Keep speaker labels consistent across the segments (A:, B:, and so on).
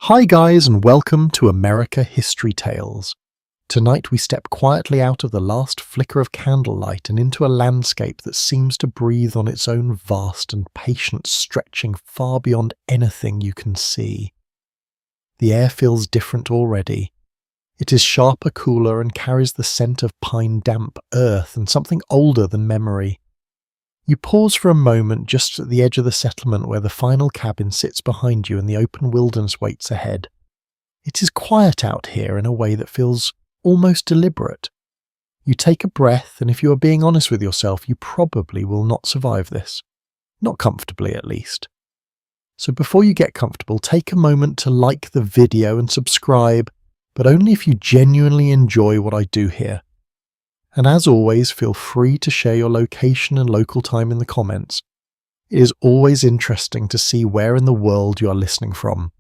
A: Hi guys, and welcome to America History Tales. Tonight we step quietly out of the last flicker of candlelight and into a landscape that seems to breathe on its own vast and patience stretching far beyond anything you can see. The air feels different already. It is sharper, cooler, and carries the scent of pine damp earth and something older than memory. You pause for a moment just at the edge of the settlement where the final cabin sits behind you and the open wilderness waits ahead. It is quiet out here in a way that feels almost deliberate. You take a breath, and if you are being honest with yourself, you probably will not survive this. Not comfortably, at least. So before you get comfortable, take a moment to like the video and subscribe, but only if you genuinely enjoy what I do here. And as always, feel free to share your location and local time in the comments. It is always interesting to see where in the world you are listening from.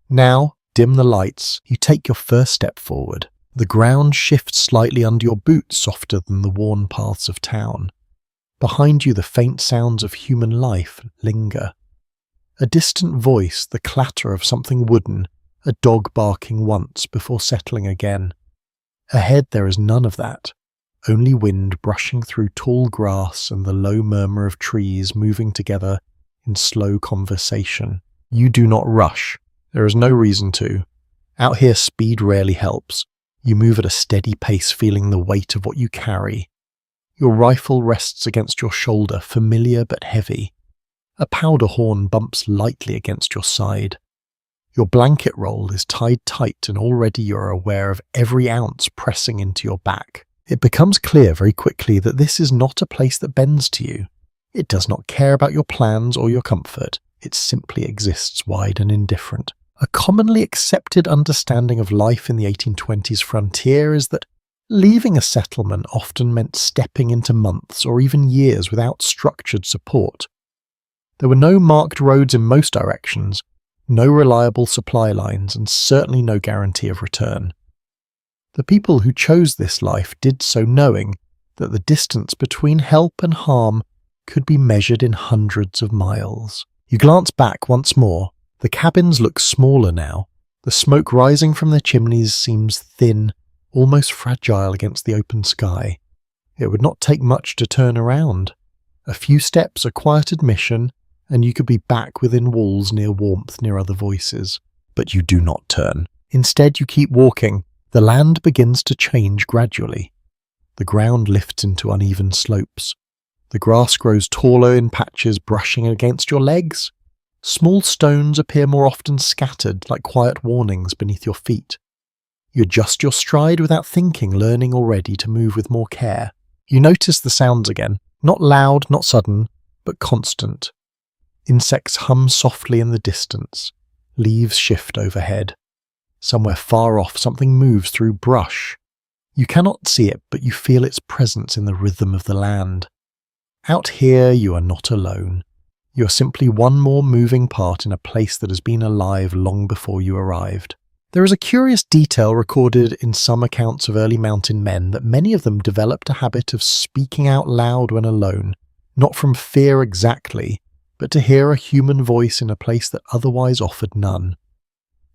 A: Now, dim the lights, you take your first step forward. The ground shifts slightly under your boots, softer than the worn paths of town. Behind you, the faint sounds of human life linger. A distant voice, the clatter of something wooden, a dog barking once before settling again. Ahead there is none of that, only wind brushing through tall grass and the low murmur of trees moving together in slow conversation. You do not rush. There is no reason to. Out here speed rarely helps. You move at a steady pace, feeling the weight of what you carry. Your rifle rests against your shoulder, familiar but heavy. A powder horn bumps lightly against your side. Your blanket roll is tied tight and already you are aware of every ounce pressing into your back. It becomes clear very quickly that this is not a place that bends to you. It does not care about your plans or your comfort. It simply exists wide and indifferent. A commonly accepted understanding of life in the 1820s frontier is that leaving a settlement often meant stepping into months or even years without structured support. There were no marked roads in most directions, no reliable supply lines, and certainly no guarantee of return. The people who chose this life did so knowing that the distance between help and harm could be measured in hundreds of miles. You glance back once more. The cabins look smaller now. The smoke rising from their chimneys seems thin, almost fragile against the open sky. It would not take much to turn around. A few steps, a quiet admission, and you could be back within walls near warmth, near other voices. But you do not turn. Instead, you keep walking. The land begins to change gradually. The ground lifts into uneven slopes. The grass grows taller in patches, brushing against your legs. Small stones appear more often scattered, like quiet warnings beneath your feet. You adjust your stride without thinking, learning already to move with more care. You notice the sounds again. Not loud, not sudden, but constant. Insects hum softly in the distance. Leaves shift overhead. Somewhere far off, something moves through brush. You cannot see it, but you feel its presence in the rhythm of the land. Out here, you are not alone. You are simply one more moving part in a place that has been alive long before you arrived. There is a curious detail recorded in some accounts of early mountain men that many of them developed a habit of speaking out loud when alone, not from fear exactly, but to hear a human voice in a place that otherwise offered none.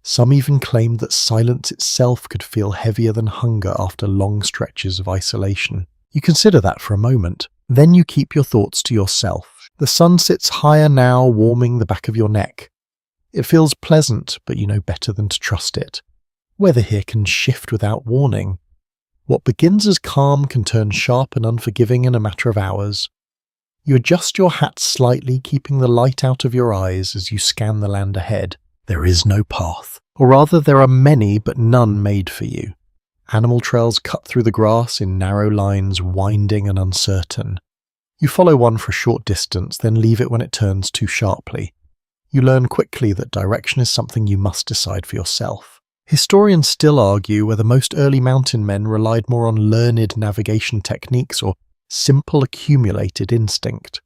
A: Some even claimed that silence itself could feel heavier than hunger after long stretches of isolation. You consider that for a moment. Then you keep your thoughts to yourself. The sun sits higher now, warming the back of your neck. It feels pleasant, but you know better than to trust it. Weather here can shift without warning. What begins as calm can turn sharp and unforgiving in a matter of hours. You adjust your hat slightly, keeping the light out of your eyes as you scan the land ahead. There is no path. Or rather, there are many, but none made for you. Animal trails cut through the grass in narrow lines, winding and uncertain. You follow one for a short distance, then leave it when it turns too sharply. You learn quickly that direction is something you must decide for yourself. Historians still argue whether most early mountain men relied more on learned navigation techniques or simple accumulated instinct.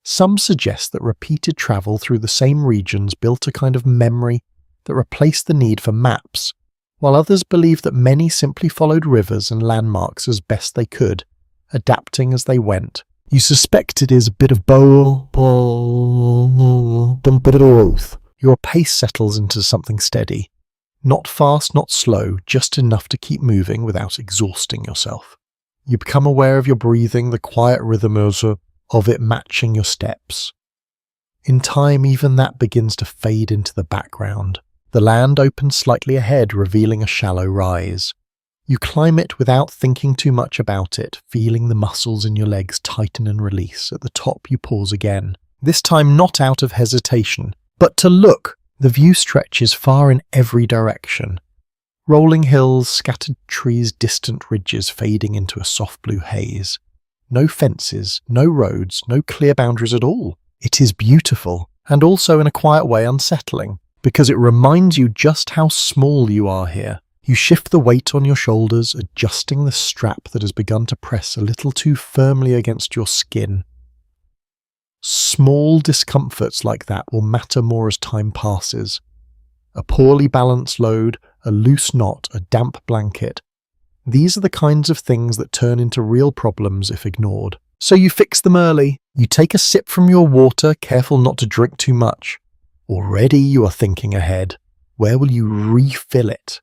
A: Some suggest that repeated travel through the same regions built a kind of memory that replaced the need for maps, while others believe that many simply followed rivers and landmarks as best they could, adapting as they went. You suspect it is a bit of both. Your pace settles into something steady. Not fast, not slow, just enough to keep moving without exhausting yourself. You become aware of your breathing, the quiet rhythm of it matching your steps. In time, even that begins to fade into the background. The land opens slightly ahead, revealing a shallow rise. You climb it without thinking too much about it, feeling the muscles in your legs tighten and release. At the top, you pause again. This time not out of hesitation, but to look. The view stretches far in every direction. Rolling hills, scattered trees, distant ridges fading into a soft blue haze. No fences, no roads, no clear boundaries at all. It is beautiful, and also in a quiet way unsettling, because it reminds you just how small you are here. You shift the weight on your shoulders, adjusting the strap that has begun to press a little too firmly against your skin. Small discomforts like that will matter more as time passes. A poorly balanced load, a loose knot, a damp blanket. These are the kinds of things that turn into real problems if ignored. So you fix them early. You take a sip from your water, careful not to drink too much. Already you are thinking ahead. Where will you refill it?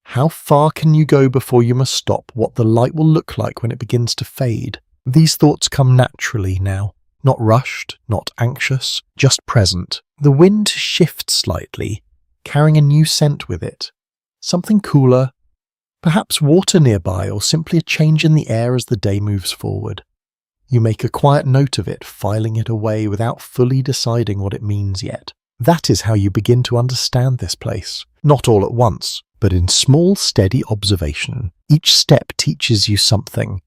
A: How far can you go before you must stop? What the light will look like when it begins to fade? These thoughts come naturally now. Not rushed, not anxious, just present. The wind shifts slightly, carrying a new scent with it. Something cooler, perhaps water nearby, or simply a change in the air as the day moves forward. You make a quiet note of it, filing it away without fully deciding what it means yet. That is how you begin to understand this place. Not all at once, but in small, steady observation. Each step teaches you something.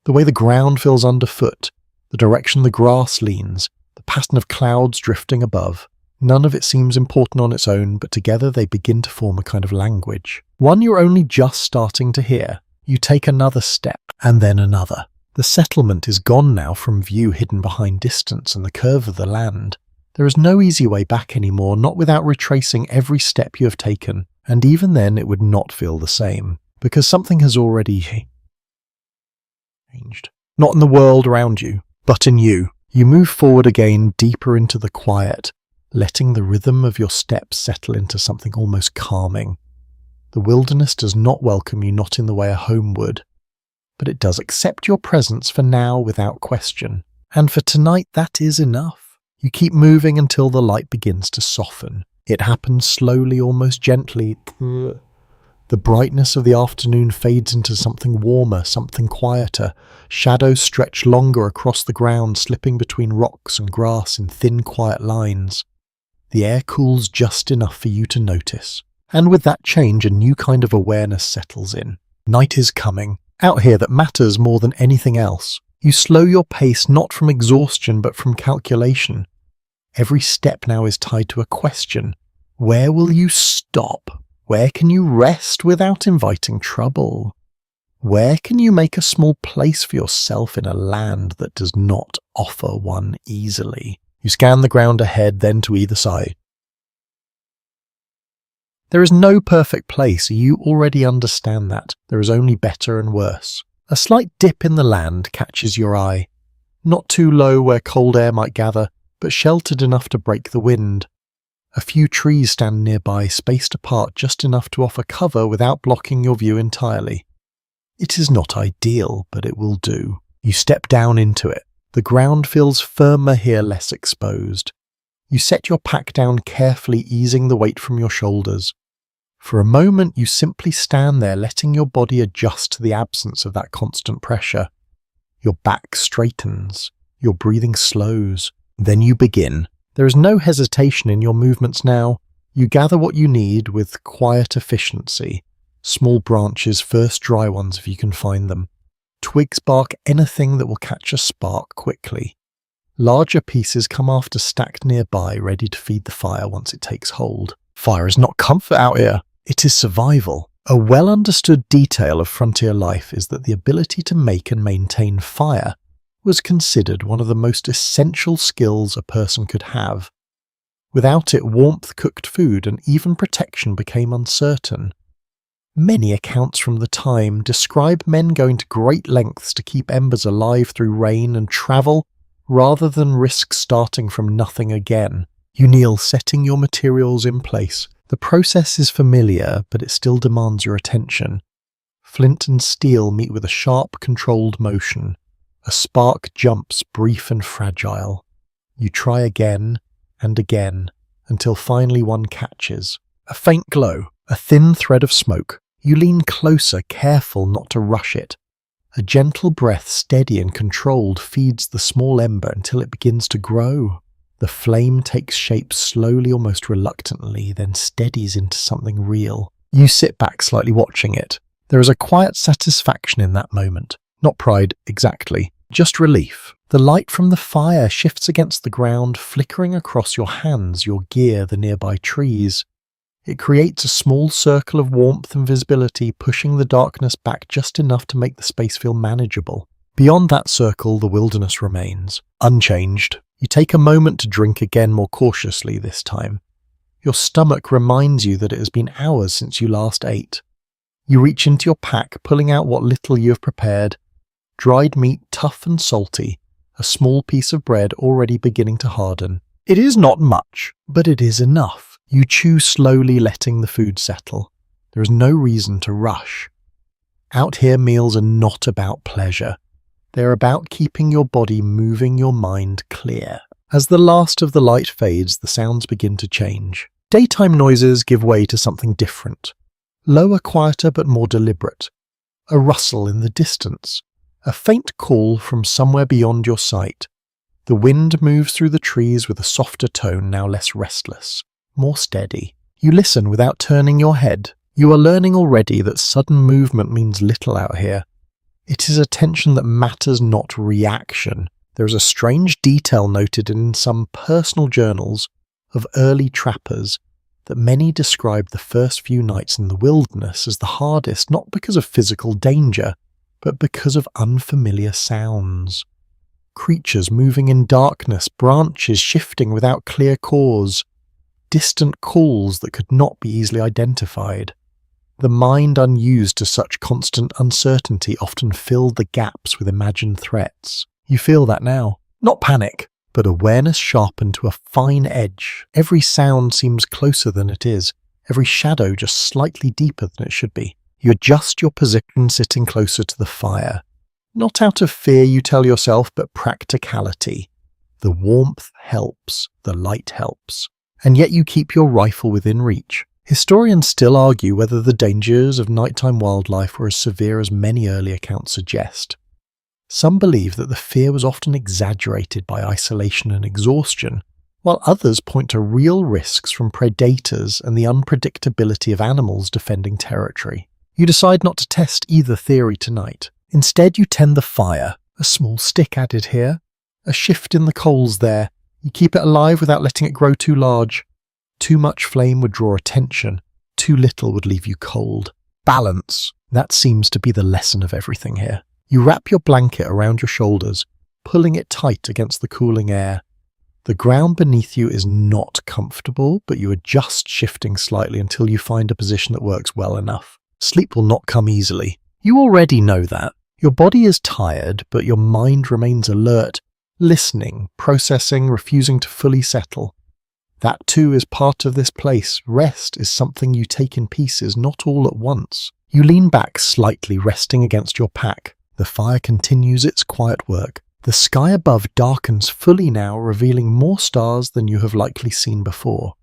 A: The way the ground feels underfoot, the direction the grass leans, the pattern of clouds drifting above. None of it seems important on its own, but together they begin to form a kind of language. One you're only just starting to hear. You take another step, and then another. The settlement is gone now from view, hidden behind distance and the curve of the land. There is no easy way back anymore, not without retracing every step you have taken, and even then it would not feel the same, because something has already changed. Not in the world around you, but in you. You move forward again, deeper into the quiet, letting the rhythm of your steps settle into something almost calming. The wilderness does not welcome you, not in the way a home would, but it does accept your presence for now without question. And for tonight, that is enough. You keep moving until the light begins to soften. It happens slowly, almost gently. The brightness of the afternoon fades into something warmer, something quieter. Shadows stretch longer across the ground, slipping between rocks and grass in thin, quiet lines. The air cools just enough for you to notice. And with that change, a new kind of awareness settles in. Night is coming. Out here that matters more than anything else. You slow your pace not from exhaustion but from calculation. Every step now is tied to a question. Where will you stop? Where can you rest without inviting trouble? Where can you make a small place for yourself in a land that does not offer one easily? You scan the ground ahead, then to either side. There is no perfect place, you already understand that. There is only better and worse. A slight dip in the land catches your eye. Not too low where cold air might gather, but sheltered enough to break the wind. A few trees stand nearby, spaced apart just enough to offer cover without blocking your view entirely. It is not ideal, but it will do. You step down into it. The ground feels firmer here, less exposed. You set your pack down carefully, easing the weight from your shoulders. For a moment, you simply stand there, letting your body adjust to the absence of that constant pressure. Your back straightens. Your breathing slows. Then you begin. There is no hesitation in your movements now. You gather what you need with quiet efficiency. Small branches, first dry ones if you can find them. Twigs bark anything that will catch a spark quickly. Larger pieces come after, stacked nearby, ready to feed the fire once it takes hold. Fire is not comfort out here. It is survival. A well-understood detail of frontier life is that the ability to make and maintain fire was considered one of the most essential skills a person could have. Without it, warmth, cooked food, and even protection became uncertain. Many accounts from the time describe men going to great lengths to keep embers alive through rain and travel, rather than risk starting from nothing again. You kneel, setting your materials in place. The process is familiar, but it still demands your attention. Flint and steel meet with a sharp, controlled motion. A spark jumps, brief and fragile. You try again and again, until finally one catches. A faint glow, a thin thread of smoke. You lean closer, careful not to rush it. A gentle breath, steady and controlled, feeds the small ember until it begins to grow. The flame takes shape slowly, almost reluctantly, then steadies into something real. You sit back, slightly watching it. There is a quiet satisfaction in that moment. Not pride, exactly. Just relief. The light from the fire shifts against the ground, flickering across your hands, your gear, the nearby trees. It creates a small circle of warmth and visibility, pushing the darkness back just enough to make the space feel manageable. Beyond that circle, the wilderness remains, unchanged. You take a moment to drink again, more cautiously this time. Your stomach reminds you that it has been hours since you last ate. You reach into your pack, pulling out what little you have prepared. Dried meat, tough and salty, a small piece of bread already beginning to harden. It is not much, but it is enough. You chew slowly, letting the food settle. There is no reason to rush. Out here, meals are not about pleasure. They are about keeping your body moving, your mind clear. As the last of the light fades, the sounds begin to change. Daytime noises give way to something different. Lower, quieter, but more deliberate. A rustle in the distance. A faint call from somewhere beyond your sight. The wind moves through the trees with a softer tone, now less restless, more steady. You listen without turning your head. You are learning already that sudden movement means little out here. It is attention that matters, not reaction. There is a strange detail noted in some personal journals of early trappers that many describe the first few nights in the wilderness as the hardest, not because of physical danger, but because of unfamiliar sounds. Creatures moving in darkness, branches shifting without clear cause, distant calls that could not be easily identified. The mind unused to such constant uncertainty often filled the gaps with imagined threats. You feel that now. Not panic, but awareness sharpened to a fine edge. Every sound seems closer than it is, every shadow just slightly deeper than it should be. You adjust your position, sitting closer to the fire. Not out of fear, you tell yourself, but practicality. The warmth helps, the light helps. And yet you keep your rifle within reach. Historians still argue whether the dangers of nighttime wildlife were as severe as many early accounts suggest. Some believe that the fear was often exaggerated by isolation and exhaustion, while others point to real risks from predators and the unpredictability of animals defending territory. You decide not to test either theory tonight. Instead, you tend the fire, a small stick added here, a shift in the coals there. You keep it alive without letting it grow too large. Too much flame would draw attention, too little would leave you cold. Balance, that seems to be the lesson of everything here. You wrap your blanket around your shoulders, pulling it tight against the cooling air. The ground beneath you is not comfortable, but you adjust, shifting slightly until you find a position that works well enough. Sleep will not come easily. You already know that. Your body is tired, but your mind remains alert, listening, processing, refusing to fully settle. That too is part of this place. Rest is something you take in pieces, not all at once. You lean back slightly, resting against your pack. The fire continues its quiet work. The sky above darkens fully now, revealing more stars than you have likely seen before.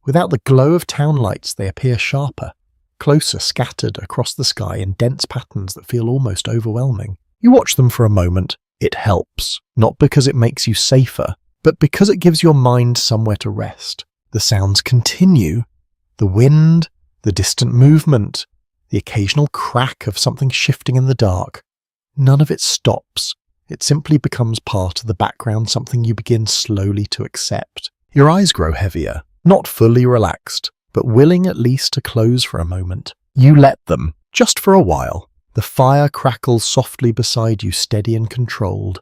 A: Without the glow of town lights, they appear sharper, closer, scattered across the sky in dense patterns that feel almost overwhelming. You watch them for a moment. It helps, not because it makes you safer, but because it gives your mind somewhere to rest. The sounds continue. The wind, the distant movement, the occasional crack of something shifting in the dark. None of it stops. It simply becomes part of the background, something you begin slowly to accept. Your eyes grow heavier, not fully relaxed, but willing at least to close for a moment. You let them, just for a while. The fire crackles softly beside you, steady and controlled.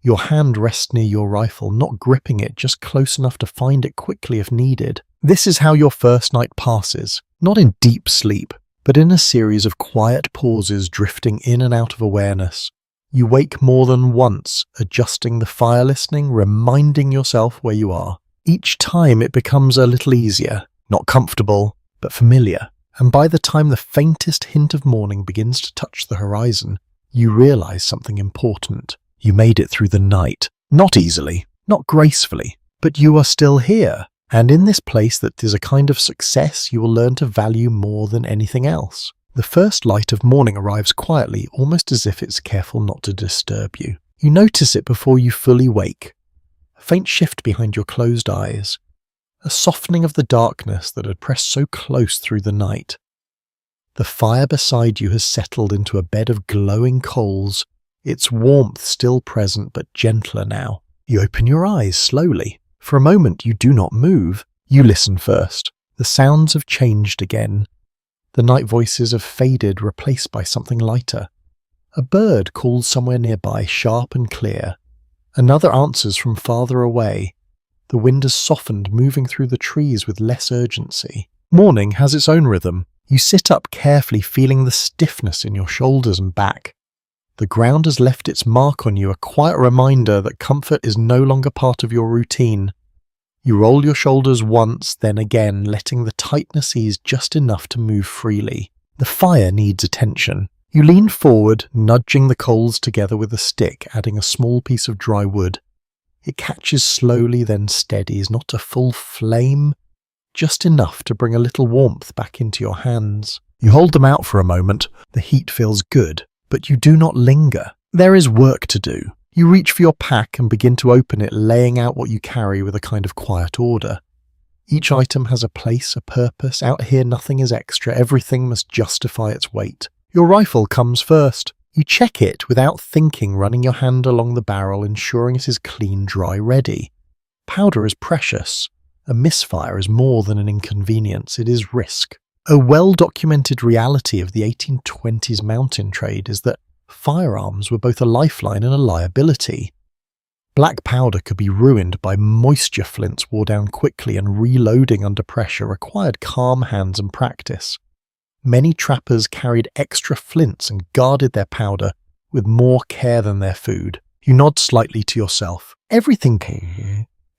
A: Your hand rests near your rifle, not gripping it, just close enough to find it quickly if needed. This is how your first night passes, not in deep sleep, but in a series of quiet pauses drifting in and out of awareness. You wake more than once, adjusting the fire, listening, reminding yourself where you are. Each time it becomes a little easier, not comfortable, but familiar. And by the time the faintest hint of morning begins to touch the horizon, you realize something important. You made it through the night. Not easily, not gracefully, but you are still here. And in this place that is a kind of success you will learn to value more than anything else. The first light of morning arrives quietly, almost as if it's careful not to disturb you. You notice it before you fully wake. A faint shift behind your closed eyes. A softening of the darkness that had pressed so close through the night. The fire beside you has settled into a bed of glowing coals, its warmth still present but gentler now. You open your eyes slowly. For a moment you do not move. You listen first. The sounds have changed again. The night voices have faded, replaced by something lighter. A bird calls somewhere nearby, sharp and clear. Another answers from farther away. The wind has softened, moving through the trees with less urgency. Morning has its own rhythm. You sit up carefully, feeling the stiffness in your shoulders and back. The ground has left its mark on you, a quiet reminder that comfort is no longer part of your routine. You roll your shoulders once, then again, letting the tightness ease just enough to move freely. The fire needs attention. You lean forward, nudging the coals together with a stick, adding a small piece of dry wood. It catches slowly, then steadies, not a full flame, just enough to bring a little warmth back into your hands. You hold them out for a moment. The heat feels good. But you do not linger. There is work to do. You reach for your pack and begin to open it, laying out what you carry with a kind of quiet order. Each item has a place, a purpose. Out here nothing is extra, everything must justify its weight. Your rifle comes first. You check it without thinking, running your hand along the barrel, ensuring it is clean, dry, ready. Powder is precious. A misfire is more than an inconvenience, it is risk. A well-documented reality of the 1820s mountain trade is that firearms were both a lifeline and a liability. Black powder could be ruined by moisture flints wore down quickly, and reloading under pressure required calm hands and practice. Many trappers carried extra flints and guarded their powder with more care than their food. You nod slightly to yourself.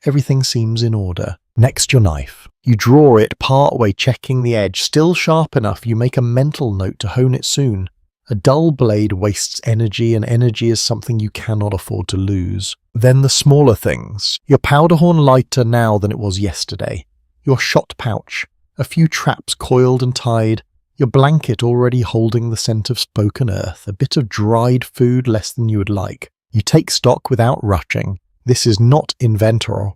A: Everything seems in order. Next, your knife. You draw it part way, checking the edge. Still sharp enough, you make a mental note to hone it soon. A dull blade wastes energy, and energy is something you cannot afford to lose. Then the smaller things. Your powder horn lighter now than it was yesterday. Your shot pouch. A few traps coiled and tied. Your blanket already holding the scent of spoken earth. A bit of dried food, less than you would like. You take stock without rushing. This is not inventory.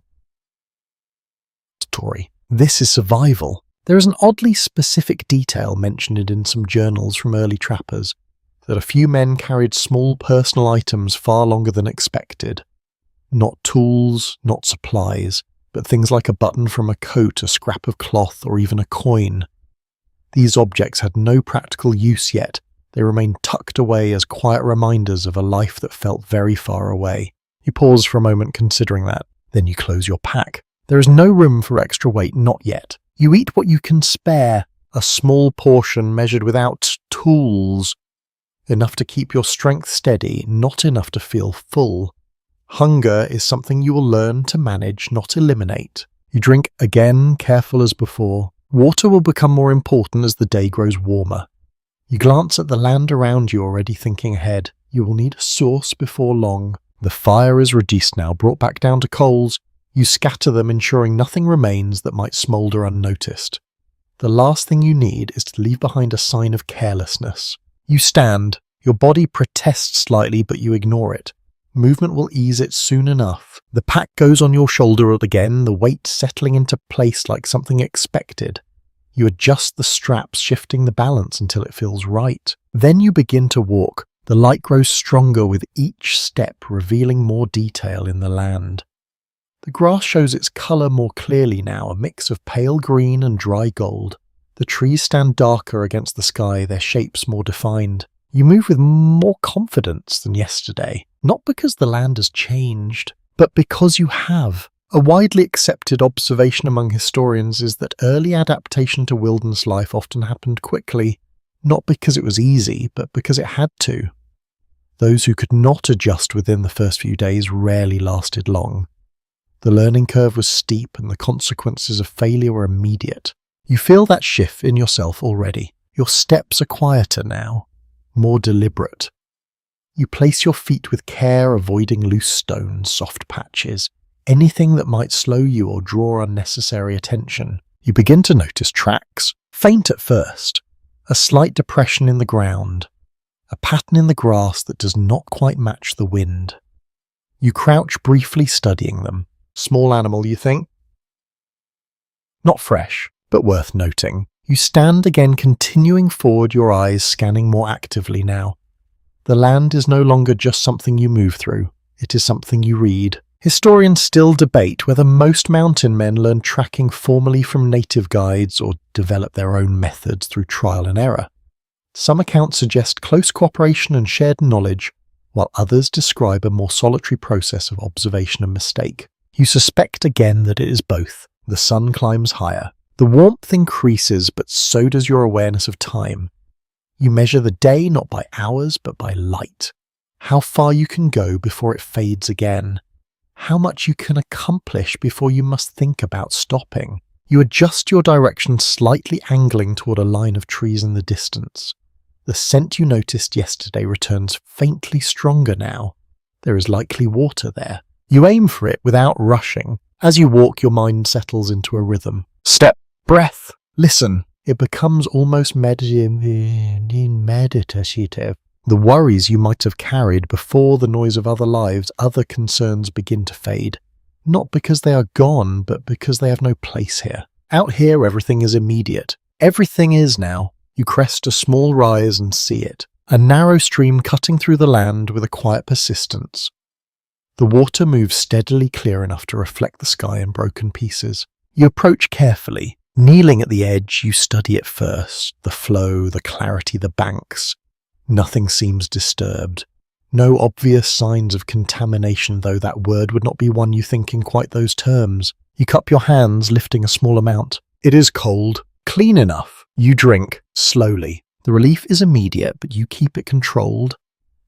A: This is survival. There is an oddly specific detail mentioned in some journals from early trappers, that a few men carried small personal items far longer than expected. Not tools, not supplies, but things like a button from a coat, a scrap of cloth, or even a coin. These objects had no practical use yet. They remained tucked away as quiet reminders of a life that felt very far away. You pause for a moment considering that. Then you close your pack. There is no room for extra weight, not yet. You eat what you can spare, a small portion measured without tools. Enough to keep your strength steady, not enough to feel full. Hunger is something you will learn to manage, not eliminate. You drink again, careful as before. Water will become more important as the day grows warmer. You glance at the land around you, already thinking ahead. You will need a source before long. The fire is reduced now, brought back down to coals. You scatter them, ensuring nothing remains that might smoulder unnoticed. The last thing you need is to leave behind a sign of carelessness. You stand. Your body protests slightly, but you ignore it. Movement will ease it soon enough. The pack goes on your shoulder again, the weight settling into place like something expected. You adjust the straps, shifting the balance until it feels right. Then you begin to walk. The light grows stronger with each step, revealing more detail in the land. The grass shows its colour more clearly now, a mix of pale green and dry gold. The trees stand darker against the sky, their shapes more defined. You move with more confidence than yesterday, not because the land has changed, but because you have. A widely accepted observation among historians is that early adaptation to wilderness life often happened quickly, not because it was easy, but because it had to. Those who could not adjust within the first few days rarely lasted long. The learning curve was steep and the consequences of failure were immediate. You feel that shift in yourself already. Your steps are quieter now, more deliberate. You place your feet with care, avoiding loose stones, soft patches, anything that might slow you or draw unnecessary attention. You begin to notice tracks, faint at first, a slight depression in the ground, a pattern in the grass that does not quite match the wind. You crouch briefly studying them. Small animal, you think? Not fresh, but worth noting. You stand again, continuing forward, your eyes scanning more actively now. The land is no longer just something you move through, it is something you read. Historians still debate whether most mountain men learn tracking formally from native guides or develop their own methods through trial and error. Some accounts suggest close cooperation and shared knowledge, while others describe a more solitary process of observation and mistake. You suspect again that it is both. The sun climbs higher. The warmth increases, but so does your awareness of time. You measure the day not by hours, but by light. How far you can go before it fades again. How much you can accomplish before you must think about stopping. You adjust your direction, slightly angling toward a line of trees in the distance. The scent you noticed yesterday returns faintly stronger now. There is likely water there. You aim for it without rushing. As you walk, your mind settles into a rhythm. Step, breath, listen. It becomes almost meditative. The worries you might have carried before the noise of other lives, other concerns begin to fade. Not because they are gone, but because they have no place here. Out here, everything is immediate. Everything is now. You crest a small rise and see it. A narrow stream cutting through the land with a quiet persistence. The water moves steadily clear enough to reflect the sky in broken pieces. You approach carefully. Kneeling at the edge, you study it first. The flow, the clarity, the banks. Nothing seems disturbed. No obvious signs of contamination, though that word would not be one you think in quite those terms. You cup your hands, lifting a small amount. It is cold, clean enough. You drink, slowly. The relief is immediate, but you keep it controlled.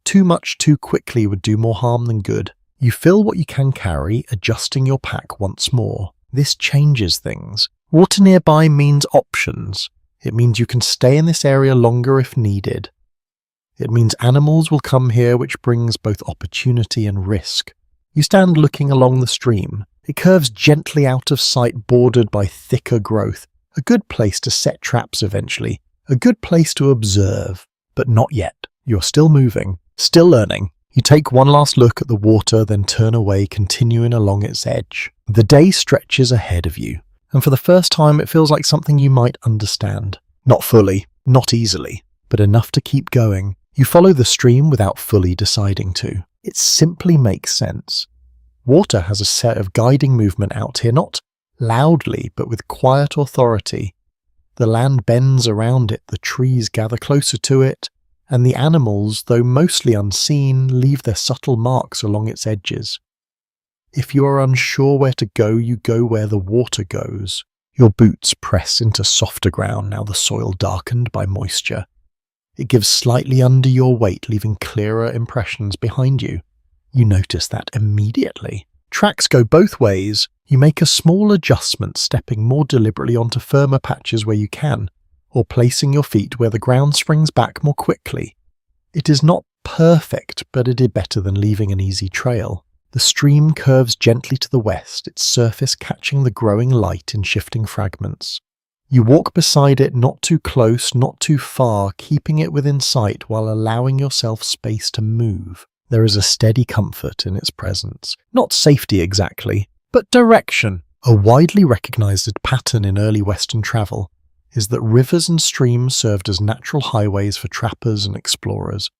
A: Too much too quickly would do more harm than good. You fill what you can carry, adjusting your pack once more. This changes things. Water nearby means options. It means you can stay in this area longer if needed. It means animals will come here, which brings both opportunity and risk. You stand looking along the stream. It curves gently out of sight, bordered by thicker growth. A good place to set traps eventually. A good place to observe. But not yet. You're still moving, still learning. You take one last look at the water, then turn away, continuing along its edge. The day stretches ahead of you, and for the first time it feels like something you might understand. Not fully, not easily, but enough to keep going. You follow the stream without fully deciding to. It simply makes sense. Water has a set of guiding movement out here, not loudly, but with quiet authority. The land bends around it, the trees gather closer to it, and the animals, though mostly unseen, leave their subtle marks along its edges. If you are unsure where to go, you go where the water goes. Your boots press into softer ground, now the soil darkened by moisture. It gives slightly under your weight, leaving clearer impressions behind you. You notice that immediately. Tracks go both ways. You make a small adjustment, stepping more deliberately onto firmer patches where you can, or placing your feet where the ground springs back more quickly. It is not perfect, but it is better than leaving an easy trail. The stream curves gently to the west, its surface catching the growing light in shifting fragments. You walk beside it, not too close, not too far, keeping it within sight while allowing yourself space to move. There is a steady comfort in its presence. Not safety exactly, but direction. A widely recognized pattern in early Western travel is that rivers and streams served as natural highways for trappers and explorers.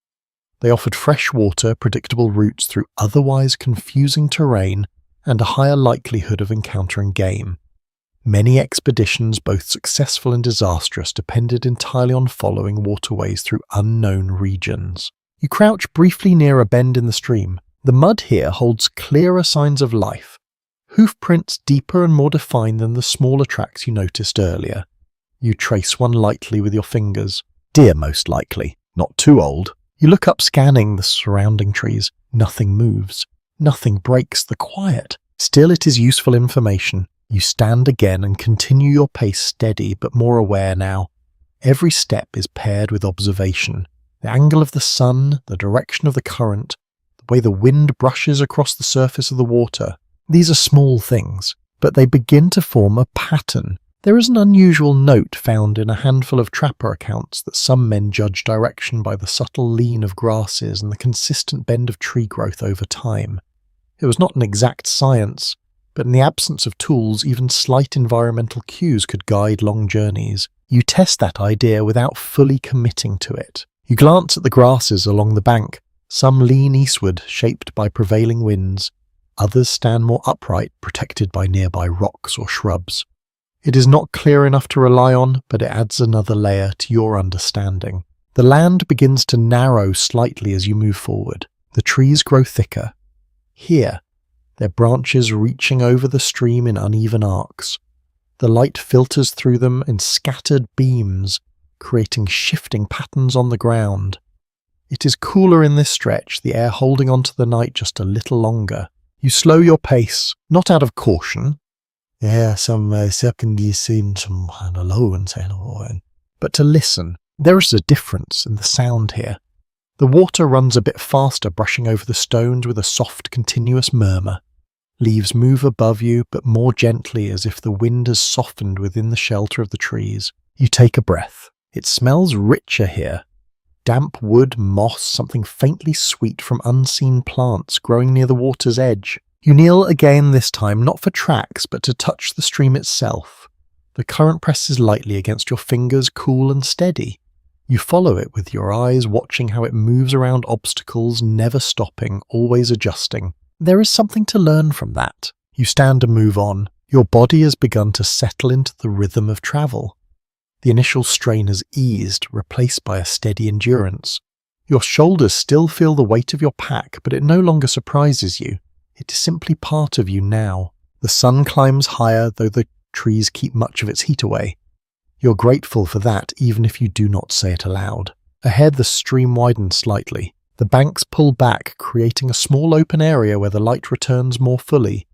A: They offered fresh water, predictable routes through otherwise confusing terrain, and a higher likelihood of encountering game. Many expeditions, both successful and disastrous, depended entirely on following waterways through unknown regions. You crouch briefly near a bend in the stream. The mud here holds clearer signs of life, hoof prints deeper and more defined than the smaller tracks you noticed earlier. You trace one lightly with your fingers. Deer, most likely. Not too old. You look up, scanning the surrounding trees. Nothing moves. Nothing breaks the quiet. Still, it is useful information. You stand again and continue your pace steady but more aware now. Every step is paired with observation. The angle of the sun, the direction of the current, the way the wind brushes across the surface of the water. These are small things, but they begin to form a pattern. There is an unusual note found in a handful of trapper accounts that some men judge direction by the subtle lean of grasses and the consistent bend of tree growth over time. It was not an exact science, but in the absence of tools, even slight environmental cues could guide long journeys. You test that idea without fully committing to it. You glance at the grasses along the bank. Some lean eastward, shaped by prevailing winds. Others stand more upright, protected by nearby rocks or shrubs. It is not clear enough to rely on, but it adds another layer to your understanding. The land begins to narrow slightly as you move forward. The trees grow thicker. Here, their branches reaching over the stream in uneven arcs. The light filters through them in scattered beams, creating shifting patterns on the ground. It is cooler in this stretch, the air holding on to the night just a little longer. You slow your pace, not out of caution, but to listen. There is a difference in the sound here. The water runs a bit faster, brushing over the stones with a soft, continuous murmur. Leaves move above you, but more gently, as if the wind has softened within the shelter of the trees. You take a breath. It smells richer here. Damp wood, moss, something faintly sweet from unseen plants growing near the water's edge. You kneel again this time, not for tracks, but to touch the stream itself. The current presses lightly against your fingers, cool and steady. You follow it with your eyes, watching how it moves around obstacles, never stopping, always adjusting. There is something to learn from that. You stand and move on. Your body has begun to settle into the rhythm of travel. The initial strain has eased, replaced by a steady endurance. Your shoulders still feel the weight of your pack, but it no longer surprises you. It is simply part of you now. The sun climbs higher, though the trees keep much of its heat away. You're grateful for that, even if you do not say it aloud. Ahead, the stream widens slightly. The banks pull back, creating a small open area where the light returns more fully.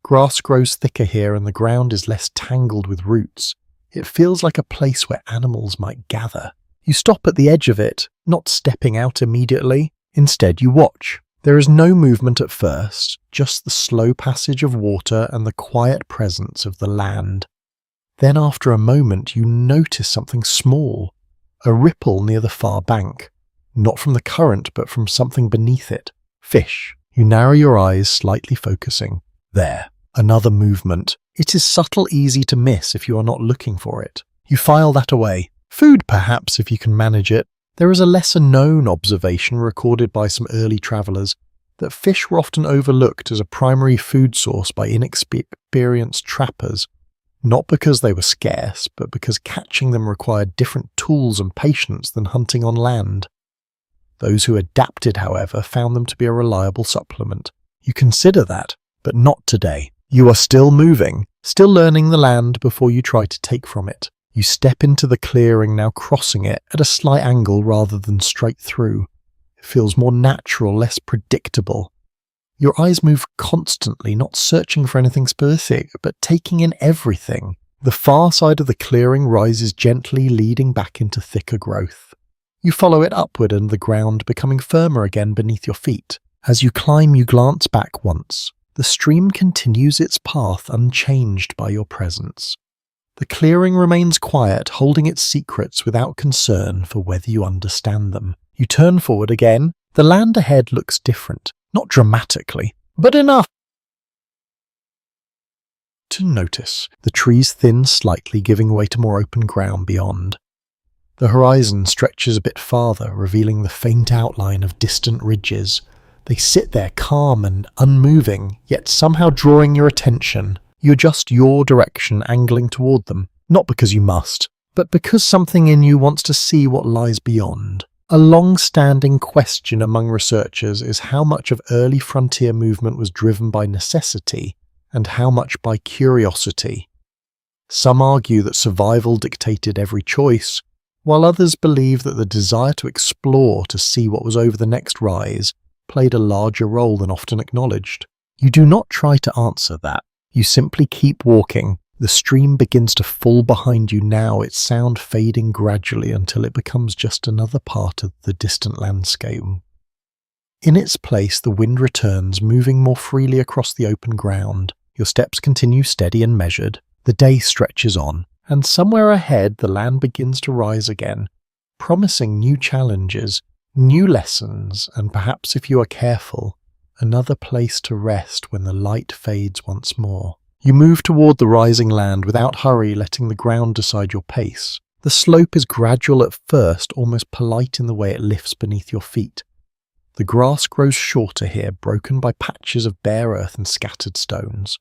A: Grass grows thicker here, and the ground is less tangled with roots. It feels like a place where animals might gather. You stop at the edge of it, not stepping out immediately. Instead, you watch. There is no movement at first, just the slow passage of water and the quiet presence of the land. Then after a moment, you notice something small, a ripple near the far bank. Not from the current, but from something beneath it. Fish. You narrow your eyes, slightly focusing. There. Another movement. It is subtle, easy to miss if you are not looking for it. You file that away. Food, perhaps, if you can manage it. There is a lesser-known observation recorded by some early travellers that fish were often overlooked as a primary food source by inexperienced trappers, not because they were scarce, but because catching them required different tools and patience than hunting on land. Those who adapted, however, found them to be a reliable supplement. You consider that, but not today. You are still moving, still learning the land before you try to take from it. You step into the clearing, now crossing it at a slight angle rather than straight through. It feels more natural, less predictable. Your eyes move constantly, not searching for anything specific, but taking in everything. The far side of the clearing rises gently, leading back into thicker growth. You follow it upward and the ground becoming firmer again beneath your feet. As you climb, you glance back once. The stream continues its path unchanged by your presence. The clearing remains quiet, holding its secrets without concern for whether you understand them. You turn forward again. The land ahead looks different, not dramatically, but enough to notice. The trees thin slightly, giving way to more open ground beyond. The horizon stretches a bit farther, revealing the faint outline of distant ridges. They sit there calm and unmoving, yet somehow drawing your attention. You adjust your direction, angling toward them, not because you must, but because something in you wants to see what lies beyond. A long-standing question among researchers is how much of early frontier movement was driven by necessity and how much by curiosity. Some argue that survival dictated every choice, while others believe that the desire to explore, to see what was over the next rise, played a larger role than often acknowledged. You do not try to answer that. You simply keep walking. The stream begins to fall behind you now, its sound fading gradually until it becomes just another part of the distant landscape. In its place, the wind returns, moving more freely across the open ground. Your steps continue steady and measured. The day stretches on, and somewhere ahead the land begins to rise again, promising new challenges, new lessons, and perhaps, if you are careful, another place to rest when the light fades once more. You move toward the rising land without hurry, letting the ground decide your pace. The slope is gradual at first, almost polite in the way it lifts beneath your feet. The grass grows shorter here, broken by patches of bare earth and scattered stones.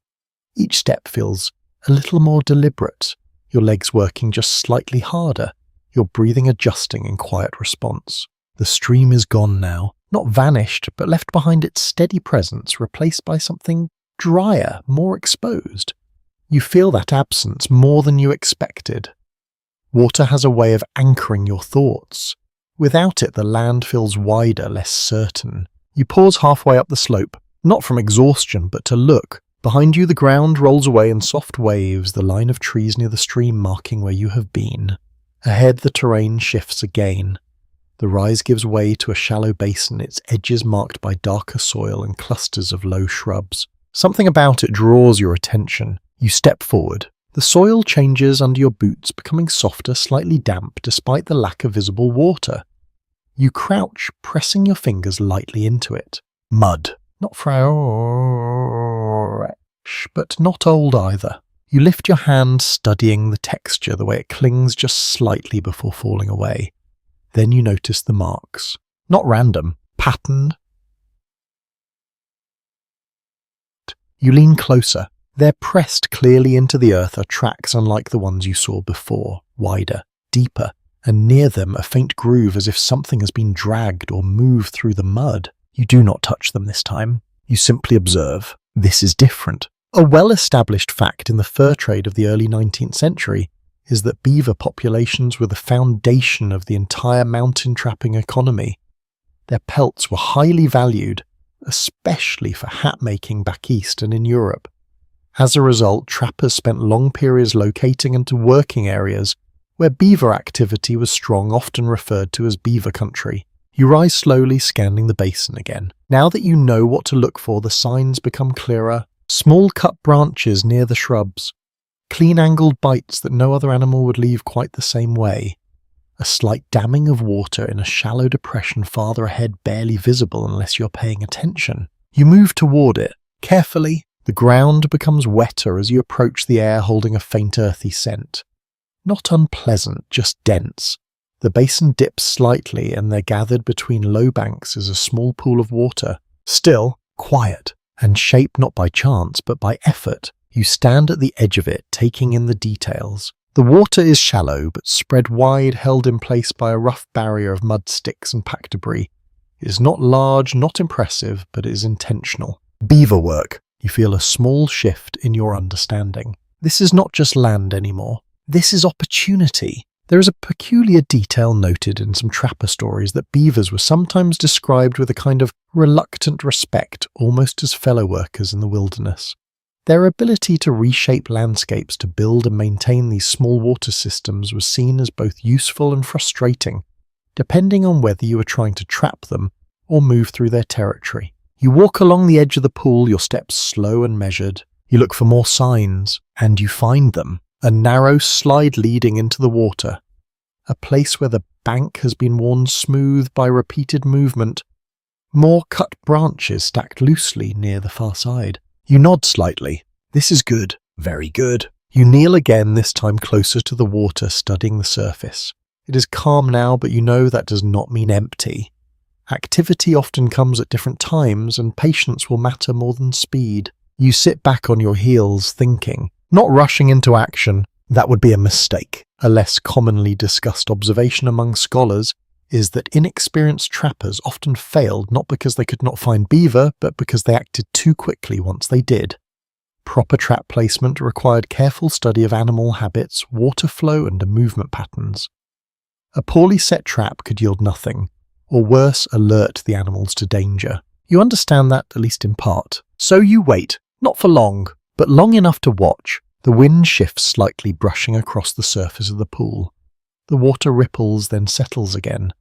A: Each step feels a little more deliberate, your legs working just slightly harder, your breathing adjusting in quiet response. The stream is gone now, not vanished, but left behind its steady presence, replaced by something drier, more exposed. You feel that absence more than you expected. Water has a way of anchoring your thoughts. Without it, the land feels wider, less certain. You pause halfway up the slope, not from exhaustion, but to look. Behind you, the ground rolls away in soft waves, the line of trees near the stream marking where you have been. Ahead, the terrain shifts again. The rise gives way to a shallow basin, its edges marked by darker soil and clusters of low shrubs. Something about it draws your attention. You step forward. The soil changes under your boots, becoming softer, slightly damp, despite the lack of visible water. You crouch, pressing your fingers lightly into it. Mud. Not fresh, but not old either. You lift your hand, studying the texture, the way it clings just slightly before falling away. Then you notice the marks. Not random, patterned. You lean closer. They're pressed clearly into the earth are tracks unlike the ones you saw before, wider, deeper, and near them a faint groove as if something has been dragged or moved through the mud. You do not touch them this time. You simply observe. This is different. A well-established fact in the fur trade of the early 19th century is that beaver populations were the foundation of the entire mountain trapping economy. Their pelts were highly valued, especially for hat making back east and in Europe. As a result, trappers spent long periods locating into working areas where beaver activity was strong, often referred to as beaver country. You rise slowly, scanning the basin again. Now that you know what to look for, the signs become clearer. Small cut branches near the shrubs. Clean angled bites that no other animal would leave quite the same way. A slight damming of water in a shallow depression farther ahead, barely visible unless you're paying attention. You move toward it, carefully. The ground becomes wetter as you approach the air, holding a faint earthy scent. Not unpleasant, just dense. The basin dips slightly, and there gathered between low banks is a small pool of water. Still, quiet, and shaped not by chance, but by effort. You stand at the edge of it, taking in the details. The water is shallow, but spread wide, held in place by a rough barrier of mud sticks and pack debris. It is not large, not impressive, but it is intentional. Beaver work. You feel a small shift in your understanding. This is not just land anymore. This is opportunity. There is a peculiar detail noted in some trapper stories that beavers were sometimes described with a kind of reluctant respect, almost as fellow workers in the wilderness. Their ability to reshape landscapes to build and maintain these small water systems was seen as both useful and frustrating, depending on whether you were trying to trap them or move through their territory. You walk along the edge of the pool, your steps slow and measured. You look for more signs, and you find them. A narrow slide leading into the water. A place where the bank has been worn smooth by repeated movement. More cut branches stacked loosely near the far side. You nod slightly. This is good. Very good. You kneel again, this time closer to the water, studying the surface. It is calm now, but you know that does not mean empty. Activity often comes at different times, and patience will matter more than speed. You sit back on your heels, thinking, not rushing into action. That would be a mistake. A less commonly discussed observation among scholars is that inexperienced trappers often failed not because they could not find beaver, but because they acted too quickly once they did. Proper trap placement required careful study of animal habits, water flow, and movement patterns. A poorly set trap could yield nothing, or worse, alert the animals to danger. You understand that, at least in part. So you wait, not for long, but long enough to watch. The wind shifts slightly, brushing across the surface of the pool. The water ripples, then settles again.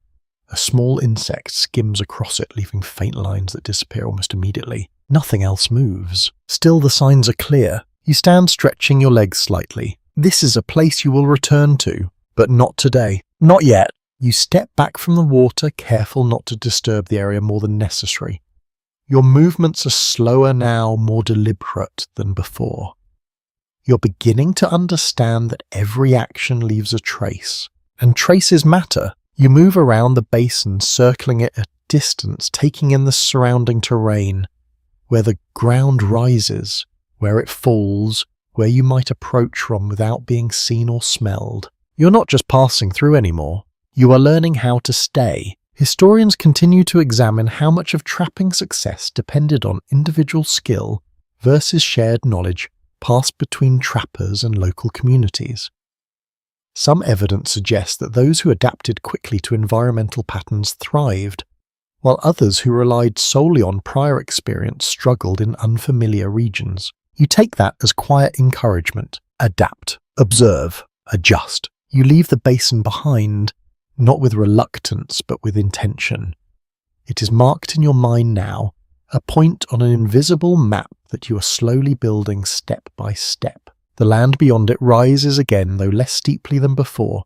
A: A small insect skims across it, leaving faint lines that disappear almost immediately. Nothing else moves. Still, the signs are clear. You stand stretching your legs slightly. This is a place you will return to, but not today. Not yet. You step back from the water, careful not to disturb the area more than necessary. Your movements are slower now, more deliberate than before. You're beginning to understand that every action leaves a trace, and traces matter. You move around the basin, circling it at distance, taking in the surrounding terrain, where the ground rises, where it falls, where you might approach from without being seen or smelled. You're not just passing through anymore. You are learning how to stay. Historians continue to examine how much of trapping success depended on individual skill versus shared knowledge passed between trappers and local communities. Some evidence suggests that those who adapted quickly to environmental patterns thrived, while others who relied solely on prior experience struggled in unfamiliar regions. You take that as quiet encouragement. Adapt, observe, adjust. You leave the basin behind, not with reluctance, but with intention. It is marked in your mind now, a point on an invisible map that you are slowly building step by step. The land beyond it rises again, though less steeply than before.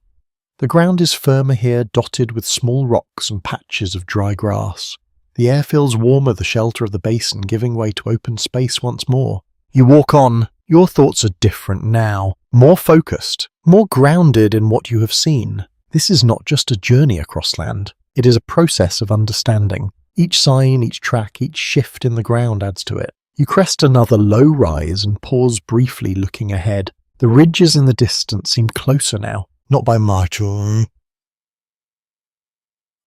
A: The ground is firmer here, dotted with small rocks and patches of dry grass. The air feels warmer, the shelter of the basin giving way to open space once more. You walk on. Your thoughts are different now, more focused, more grounded in what you have seen. This is not just a journey across land. It is a process of understanding. Each sign, each track, each shift in the ground adds to it. You crest another low rise and pause briefly, looking ahead. The ridges in the distance seem closer now, not by much,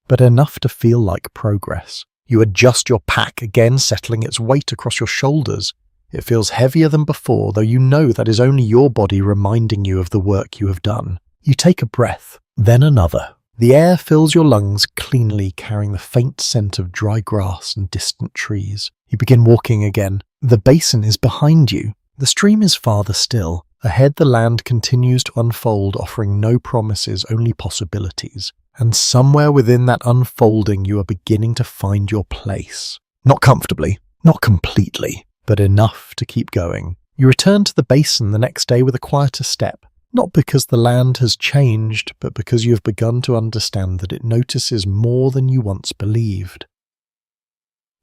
A: but enough to feel like progress. You adjust your pack, again settling its weight across your shoulders. It feels heavier than before, though you know that is only your body reminding you of the work you have done. You take a breath, then another. The air fills your lungs cleanly, carrying the faint scent of dry grass and distant trees. You begin walking again. The basin is behind you. The stream is farther still. Ahead, the land continues to unfold, offering no promises, only possibilities. And somewhere within that unfolding, you are beginning to find your place. Not comfortably, not completely, but enough to keep going. You return to the basin the next day with a quieter step. Not because the land has changed, but because you have begun to understand that it notices more than you once believed.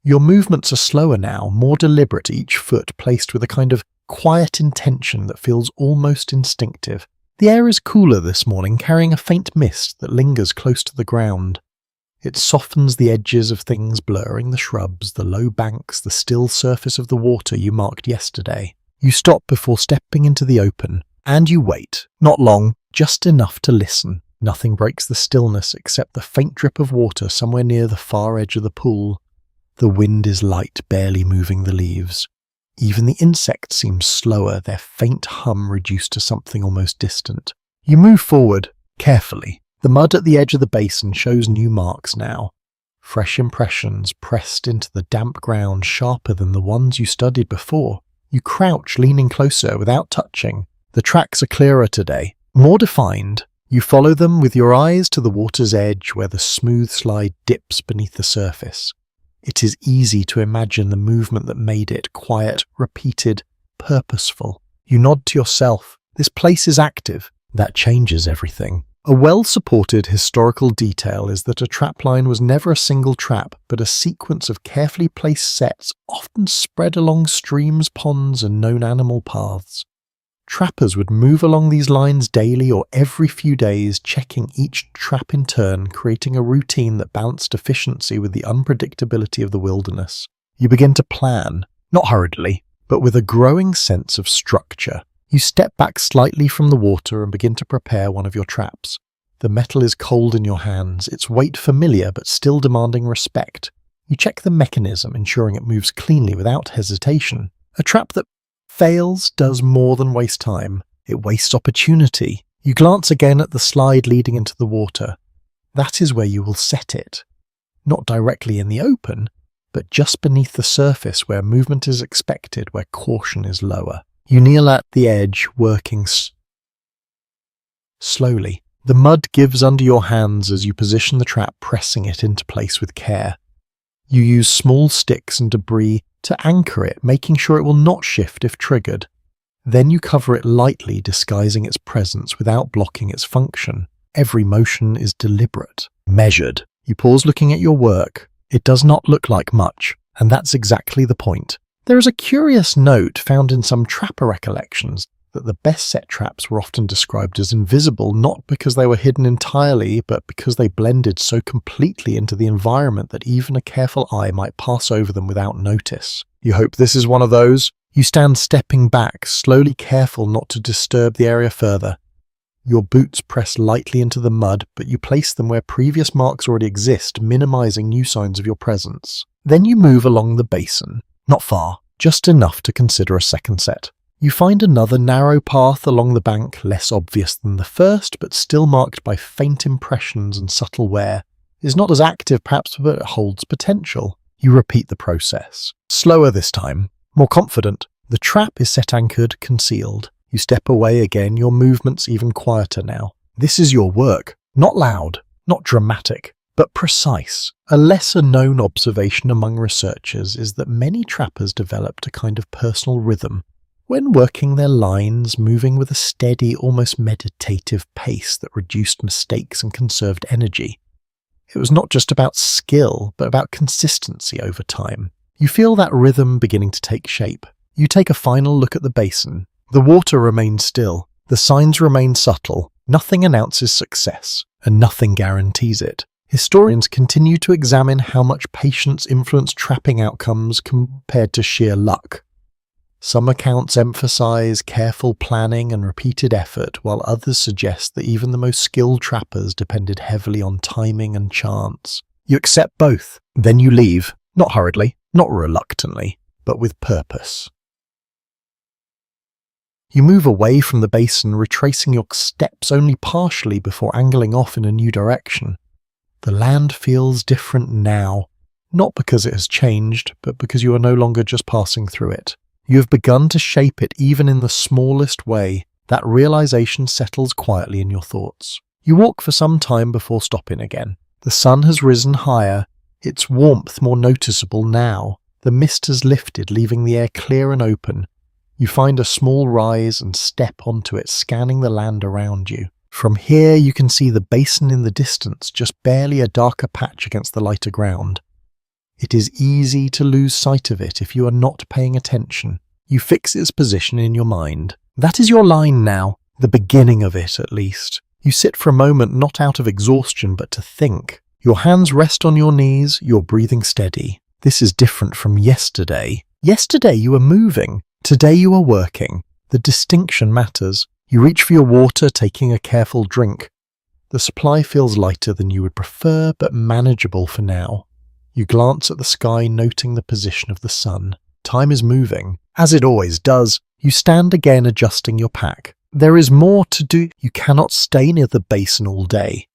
A: Your movements are slower now, more deliberate, each foot placed with a kind of quiet intention that feels almost instinctive. The air is cooler this morning, carrying a faint mist that lingers close to the ground. It softens the edges of things, blurring the shrubs, the low banks, the still surface of the water you marked yesterday. You stop before stepping into the open. And you wait. Not long, just enough to listen. Nothing breaks the stillness except the faint drip of water somewhere near the far edge of the pool. The wind is light, barely moving the leaves. Even the insects seem slower, their faint hum reduced to something almost distant. You move forward, carefully. The mud at the edge of the basin shows new marks now. Fresh impressions pressed into the damp ground, sharper than the ones you studied before. You crouch, leaning closer without touching. The tracks are clearer today, more defined. You follow them with your eyes to the water's edge where the smooth slide dips beneath the surface. It is easy to imagine the movement that made it quiet, repeated, purposeful. You nod to yourself. This place is active. That changes everything. A well-supported historical detail is that a trapline was never a single trap, but a sequence of carefully placed sets, often spread along streams, ponds, and known animal paths. Trappers would move along these lines daily or every few days, checking each trap in turn, creating a routine that balanced efficiency with the unpredictability of the wilderness. You begin to plan, not hurriedly, but with a growing sense of structure. You step back slightly from the water and begin to prepare one of your traps. The metal is cold in your hands, its weight familiar but still demanding respect. You check the mechanism, ensuring it moves cleanly without hesitation. A trap that fails does more than waste time. It wastes opportunity. You glance again at the slide leading into the water. That is where you will set it. Not directly in the open, but just beneath the surface where movement is expected, where caution is lower. You kneel at the edge, working slowly. The mud gives under your hands as you position the trap, pressing it into place with care. You use small sticks and debris to anchor it, making sure it will not shift if triggered. Then you cover it lightly, disguising its presence without blocking its function. Every motion is deliberate, measured. You pause looking at your work. It does not look like much, and that's exactly the point. There is a curious note found in some trapper recollections that the best set traps were often described as invisible, not because they were hidden entirely, but because they blended so completely into the environment that even a careful eye might pass over them without notice. You hope this is one of those? You stand stepping back, slowly, careful not to disturb the area further. Your boots press lightly into the mud, but you place them where previous marks already exist, minimizing new signs of your presence. Then you move along the basin. Not far, just enough to consider a second set. You find another narrow path along the bank, less obvious than the first, but still marked by faint impressions and subtle wear. It is not as active perhaps, but it holds potential. You repeat the process. Slower this time, more confident. The trap is set anchored, concealed. You step away again, your movements even quieter now. This is your work. Not loud, not dramatic, but precise. A lesser-known observation among researchers is that many trappers developed a kind of personal rhythm. When working their lines, moving with a steady, almost meditative pace that reduced mistakes and conserved energy. It was not just about skill, but about consistency over time. You feel that rhythm beginning to take shape. You take a final look at the basin. The water remains still. The signs remain subtle. Nothing announces success, and nothing guarantees it. Historians continue to examine how much patience influenced trapping outcomes compared to sheer luck. Some accounts emphasize careful planning and repeated effort, while others suggest that even the most skilled trappers depended heavily on timing and chance. You accept both, then you leave, not hurriedly, not reluctantly, but with purpose. You move away from the basin, retracing your steps only partially before angling off in a new direction. The land feels different now, not because it has changed, but because you are no longer just passing through it. You have begun to shape it even in the smallest way. That realization settles quietly in your thoughts. You walk for some time before stopping again. The sun has risen higher, its warmth more noticeable now. The mist has lifted, leaving the air clear and open. You find a small rise and step onto it, scanning the land around you. From here you can see the basin in the distance, just barely a darker patch against the lighter ground. It is easy to lose sight of it if you are not paying attention. You fix its position in your mind. That is your line now, the beginning of it at least. You sit for a moment, not out of exhaustion but to think. Your hands rest on your knees, your breathing steady. This is different from yesterday. Yesterday you were moving. Today you are working. The distinction matters. You reach for your water, taking a careful drink. The supply feels lighter than you would prefer, but manageable for now. You glance at the sky, noting the position of the sun. Time is moving, as it always does. You stand again, adjusting your pack. There is more to do. You cannot stay near the basin all day.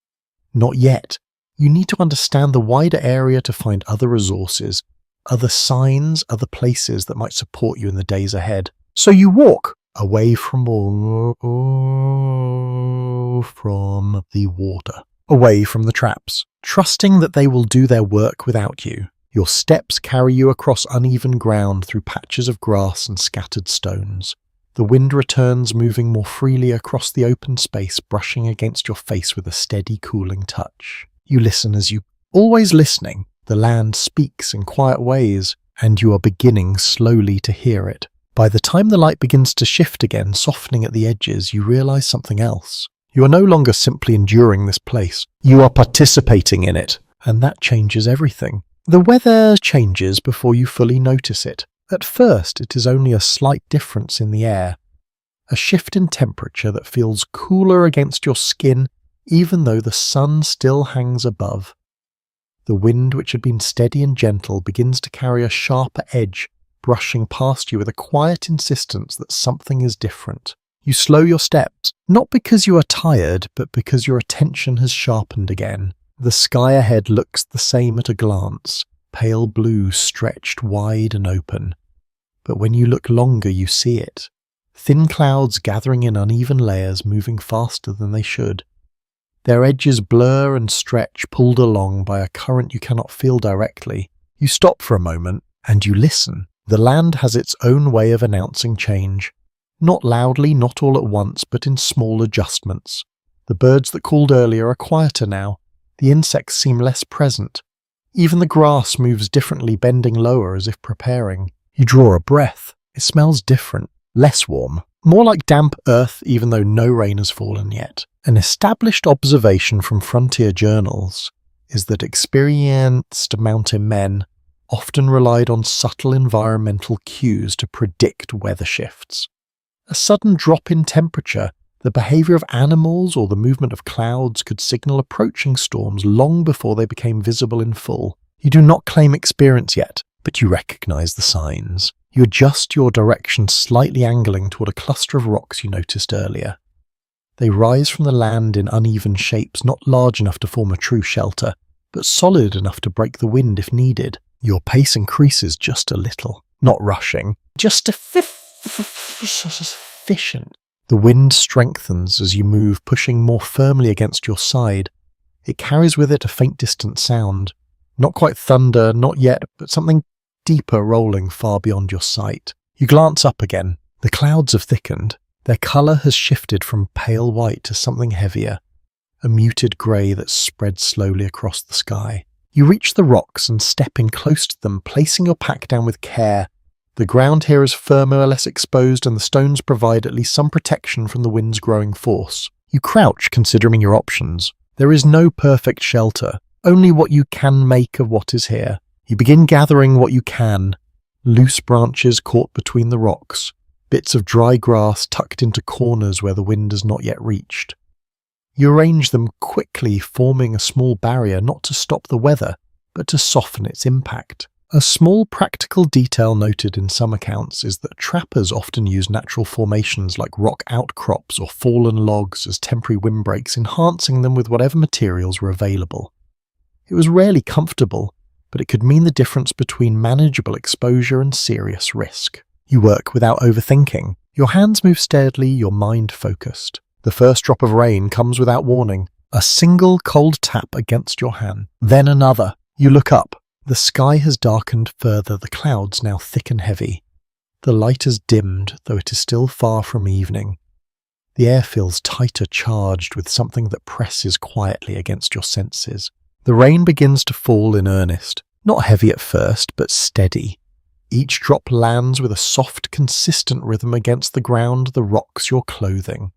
A: Not yet. You need to understand the wider area to find other resources, other signs, other places that might support you in the days ahead. So you walk away from the water, away from the traps, trusting that they will do their work without you. Your steps carry you across uneven ground through patches of grass and scattered stones. The wind returns, moving more freely across the open space, brushing against your face with a steady, cooling touch. You listen as you, always listening. The land speaks in quiet ways, and you are beginning slowly to hear it. By the time the light begins to shift again, softening at the edges, you realize something else. You are no longer simply enduring this place. You are participating in it, and that changes everything. The weather changes before you fully notice it. At first, it is only a slight difference in the air, a shift in temperature that feels cooler against your skin, even though the sun still hangs above. The wind, which had been steady and gentle, begins to carry a sharper edge, brushing past you with a quiet insistence that something is different. You slow your steps, not because you are tired, but because your attention has sharpened again. The sky ahead looks the same at a glance, pale blue stretched wide and open. But when you look longer, you see it. Thin clouds gathering in uneven layers, moving faster than they should. Their edges blur and stretch, pulled along by a current you cannot feel directly. You stop for a moment, and you listen. The land has its own way of announcing change. Not loudly, not all at once, but in small adjustments. The birds that called earlier are quieter now. The insects seem less present. Even the grass moves differently, bending lower as if preparing. You draw a breath. It smells different, less warm, more like damp earth, even though no rain has fallen yet. An established observation from frontier journals is that experienced mountain men often relied on subtle environmental cues to predict weather shifts. A sudden drop in temperature, the behavior of animals, or the movement of clouds could signal approaching storms long before they became visible in full. You do not claim experience yet, but you recognize the signs. You adjust your direction, slightly angling toward a cluster of rocks you noticed earlier. They rise from the land in uneven shapes, not large enough to form a true shelter, but solid enough to break the wind if needed. Your pace increases just a little, not rushing, just efficient. The wind strengthens as you move, pushing more firmly against your side. It carries with it a faint distant sound. Not quite thunder, not yet, but something deeper rolling far beyond your sight. You glance up again. The clouds have thickened. Their colour has shifted from pale white to something heavier, a muted grey that spreads slowly across the sky. You reach the rocks and step in close to them, placing your pack down with care. The ground here is firmer, less exposed, and the stones provide at least some protection from the wind's growing force. You crouch, considering your options. There is no perfect shelter, only what you can make of what is here. You begin gathering what you can. Loose branches caught between the rocks, bits of dry grass tucked into corners where the wind has not yet reached. You arrange them quickly, forming a small barrier not to stop the weather, but to soften its impact. A small practical detail noted in some accounts is that trappers often use natural formations like rock outcrops or fallen logs as temporary windbreaks, enhancing them with whatever materials were available. It was rarely comfortable, but it could mean the difference between manageable exposure and serious risk. You work without overthinking. Your hands move steadily, your mind focused. The first drop of rain comes without warning. A single cold tap against your hand, then another. You look up. The sky has darkened further, the clouds now thick and heavy. The light has dimmed, though it is still far from evening. The air feels tighter, charged with something that presses quietly against your senses. The rain begins to fall in earnest, not heavy at first, but steady. Each drop lands with a soft, consistent rhythm against the ground, the rocks, your clothing.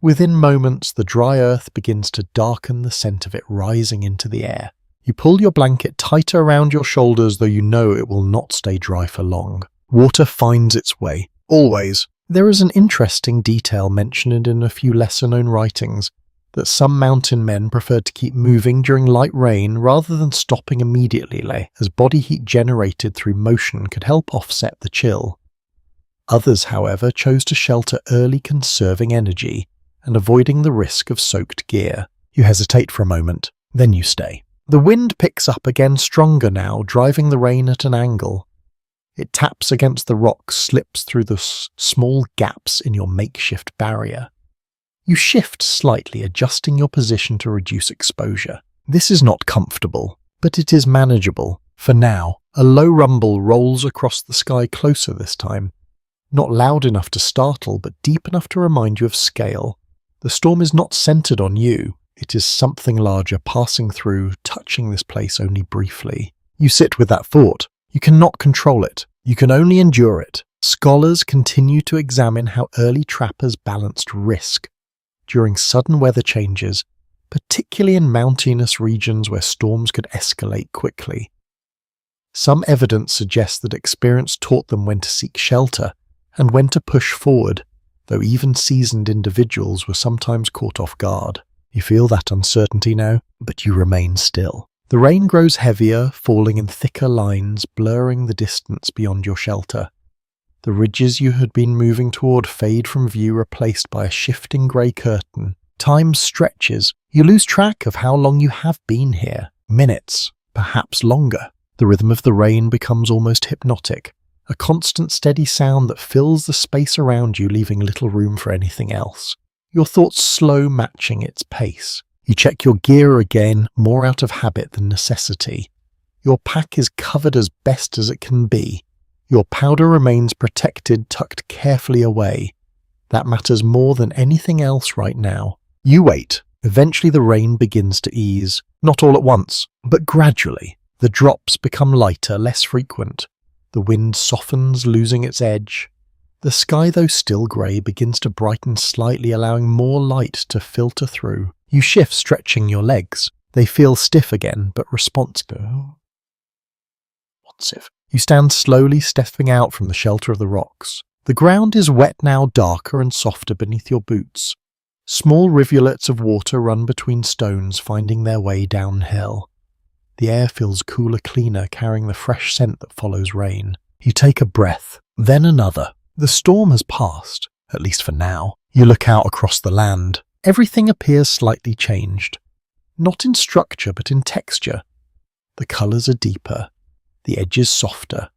A: Within moments, the dry earth begins to darken, the scent of it rising into the air. You pull your blanket tighter around your shoulders, though you know it will not stay dry for long. Water finds its way, always. There is an interesting detail mentioned in a few lesser-known writings, that some mountain men preferred to keep moving during light rain rather than stopping immediately, as body heat generated through motion could help offset the chill. Others, however, chose to shelter early, conserving energy and avoiding the risk of soaked gear. You hesitate for a moment, then you stay. The wind picks up again, stronger now, driving the rain at an angle. It taps against the rocks, slips through the small gaps in your makeshift barrier. You shift slightly, adjusting your position to reduce exposure. This is not comfortable, but it is manageable. For now, a low rumble rolls across the sky, closer this time. Not loud enough to startle, but deep enough to remind you of scale. The storm is not centered on you. It is something larger, passing through, touching this place only briefly. You sit with that thought. You cannot control it. You can only endure it. Scholars continue to examine how early trappers balanced risk during sudden weather changes, particularly in mountainous regions where storms could escalate quickly. Some evidence suggests that experience taught them when to seek shelter and when to push forward, though even seasoned individuals were sometimes caught off guard. You feel that uncertainty now, but you remain still. The rain grows heavier, falling in thicker lines, blurring the distance beyond your shelter. The ridges you had been moving toward fade from view, replaced by a shifting grey curtain. Time stretches. You lose track of how long you have been here. Minutes, perhaps longer. The rhythm of the rain becomes almost hypnotic, a constant steady sound that fills the space around you, leaving little room for anything else. Your thoughts slow, matching its pace. You check your gear again, more out of habit than necessity. Your pack is covered as best as it can be. Your powder remains protected, tucked carefully away. That matters more than anything else right now. You wait. Eventually the rain begins to ease. Not all at once, but gradually. The drops become lighter, less frequent. The wind softens, losing its edge. The sky, though still grey, begins to brighten slightly, allowing more light to filter through. You shift, stretching your legs. They feel stiff again, but responsive. You stand slowly, stepping out from the shelter of the rocks. The ground is wet now, darker and softer beneath your boots. Small rivulets of water run between stones, finding their way downhill. The air feels cooler, cleaner, carrying the fresh scent that follows rain. You take a breath, then another. The storm has passed, at least for now. You look out across the land. Everything appears slightly changed. Not in structure, but in texture. The colours are deeper, the edges softer.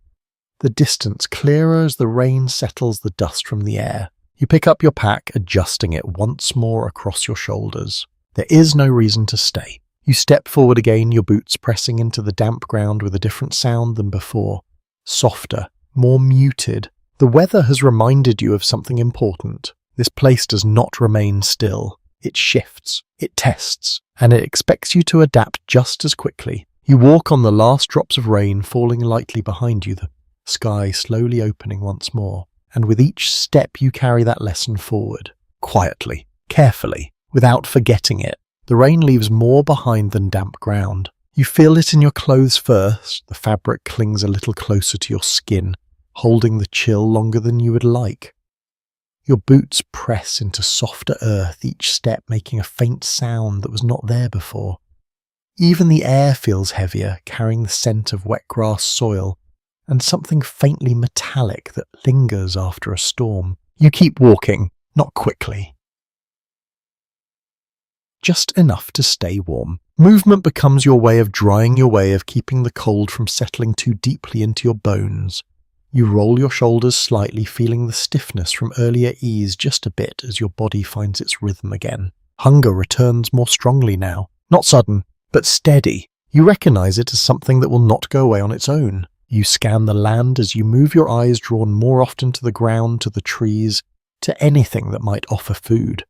A: The distance clearer as the rain settles the dust from the air. You pick up your pack, adjusting it once more across your shoulders. There is no reason to stay. You step forward again, your boots pressing into the damp ground with a different sound than before. Softer, more muted. The weather has reminded you of something important. This place does not remain still. It shifts, it tests, and it expects you to adapt just as quickly. You walk on the last drops of rain falling lightly behind you, the sky slowly opening once more. And with each step you carry that lesson forward. Quietly, carefully, without forgetting it. The rain leaves more behind than damp ground. You feel it in your clothes first. The fabric clings a little closer to your skin, holding the chill longer than you would like. Your boots press into softer earth, each step making a faint sound that was not there before. Even the air feels heavier, carrying the scent of wet grass soil, and something faintly metallic that lingers after a storm. You keep walking, not quickly. Just enough to stay warm. Movement becomes your way of drying your way, of keeping the cold from settling too deeply into your bones. You roll your shoulders slightly, feeling the stiffness from earlier ease just a bit as your body finds its rhythm again. Hunger returns more strongly now. Not sudden, but steady. You recognize it as something that will not go away on its own. You scan the land as you move your eyes drawn more often to the ground, to the trees, to anything that might offer food.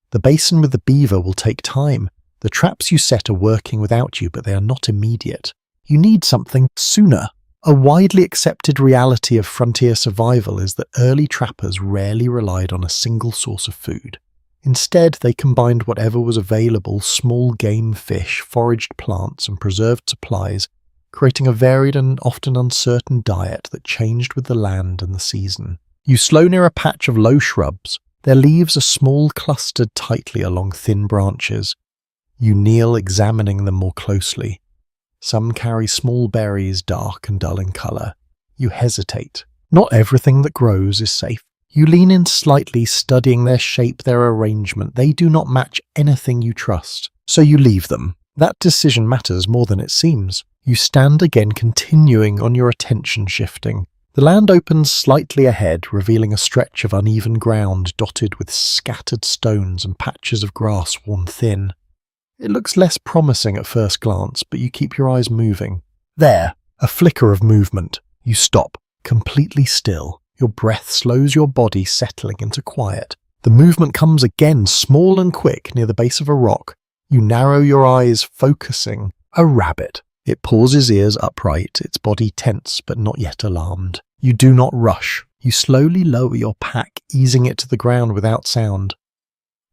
A: The basin with the beaver will take time. The traps you set are working without you, but they are not immediate. You need something sooner. A widely accepted reality of frontier survival is that early trappers rarely relied on a single source of food. Instead, they combined whatever was available: small game fish, foraged plants, and preserved supplies, creating a varied and often uncertain diet that changed with the land and the season. You slow near a patch of low shrubs. Their leaves are small, clustered tightly along thin branches. You kneel, examining them more closely. Some carry small berries, dark and dull in colour. You hesitate. Not everything that grows is safe. You lean in slightly, studying their shape, their arrangement. They do not match anything you trust. So you leave them. That decision matters more than it seems. You stand again, continuing on your attention shifting. The land opens slightly ahead, revealing a stretch of uneven ground dotted with scattered stones and patches of grass worn thin. It looks less promising at first glance, but you keep your eyes moving. There, a flicker of movement. You stop, completely still. Your breath slows your body, settling into quiet. The movement comes again, small and quick, near the base of a rock. You narrow your eyes, focusing. A rabbit. It pauses, ears upright, its body tense but not yet alarmed. You do not rush. You slowly lower your pack, easing it to the ground without sound.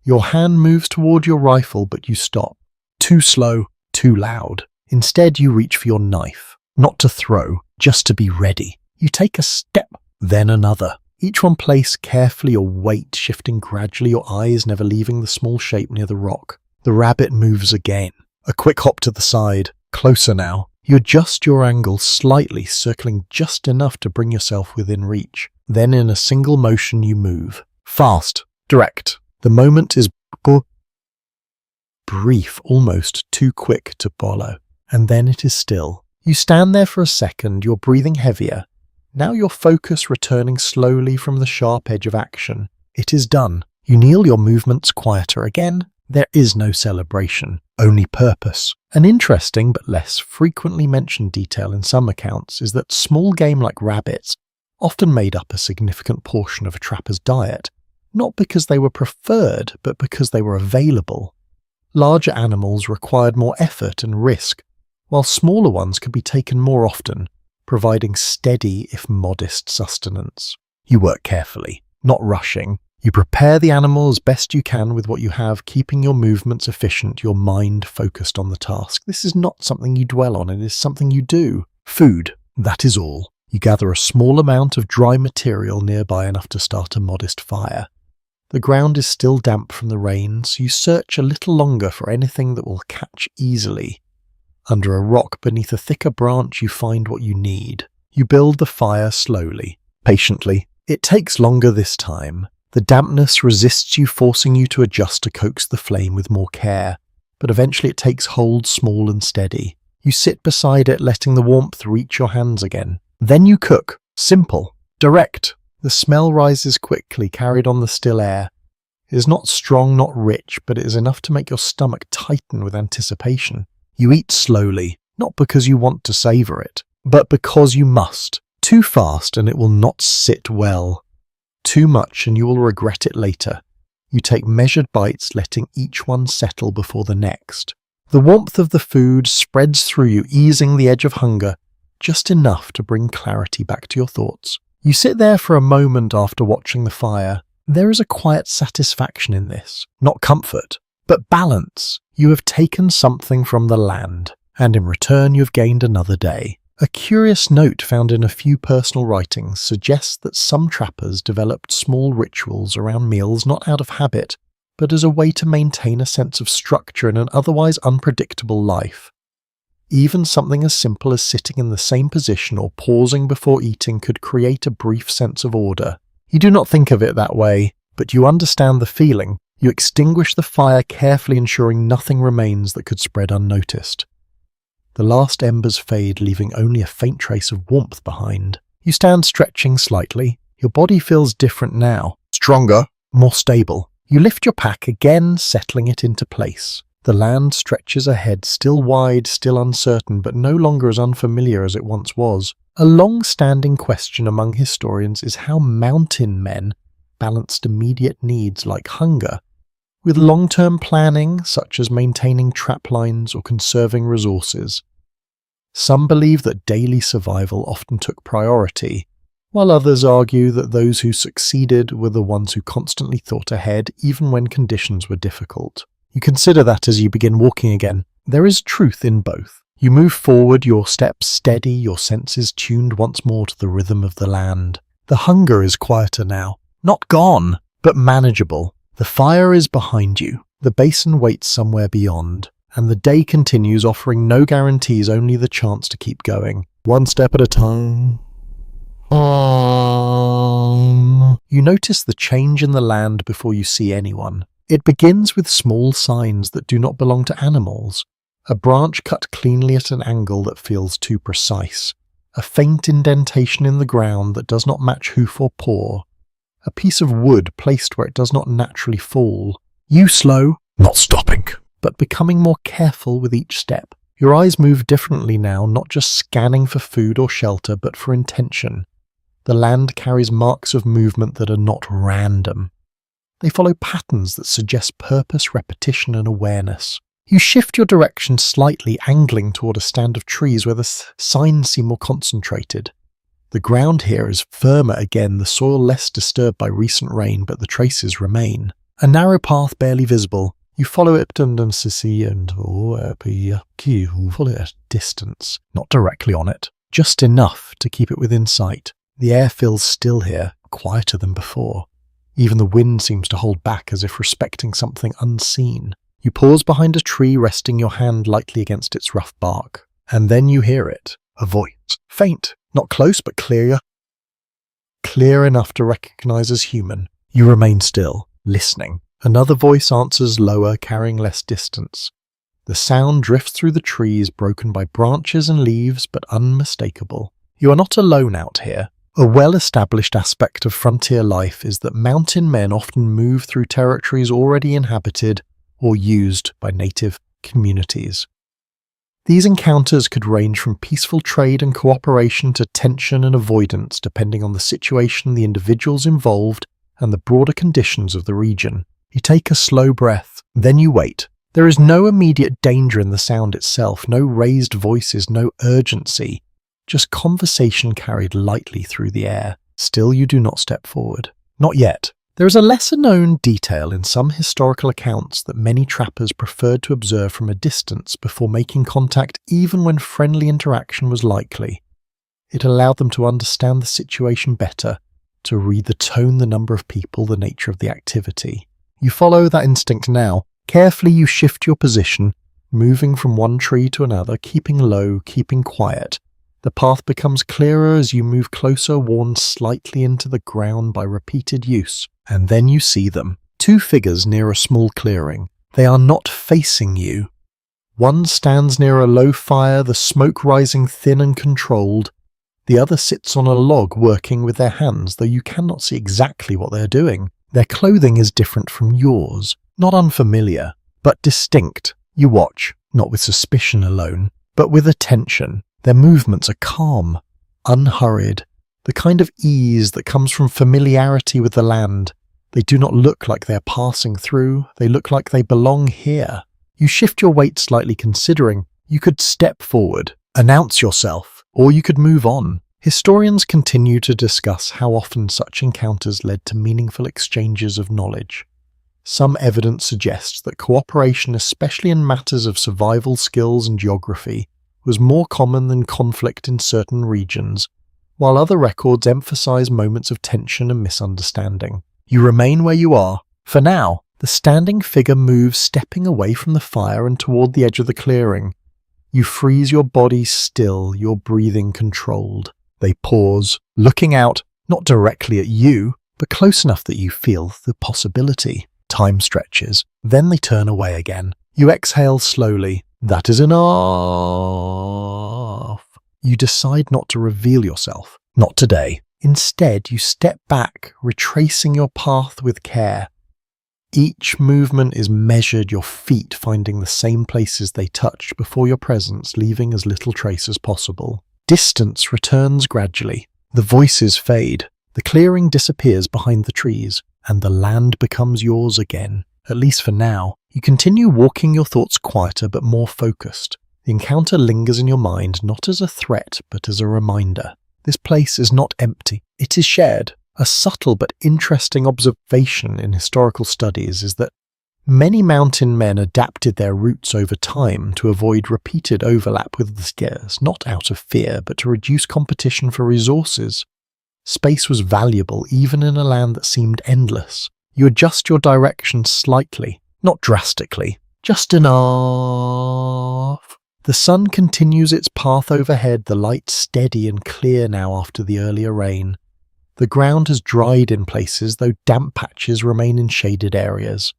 A: Your hand moves toward your rifle, but you stop. Too slow, too loud. Instead, you reach for your knife. Not to throw, just to be ready. You take a step, then another. Each one placed carefully, your weight shifting gradually, your eyes never leaving the small shape near the rock. The rabbit moves again. A quick hop to the side. Closer now. You adjust your angle slightly, circling just enough to bring yourself within reach. Then in a single motion you move. Fast. Direct. The moment is brief, almost too quick to follow. And then it is still. You stand there for a second, your breathing heavier. Now your focus returning slowly from the sharp edge of action. It is done. You kneel, your movements quieter again. There is no celebration, only purpose. An interesting but less frequently mentioned detail in some accounts is that small game like rabbits often made up a significant portion of a trapper's diet, not because they were preferred, but because they were available. Larger animals required more effort and risk, while smaller ones could be taken more often, providing steady if modest sustenance. You work carefully, not rushing. You prepare the animal as best you can with what you have, keeping your movements efficient, your mind focused on the task. This is not something you dwell on, it is something you do. Food, that is all. You gather a small amount of dry material nearby, enough to start a modest fire. The ground is still damp from the rain, so you search a little longer for anything that will catch easily. Under a rock beneath a thicker branch you find what you need. You build the fire slowly, patiently. It takes longer this time. The dampness resists you, forcing you to adjust to coax the flame with more care, but eventually it takes hold, small and steady. You sit beside it, letting the warmth reach your hands again. Then you cook. Simple. Direct. The smell rises quickly, carried on the still air. It is not strong, not rich, but it is enough to make your stomach tighten with anticipation. You eat slowly, not because you want to savour it, but because you must. Too fast and it will not sit well. Too much and you will regret it later. You take measured bites, letting each one settle before the next. The warmth of the food spreads through you, easing the edge of hunger, just enough to bring clarity back to your thoughts. You sit there for a moment after watching the fire. There is a quiet satisfaction in this, not comfort, but balance. You have taken something from the land, and in return you have gained another day. A curious note found in a few personal writings suggests that some trappers developed small rituals around meals not out of habit, but as a way to maintain a sense of structure in an otherwise unpredictable life. Even something as simple as sitting in the same position or pausing before eating could create a brief sense of order. You do not think of it that way, but you understand the feeling. You extinguish the fire carefully, ensuring nothing remains that could spread unnoticed. The last embers fade, leaving only a faint trace of warmth behind. You stand stretching slightly. Your body feels different now. Stronger, more stable. You lift your pack again, settling it into place. The land stretches ahead, still wide, still uncertain, but no longer as unfamiliar as it once was. A long-standing question among historians is how mountain men balanced immediate needs like hunger with long-term planning, such as maintaining trap lines or conserving resources. Some believe that daily survival often took priority, while others argue that those who succeeded were the ones who constantly thought ahead, even when conditions were difficult. You consider that as you begin walking again. There is truth in both. You move forward, your steps steady, your senses tuned once more to the rhythm of the land. The hunger is quieter now. Not gone, but manageable. The fire is behind you. The basin waits somewhere beyond. And the day continues, offering no guarantees, only the chance to keep going. One step at a time. You notice the change in the land before you see anyone. It begins with small signs that do not belong to animals. A branch cut cleanly at an angle that feels too precise. A faint indentation in the ground that does not match hoof or paw. A piece of wood placed where it does not naturally fall. You slow, not stopping, but becoming more careful with each step. Your eyes move differently now, not just scanning for food or shelter, but for intention. The land carries marks of movement that are not random. They follow patterns that suggest purpose, repetition, and awareness. You shift your direction slightly, angling toward a stand of trees where the signs seem more concentrated. The ground here is firmer again, the soil less disturbed by recent rain, but the traces remain. A narrow path barely visible. You follow it and follow it at a distance, not directly on it, just enough to keep it within sight. The air feels still here, quieter than before. Even the wind seems to hold back, as if respecting something unseen. You pause behind a tree, resting your hand lightly against its rough bark. And then you hear it. A voice. Faint. Not close, but clear. Clear enough to recognize as human. You remain still, listening. Another voice answers lower, carrying less distance. The sound drifts through the trees, broken by branches and leaves, but unmistakable. You are not alone out here. A well-established aspect of frontier life is that mountain men often move through territories already inhabited or used by native communities. These encounters could range from peaceful trade and cooperation to tension and avoidance, depending on the situation, the individuals involved, and the broader conditions of the region. You take a slow breath, then you wait. There is no immediate danger in the sound itself, no raised voices, no urgency, just conversation carried lightly through the air. Still, you do not step forward. Not yet. There is a lesser-known detail in some historical accounts that many trappers preferred to observe from a distance before making contact, even when friendly interaction was likely. It allowed them to understand the situation better, to read the tone, the number of people, the nature of the activity. You follow that instinct now. Carefully you shift your position, moving from one tree to another, keeping low, keeping quiet. The path becomes clearer as you move closer, worn slightly into the ground by repeated use. And then you see them. Two figures near a small clearing. They are not facing you. One stands near a low fire, the smoke rising thin and controlled. The other sits on a log working with their hands, though you cannot see exactly what they are doing. Their clothing is different from yours, not unfamiliar, but distinct. You watch, not with suspicion alone, but with attention. Their movements are calm, unhurried, the kind of ease that comes from familiarity with the land. They do not look like they are passing through, they look like they belong here. You shift your weight slightly, considering you could step forward, announce yourself, or you could move on. Historians continue to discuss how often such encounters led to meaningful exchanges of knowledge. Some evidence suggests that cooperation, especially in matters of survival skills and geography, was more common than conflict in certain regions, while other records emphasize moments of tension and misunderstanding. You remain where you are. For now, the standing figure moves, stepping away from the fire and toward the edge of the clearing. You freeze your body still, your breathing controlled. They pause, looking out, not directly at you, but close enough that you feel the possibility. Time stretches. Then they turn away again. You exhale slowly. That is enough. You decide not to reveal yourself. Not today. Instead, you step back, retracing your path with care. Each movement is measured, your feet finding the same places they touched before your presence, leaving as little trace as possible. Distance returns gradually. The voices fade. The clearing disappears behind the trees, and the land becomes yours again. At least for now. You continue walking, your thoughts quieter but more focused. The encounter lingers in your mind, not as a threat, but as a reminder. This place is not empty. It is shared. A subtle but interesting observation in historical studies is that many mountain men adapted their routes over time to avoid repeated overlap with the skiers, not out of fear, but to reduce competition for resources. Space was valuable even in a land that seemed endless. You adjust your direction slightly, not drastically, just enough. The sun continues its path overhead, the light steady and clear now after the earlier rain. The ground has dried in places, though damp patches remain in shaded areas.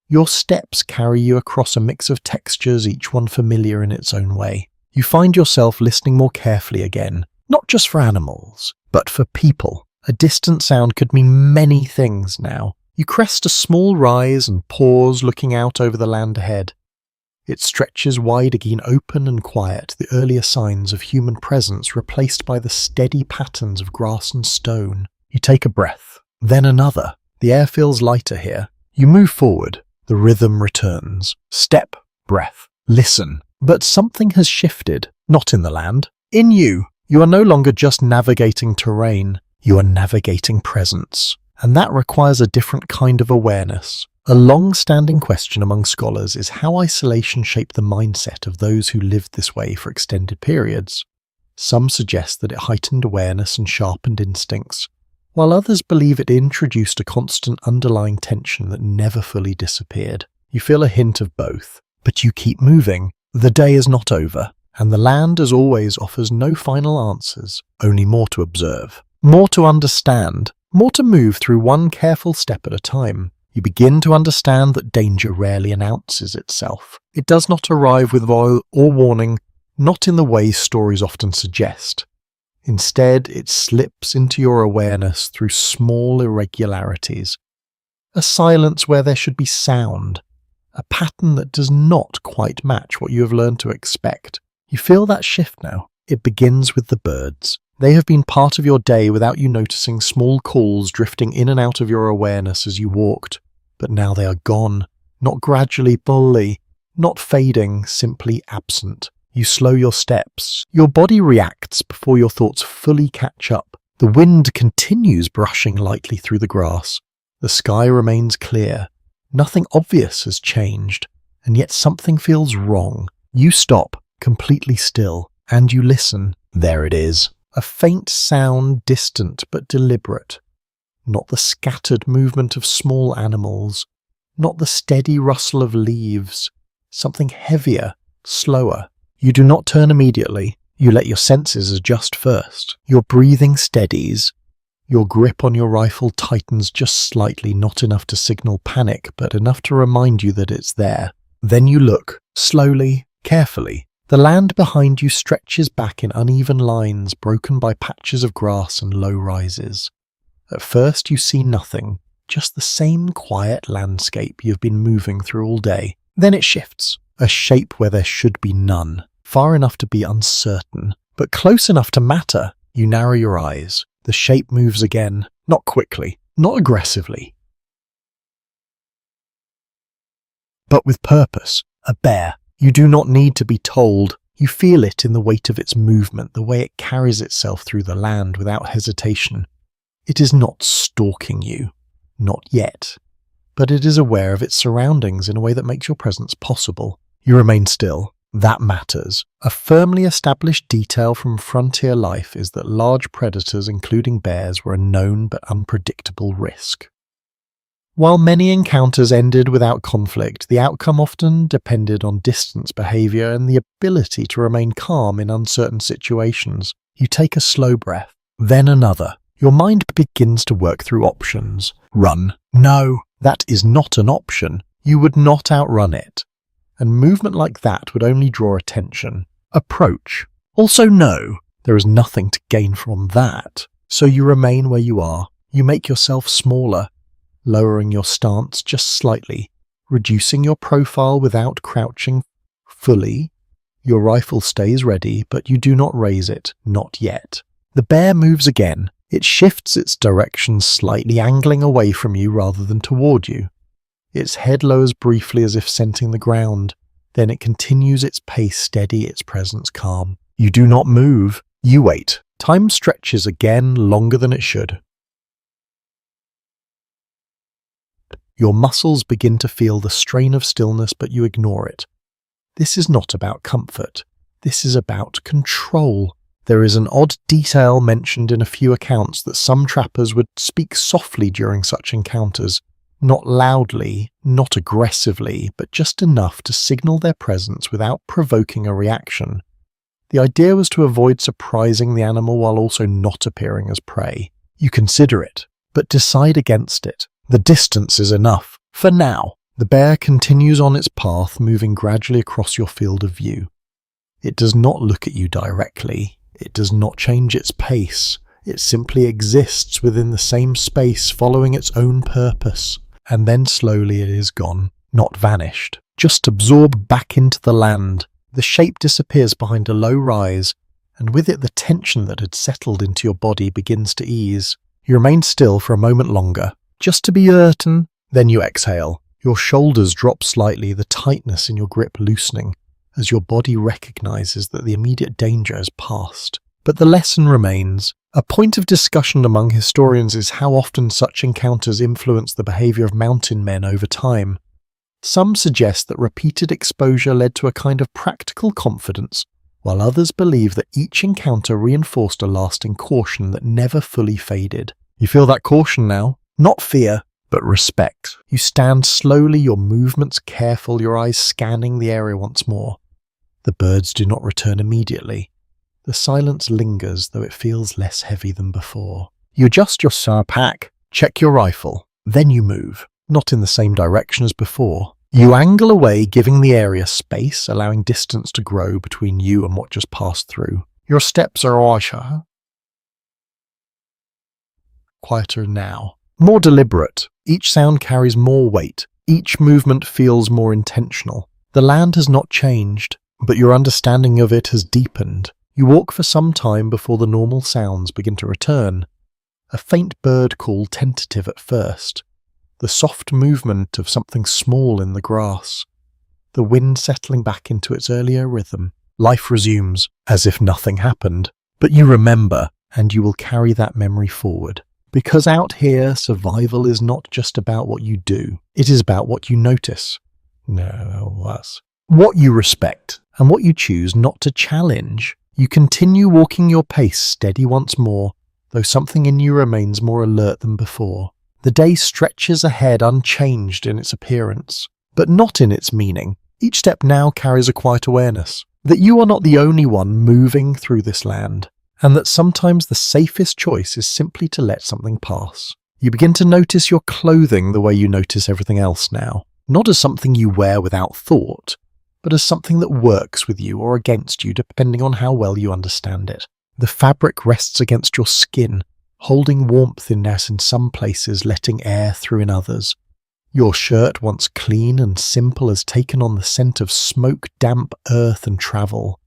A: Your steps carry you across a mix of textures, each one familiar in its own way. You find yourself listening more carefully again, not just for animals, but for people. A distant sound could mean many things now. You crest a small rise and pause, looking out over the land ahead. It stretches wide again, open and quiet, the earlier signs of human presence replaced by the steady patterns of grass and stone. You take a breath, then another. The air feels lighter here. You move forward. The rhythm returns. Step, breath, listen. But something has shifted, not in the land. In you. You are no longer just navigating terrain. You are navigating presence. And that requires a different kind of awareness. A long-standing question among scholars is how isolation shaped the mindset of those who lived this way for extended periods. Some suggest that it heightened awareness and sharpened instincts, while others believe it introduced a constant underlying tension that never fully disappeared. You feel a hint of both, but you keep moving. The day is not over, and the land, as always, offers no final answers, only more to observe, more to understand, more to move through one careful step at a time. You begin to understand that danger rarely announces itself. It does not arrive with vow or warning, not in the way stories often suggest. Instead, it slips into your awareness through small irregularities. A silence where there should be sound. A pattern that does not quite match what you have learned to expect. You feel that shift now. It begins with the birds. They have been part of your day without you noticing, small calls drifting in and out of your awareness as you walked. But now they are gone. Not gradually, fully. Not fading, simply absent. You slow your steps. Your body reacts before your thoughts fully catch up. The wind continues brushing lightly through the grass. The sky remains clear. Nothing obvious has changed, and yet something feels wrong. You stop, completely still, and you listen. There it is. A faint sound, distant but deliberate. Not the scattered movement of small animals. Not the steady rustle of leaves. Something heavier, slower. You do not turn immediately. You let your senses adjust first. Your breathing steadies. Your grip on your rifle tightens just slightly, not enough to signal panic, but enough to remind you that it's there. Then you look, slowly, carefully. The land behind you stretches back in uneven lines, broken by patches of grass and low rises. At first you see nothing, just the same quiet landscape you've been moving through all day. Then it shifts, a shape where there should be none. Far enough to be uncertain, but close enough to matter. You narrow your eyes. The shape moves again, not quickly, not aggressively, but with purpose. A bear. You do not need to be told. You feel it in the weight of its movement, the way it carries itself through the land without hesitation. It is not stalking you, not yet, but it is aware of its surroundings in a way that makes your presence possible. You remain still. That matters. A firmly established detail from frontier life is that large predators, including bears, were a known but unpredictable risk. While many encounters ended without conflict, the outcome often depended on distance behavior and the ability to remain calm in uncertain situations. You take a slow breath, then another. Your mind begins to work through options. Run. No, that is not an option. You would not outrun it. And movement like that would only draw attention. Approach. Also no, there is nothing to gain from that. So you remain where you are. You make yourself smaller, lowering your stance just slightly, reducing your profile without crouching fully. Your rifle stays ready, but you do not raise it, not yet. The bear moves again. It shifts its direction slightly, angling away from you rather than toward you. Its head lowers briefly as if scenting the ground. Then it continues its pace steady, its presence calm. You do not move. You wait. Time stretches again, longer than it should. Your muscles begin to feel the strain of stillness, but you ignore it. This is not about comfort. This is about control. There is an odd detail mentioned in a few accounts that some trappers would speak softly during such encounters. Not loudly, not aggressively, but just enough to signal their presence without provoking a reaction. The idea was to avoid surprising the animal while also not appearing as prey. You consider it, but decide against it. The distance is enough. For now, the bear continues on its path, moving gradually across your field of view. It does not look at you directly. It does not change its pace. It simply exists within the same space, following its own purpose. And then slowly it is gone, not vanished, just absorbed back into the land. The shape disappears behind a low rise, and with it the tension that had settled into your body begins to ease. You remain still for a moment longer, just to be certain, then you exhale. Your shoulders drop slightly, the tightness in your grip loosening, as your body recognizes that the immediate danger has passed. But the lesson remains. A point of discussion among historians is how often such encounters influence the behavior of mountain men over time. Some suggest that repeated exposure led to a kind of practical confidence, while others believe that each encounter reinforced a lasting caution that never fully faded. You feel that caution now? Not fear, but respect. You stand slowly, your movements careful, your eyes scanning the area once more. The birds do not return immediately. The silence lingers, though it feels less heavy than before. You adjust your pack, check your rifle, then you move. not in the same direction as before. You angle away, giving the area space, allowing distance to grow between you and what just passed through. Your steps are quieter now, more deliberate. Each sound carries more weight. Each movement feels more intentional. The land has not changed, but your understanding of it has deepened. You walk for some time before the normal sounds begin to return. A faint bird call, tentative at first. The soft movement of something small in the grass. The wind settling back into its earlier rhythm. Life resumes, as if nothing happened. But you remember, and you will carry that memory forward. Because out here, survival is not just about what you do. It is about what you notice. What you respect, and what you choose not to challenge. You continue walking your pace, steady once more, though something in you remains more alert than before. The day stretches ahead unchanged in its appearance, but not in its meaning. Each step now carries a quiet awareness that you are not the only one moving through this land, and that sometimes the safest choice is simply to let something pass. You begin to notice your clothing the way you notice everything else now, not as something you wear without thought, but as something that works with you or against you depending on how well you understand it. The fabric rests against your skin, holding warmth in some places, letting air through in others. Your shirt, once clean and simple, has taken on the scent of smoke, damp earth and travel.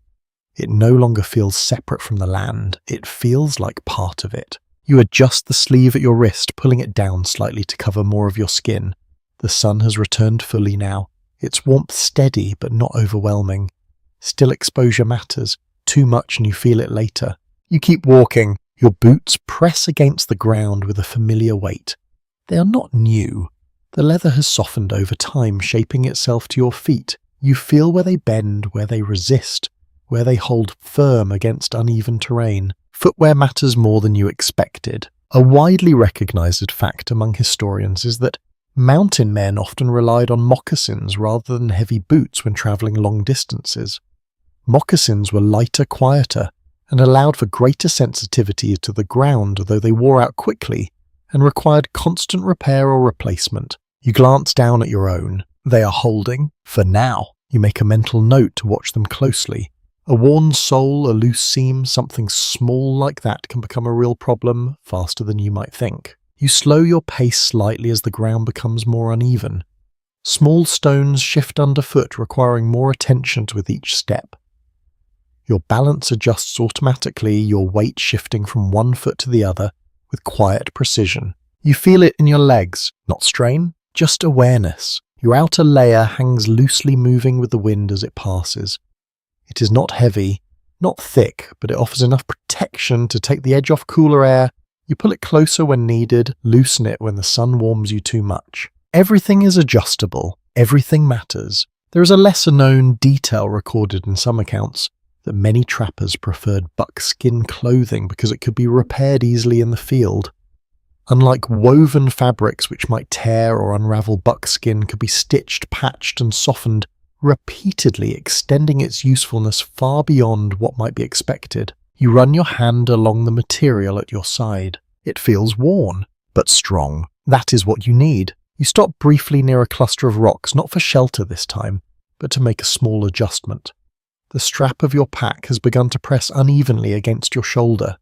A: It no longer feels separate from the land, it feels like part of it. You adjust the sleeve at your wrist, pulling it down slightly to cover more of your skin. The sun has returned fully now, its warmth steady but not overwhelming. Still, exposure matters, too much and you feel it later. You keep walking, your boots press against the ground with a familiar weight. They are not new. The leather has softened over time, shaping itself to your feet. You feel where they bend, where they resist, where they hold firm against uneven terrain. Footwear matters more than you expected. A widely recognized fact among historians is that mountain men often relied on moccasins rather than heavy boots when traveling long distances. Moccasins were lighter, quieter, and allowed for greater sensitivity to the ground, though they wore out quickly and required constant repair or replacement. You glance down at your own. They are holding, for now. You make a mental note to watch them closely. A worn sole, a loose seam, something small like that can become a real problem faster than you might think. You slow your pace slightly as the ground becomes more uneven. Small stones shift underfoot, requiring more attention with each step. Your balance adjusts automatically, your weight shifting from one foot to the other with quiet precision. You feel it in your legs, not strain, just awareness. Your outer layer hangs loosely, moving with the wind as it passes. It is not heavy, not thick, but it offers enough protection to take the edge off cooler air. You pull it closer when needed, loosen it when the sun warms you too much. Everything is adjustable, everything matters. There is a lesser-known detail recorded in some accounts that many trappers preferred buckskin clothing because it could be repaired easily in the field. Unlike woven fabrics which might tear or unravel, buckskin could be stitched, patched and softened, repeatedly extending its usefulness far beyond what might be expected. You run your hand along the material at your side. It feels worn, but strong. That is what you need. You stop briefly near a cluster of rocks, not for shelter this time, but to make a small adjustment. The strap of your pack has begun to press unevenly against your shoulder.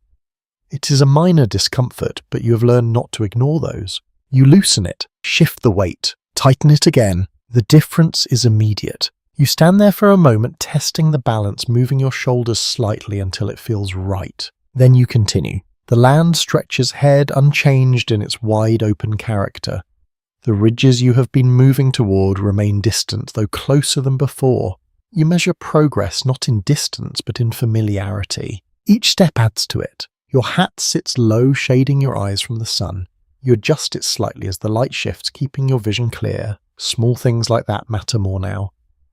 A: It is a minor discomfort, but you have learned not to ignore those. You loosen it, shift the weight, tighten it again. The difference is immediate. You stand there for a moment, testing the balance, moving your shoulders slightly until it feels right. Then you continue. The land stretches ahead, unchanged in its wide open character. The ridges you have been moving toward remain distant, though closer than before. You measure progress not in distance, but in familiarity. Each step adds to it. Your hat sits low, shading your eyes from the sun. You adjust it slightly as the light shifts, keeping your vision clear. Small things like that matter more now.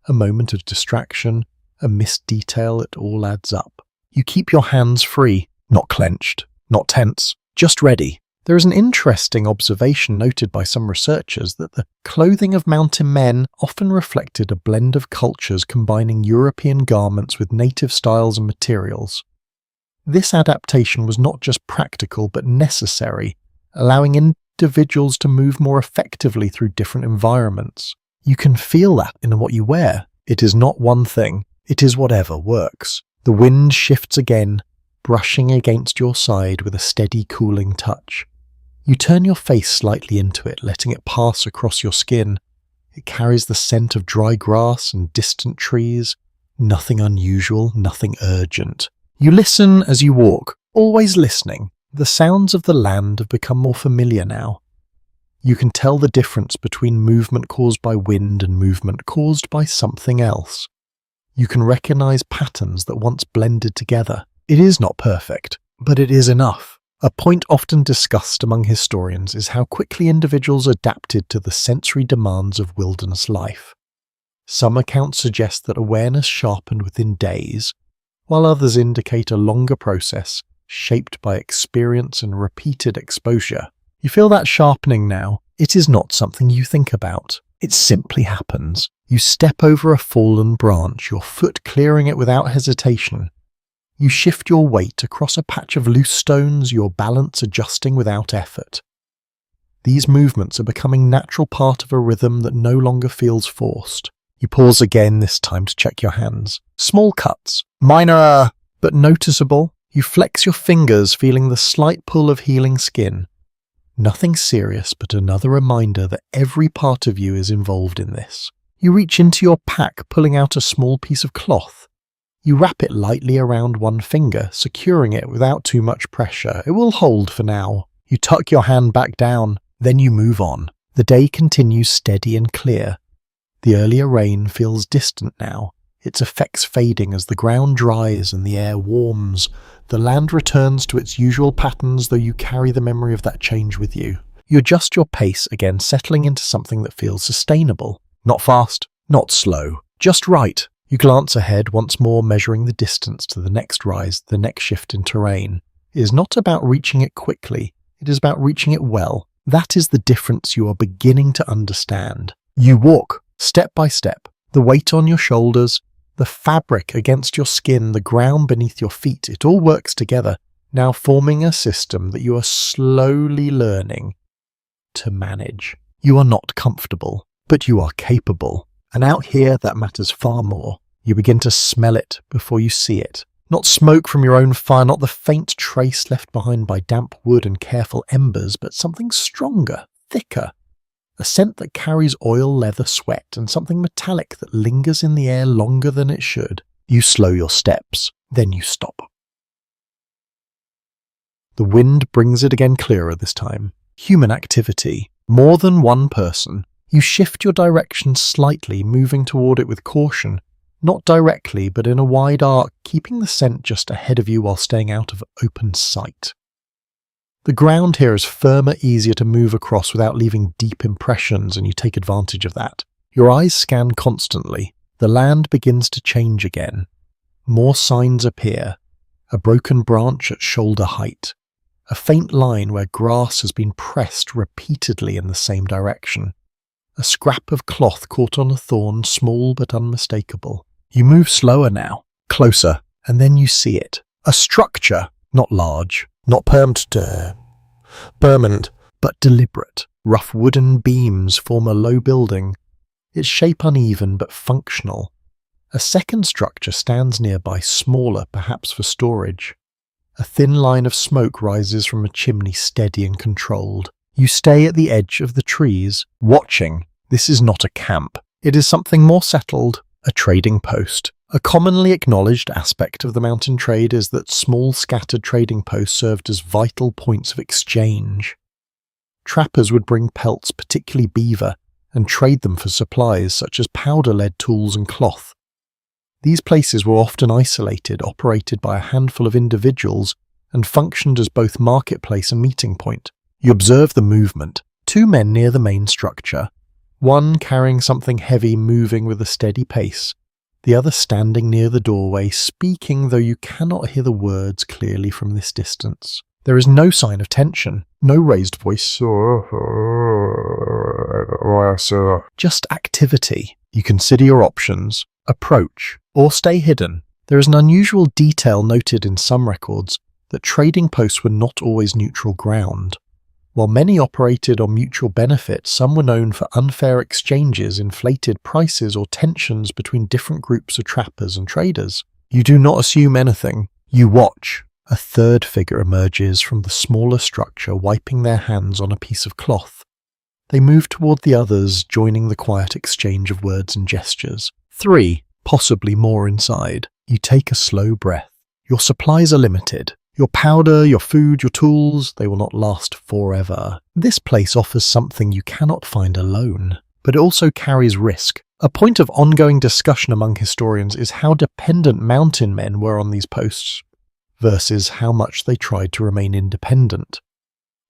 A: A moment of distraction, a missed detail, it all adds up. You keep your hands free, not clenched, not tense, just ready. There is an interesting observation noted by some researchers that the clothing of mountain men often reflected a blend of cultures combining European garments with native styles and materials. This adaptation was not just practical but necessary, allowing individuals to move more effectively through different environments. You can feel that in what you wear. It is not one thing, it is whatever works. The wind shifts again, brushing against your side with a steady cooling touch. You turn your face slightly into it, letting it pass across your skin. It carries the scent of dry grass and distant trees. Nothing unusual, nothing urgent. You listen as you walk, always listening. The sounds of the land have become more familiar now. You can tell the difference between movement caused by wind and movement caused by something else. You can recognize patterns that once blended together. It is not perfect, but it is enough. A point often discussed among historians is how quickly individuals adapted to the sensory demands of wilderness life. Some accounts suggest that awareness sharpened within days, while others indicate a longer process shaped by experience and repeated exposure. You feel that sharpening now. It is not something you think about. It simply happens. You step over a fallen branch, your foot clearing it without hesitation. You shift your weight across a patch of loose stones, your balance adjusting without effort. These movements are becoming a natural part of a rhythm that no longer feels forced. You pause again, this time to check your hands. Small cuts, minor but noticeable. You flex your fingers, feeling the slight pull of healing skin. Nothing serious, but another reminder that every part of you is involved in this. You reach into your pack, pulling out a small piece of cloth. You wrap it lightly around one finger, securing it without too much pressure. It will hold for now. You tuck your hand back down, then you move on. The day continues steady and clear. The earlier rain feels distant now, its effects fading as the ground dries and the air warms. The land returns to its usual patterns, though you carry the memory of that change with you. You adjust your pace again, settling into something that feels sustainable. Not fast, not slow, just right. You glance ahead once more, measuring the distance to the next rise, the next shift in terrain. It is not about reaching it quickly, it is about reaching it well. That is the difference you are beginning to understand. You walk, step by step, the weight on your shoulders, the fabric against your skin, the ground beneath your feet, it all works together, now forming a system that you are slowly learning to manage. You are not comfortable, but you are capable. And out here, that matters far more. You begin to smell it before you see it. Not smoke from your own fire, not the faint trace left behind by damp wood and careful embers, but something stronger, thicker. A scent that carries oil, leather, sweat, and something metallic that lingers in the air longer than it should. You slow your steps, then you stop. The wind brings it again clearer this time. Human activity. More than one person. You shift your direction slightly, moving toward it with caution. Not directly, but in a wide arc, keeping the scent just ahead of you while staying out of open sight. The ground here is firmer, easier to move across without leaving deep impressions, and you take advantage of that. Your eyes scan constantly. The land begins to change again. More signs appear. A broken branch at shoulder height. A faint line where grass has been pressed repeatedly in the same direction. A scrap of cloth caught on a thorn, small but unmistakable. You move slower now, closer, and then you see it. A structure, not large, not permanent, but deliberate. Rough wooden beams form a low building, its shape uneven but functional. A second structure stands nearby, smaller, perhaps for storage. A thin line of smoke rises from a chimney, steady and controlled. You stay at the edge of the trees, watching. This is not a camp. It is something more settled, a trading post. A commonly acknowledged aspect of the mountain trade is that small scattered trading posts served as vital points of exchange. Trappers would bring pelts, particularly beaver, and trade them for supplies such as powder-lead tools and cloth. These places were often isolated, operated by a handful of individuals, and functioned as both marketplace and meeting point. You observe the movement. Two men near the main structure, one carrying something heavy moving with a steady pace, the other standing near the doorway, speaking though you cannot hear the words clearly from this distance. There is no sign of tension, no raised voice, just activity. You consider your options, approach, or stay hidden. There is an unusual detail noted in some records that trading posts were not always neutral ground. While many operated on mutual benefit, some were known for unfair exchanges, inflated prices, or tensions between different groups of trappers and traders. You do not assume anything. You watch. A third figure emerges from the smaller structure, wiping their hands on a piece of cloth. They move toward the others, joining the quiet exchange of words and gestures. 3, possibly more inside. You take a slow breath. Your supplies are limited. Your powder, your food, your tools, they will not last forever. This place offers something you cannot find alone, but it also carries risk. A point of ongoing discussion among historians is how dependent mountain men were on these posts, versus how much they tried to remain independent.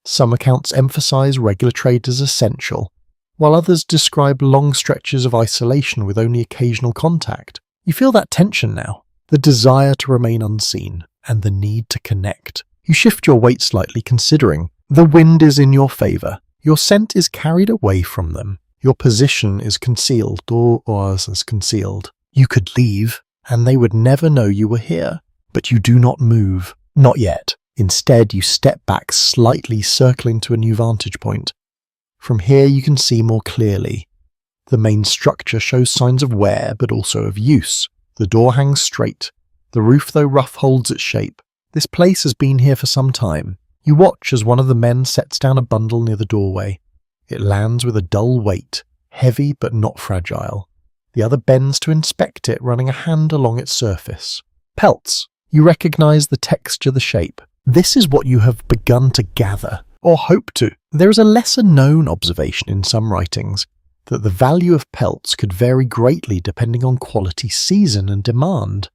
A: Some accounts emphasize regular trade as essential, while others describe long stretches of isolation with only occasional contact. You feel that tension now, the desire to remain unseen, and the need to connect. You shift your weight slightly, considering the wind is in your favor. Your scent is carried away from them. Your position is concealed, or as concealed. You could leave, and they would never know you were here. But you do not move. Not yet. Instead, you step back slightly, circling to a new vantage point. From here, you can see more clearly. The main structure shows signs of wear, but also of use. The door hangs straight. The roof, though rough, holds its shape. This place has been here for some time. You watch as one of the men sets down a bundle near the doorway. It lands with a dull weight, heavy but not fragile. The other bends to inspect it, running a hand along its surface. Pelts. You recognize the texture, the shape. This is what you have begun to gather, or hope to. There is a lesser-known observation in some writings, that the value of pelts could vary greatly depending on quality, season, and demand.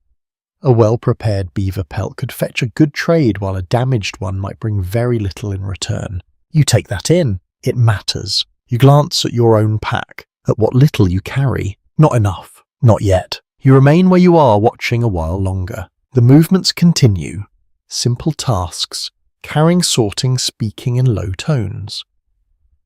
A: A well-prepared beaver pelt could fetch a good trade, while a damaged one might bring very little in return. You take that in. It matters. You glance at your own pack, at what little you carry. Not enough. Not yet. You remain where you are, watching a while longer. The movements continue. Simple tasks, carrying, sorting, speaking in low tones.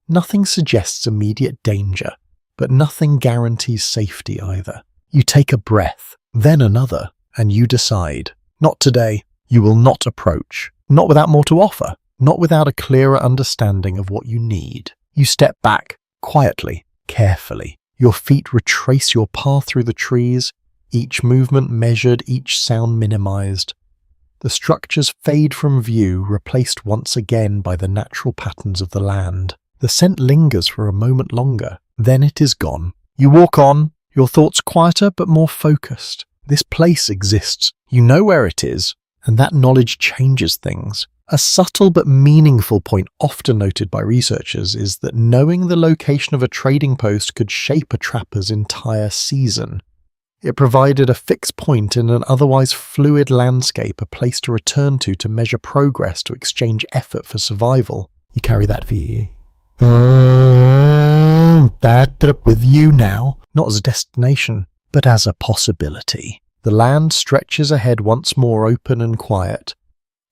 A: Nothing suggests immediate danger, but nothing guarantees safety either. You take a breath, then another, and you decide. Not today. You will not approach. Not without more to offer. Not without a clearer understanding of what you need. You step back, quietly, carefully. Your feet retrace your path through the trees, each movement measured, each sound minimized. The structures fade from view, replaced once again by the natural patterns of the land. The scent lingers for a moment longer, then it is gone. You walk on, your thoughts quieter but more focused. This place exists. You know where it is, and that knowledge changes things. A subtle but meaningful point often noted by researchers is that knowing the location of a trading post could shape a trapper's entire season. It provided a fixed point in an otherwise fluid landscape, a place to return to measure progress, to exchange effort for survival. You carry that that with you now, not as a destination, but as a possibility. The land stretches ahead once more, open and quiet.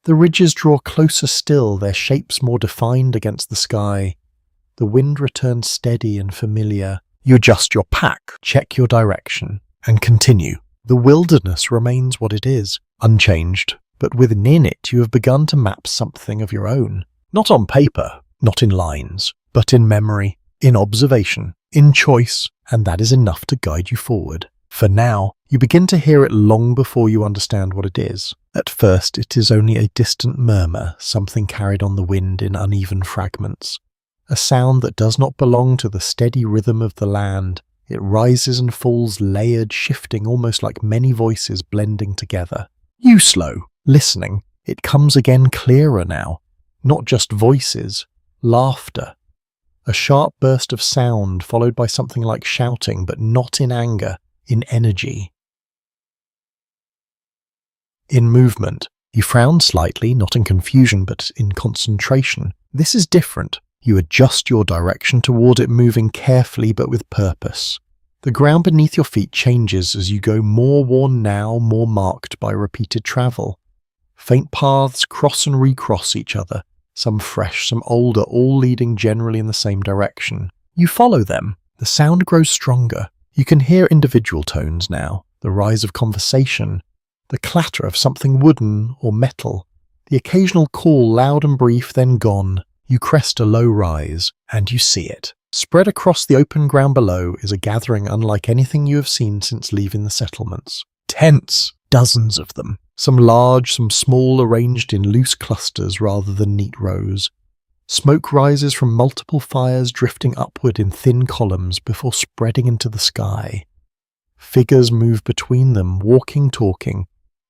A: The ridges draw closer still, their shapes more defined against the sky. The wind returns steady and familiar. You adjust your pack, check your direction, and continue. The wilderness remains what it is, unchanged, but within it you have begun to map something of your own. Not on paper, not in lines, but in memory, in observation, in choice, and that is enough to guide you forward. For now, you begin to hear it long before you understand what it is. At first, it is only a distant murmur, something carried on the wind in uneven fragments. A sound that does not belong to the steady rhythm of the land. It rises and falls layered, shifting almost like many voices blending together. You slow, listening. It comes again clearer now. Not just voices, laughter. A sharp burst of sound followed by something like shouting, but not in anger, in energy. In movement. You frown slightly, not in confusion, but in concentration. This is different. You adjust your direction toward it, moving carefully but with purpose. The ground beneath your feet changes as you go, more worn now, more marked by repeated travel. Faint paths cross and recross each other, some fresh, some older, all leading generally in the same direction. You follow them. The sound grows stronger. You can hear individual tones now, the rise of conversation, the clatter of something wooden or metal, the occasional call loud and brief, then gone. You crest a low rise, and you see it. Spread across the open ground below is a gathering unlike anything you have seen since leaving the settlements. Tents, dozens of them. Some large, some small, arranged in loose clusters rather than neat rows. Smoke rises from multiple fires drifting upward in thin columns before spreading into the sky. Figures move between them, walking, talking,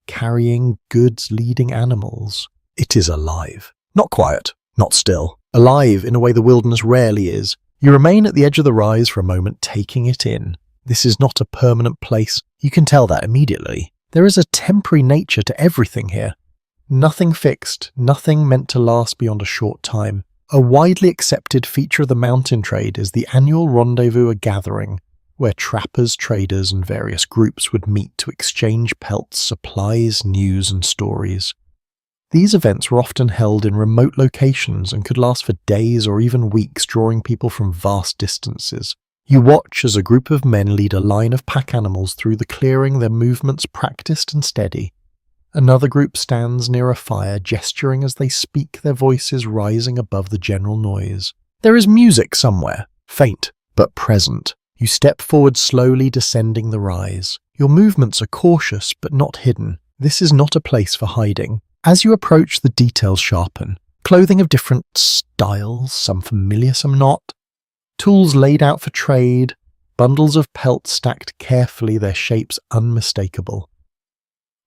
A: carrying goods, leading animals. It is alive. Not quiet, not still. Alive in a way the wilderness rarely is. You remain at the edge of the rise for a moment, taking it in. This is not a permanent place. You can tell that immediately. There is a temporary nature to everything here. Nothing fixed, nothing meant to last beyond a short time. A widely accepted feature of the mountain trade is the annual rendezvous, a gathering, where trappers, traders, and various groups would meet to exchange pelts, supplies, news, and stories. These events were often held in remote locations and could last for days or even weeks, drawing people from vast distances. You watch as a group of men lead a line of pack animals through the clearing, their movements practiced and steady. Another group stands near a fire, gesturing as they speak, their voices rising above the general noise. There is music somewhere, faint but present. You step forward slowly, descending the rise. Your movements are cautious but not hidden. This is not a place for hiding. As you approach, the details sharpen. Clothing of different styles, some familiar, some not. Tools laid out for trade, bundles of pelts stacked carefully, their shapes unmistakable.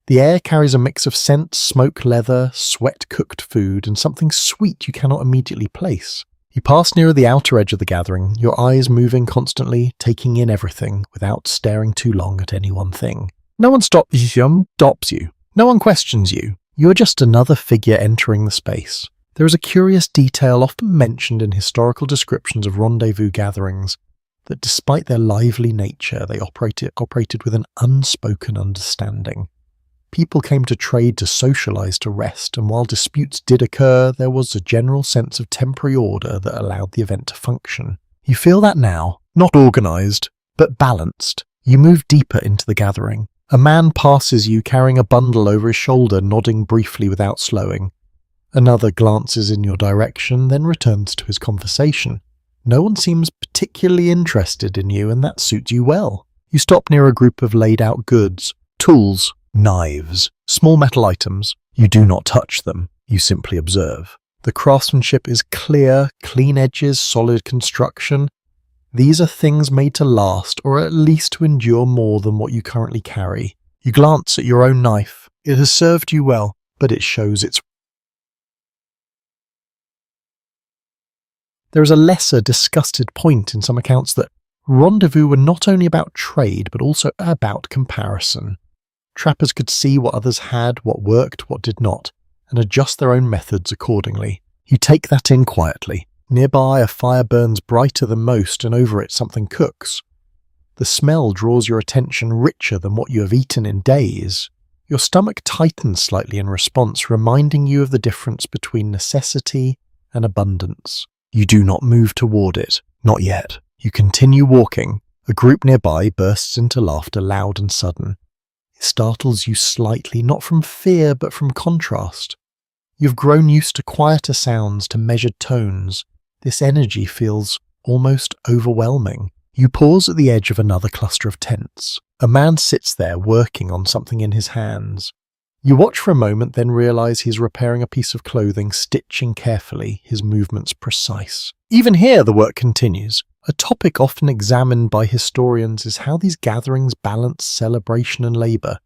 A: The air carries a mix of scent, smoke, leather, sweat-cooked food, and something sweet you cannot immediately place. You pass nearer the outer edge of the gathering, your eyes moving constantly, taking in everything without staring too long at any one thing. No one stops you. No one questions you. You are just another figure entering the space. There is a curious detail often mentioned in historical descriptions of rendezvous gatherings, that despite their lively nature, they operated with an unspoken understanding. People came to trade, to socialize, to rest, and while disputes did occur, there was a general sense of temporary order that allowed the event to function. You feel that now, not organized, but balanced. You move deeper into the gathering. A man passes you carrying a bundle over his shoulder, nodding briefly without slowing. Another glances in your direction, then returns to his conversation. No one seems particularly interested in you, and that suits you well. You stop near a group of laid-out goods, tools, knives, small metal items. You do not touch them, you simply observe. The craftsmanship is clear, clean edges, solid construction. These are things made to last, or at least to endure more than what you currently carry. You glance at your own knife. It has served you well, but it shows its... There is a lesser disgusted point in some accounts that rendezvous were not only about trade, but also about comparison. Trappers could see what others had, what worked, what did not, and adjust their own methods accordingly. You take that in quietly. Nearby, a fire burns brighter than most, and over it something cooks. The smell draws your attention, richer than what you have eaten in days. Your stomach tightens slightly in response, reminding you of the difference between necessity and abundance. You do not move toward it. Not yet. You continue walking. A group nearby bursts into laughter, loud and sudden. It startles you slightly, not from fear, but from contrast. You've grown used to quieter sounds, to measured tones. This energy feels almost overwhelming. You pause at the edge of another cluster of tents. A man sits there working on something in his hands. You watch for a moment, then realize he's repairing a piece of clothing, stitching carefully, his movements precise. Even here, the work continues. A topic often examined by historians is how these gatherings balance celebration and labor.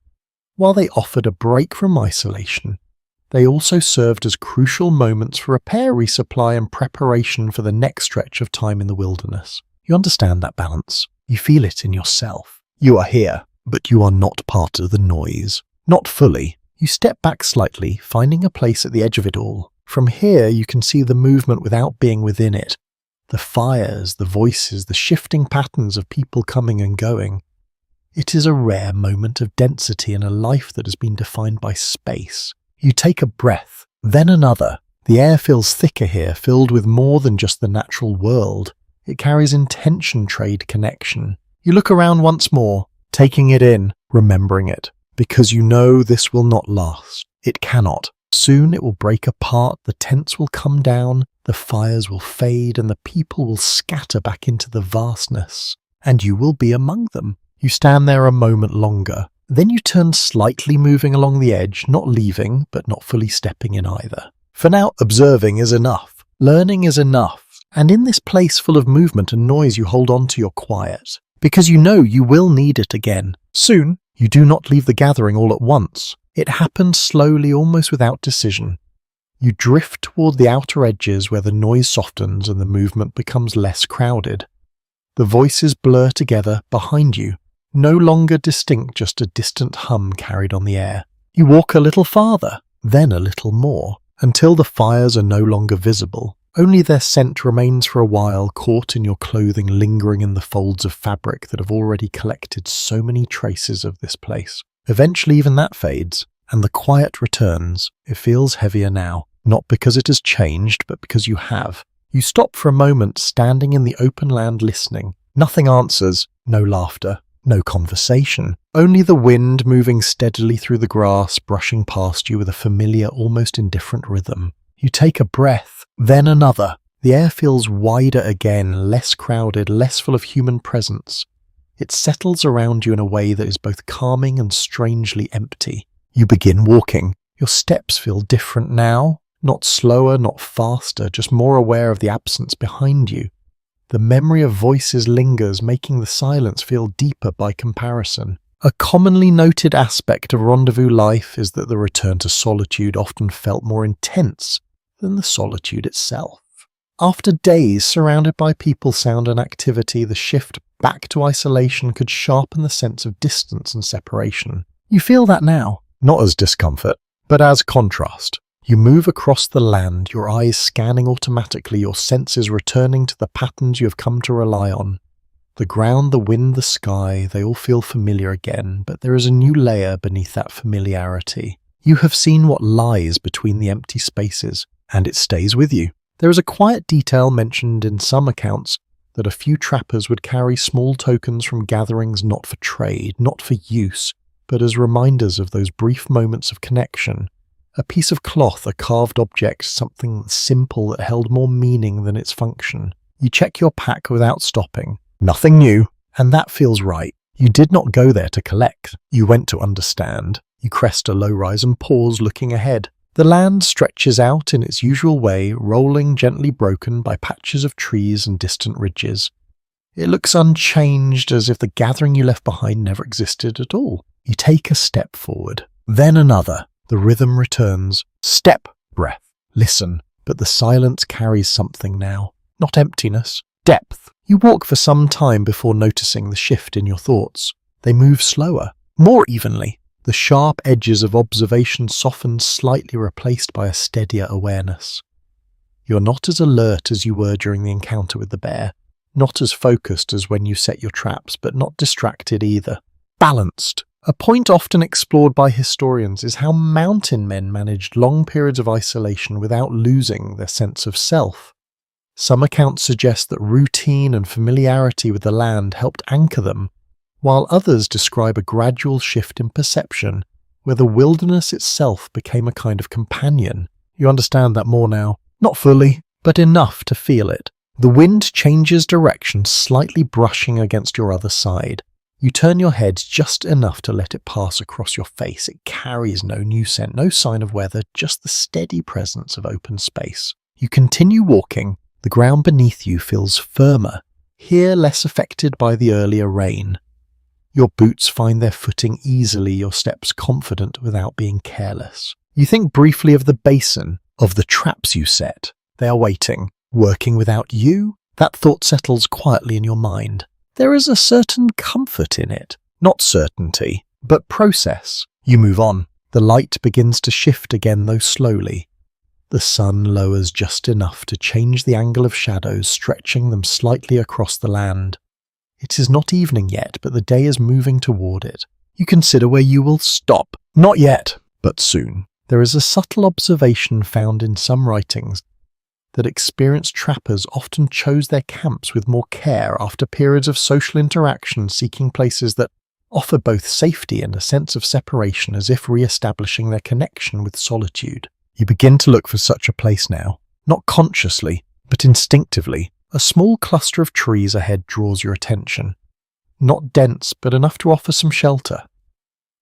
A: While they offered a break from isolation, they also served as crucial moments for repair, resupply, and preparation for the next stretch of time in the wilderness. You understand that balance. You feel it in yourself. You are here, but you are not part of the noise. Not fully. You step back slightly, finding a place at the edge of it all. From here, you can see the movement without being within it. The fires, the voices, the shifting patterns of people coming and going. It is a rare moment of density in a life that has been defined by space. You take a breath, then another. The air feels thicker here, filled with more than just the natural world. It carries intention, trade, connection. You look around once more, taking it in, remembering it, because you know this will not last. It cannot. Soon it will break apart, the tents will come down, The fires will fade and the people will scatter back into the vastness, and you will be among them. You stand there a moment longer. Then you turn slightly, moving along the edge, not leaving, but not fully stepping in either. For now, observing is enough. Learning is enough. And in this place full of movement and noise, you hold on to your quiet, because you know you will need it again. Soon, you do not leave the gathering all at once. It happens slowly, almost without decision. You drift toward the outer edges where the noise softens and the movement becomes less crowded. The voices blur together behind you, no longer distinct, just a distant hum carried on the air. You walk a little farther, then a little more, until the fires are no longer visible. Only their scent remains for a while, caught in your clothing, lingering in the folds of fabric that have already collected so many traces of this place. Eventually even that fades, and the quiet returns. It feels heavier now, not because it has changed, but because you have. You stop for a moment, standing in the open land listening. Nothing answers, no laughter, no conversation. Only the wind moving steadily through the grass, brushing past you with a familiar, almost indifferent rhythm. You take a breath, then another. The air feels wider again, less crowded, less full of human presence. It settles around you in a way that is both calming and strangely empty. You begin walking. Your steps feel different now. Not slower, not faster, just more aware of the absence behind you. The memory of voices lingers, making the silence feel deeper by comparison. A commonly noted aspect of rendezvous life is that the return to solitude often felt more intense than the solitude itself. After days surrounded by people, sound and activity, the shift back to isolation could sharpen the sense of distance and separation. You feel that now, not as discomfort, but as contrast. You move across the land, your eyes scanning automatically, your senses returning to the patterns you have come to rely on. The ground, the wind, the sky, they all feel familiar again, but there is a new layer beneath that familiarity. You have seen what lies between the empty spaces, and it stays with you. There is a quiet detail mentioned in some accounts that a few trappers would carry small tokens from gatherings not for trade, not for use, but as reminders of those brief moments of connection. A piece of cloth, a carved object, something simple that held more meaning than its function. You check your pack without stopping. Nothing new, and that feels right. You did not go there to collect. You went to understand. You crest a low rise and pause, looking ahead. The land stretches out in its usual way, rolling, gently broken by patches of trees and distant ridges. It looks unchanged, as if the gathering you left behind never existed at all. You take a step forward, then another. The rhythm returns. Step, breath, listen, but the silence carries something now. Not emptiness, depth. You walk for some time before noticing the shift in your thoughts. They move slower, more evenly. The sharp edges of observation soften, slightly replaced by a steadier awareness. You're not as alert as you were during the encounter with the bear, not as focused as when you set your traps, but not distracted either. Balanced. A point often explored by historians is how mountain men managed long periods of isolation without losing their sense of self. Some accounts suggest that routine and familiarity with the land helped anchor them, while others describe a gradual shift in perception, where the wilderness itself became a kind of companion. You understand that more now. Not fully, but enough to feel it. The wind changes direction, slightly brushing against your other side. You turn your head just enough to let it pass across your face. It carries no new scent, no sign of weather, just the steady presence of open space. You continue walking. The ground beneath you feels firmer, here less affected by the earlier rain. Your boots find their footing easily, your steps confident without being careless. You think briefly of the basin, of the traps you set. They are waiting, working without you. That thought settles quietly in your mind. There is a certain comfort in it, not certainty, but process. You move on. The light begins to shift again, though slowly. The sun lowers just enough to change the angle of shadows, stretching them slightly across the land. It is not evening yet, but the day is moving toward it. You consider where you will stop. Not yet, but soon. There is a subtle observation found in some writings that experienced trappers often chose their camps with more care after periods of social interaction, seeking places that offer both safety and a sense of separation, as if re-establishing their connection with solitude. You begin to look for such a place now. Not consciously, but instinctively, a small cluster of trees ahead draws your attention. Not dense, but enough to offer some shelter.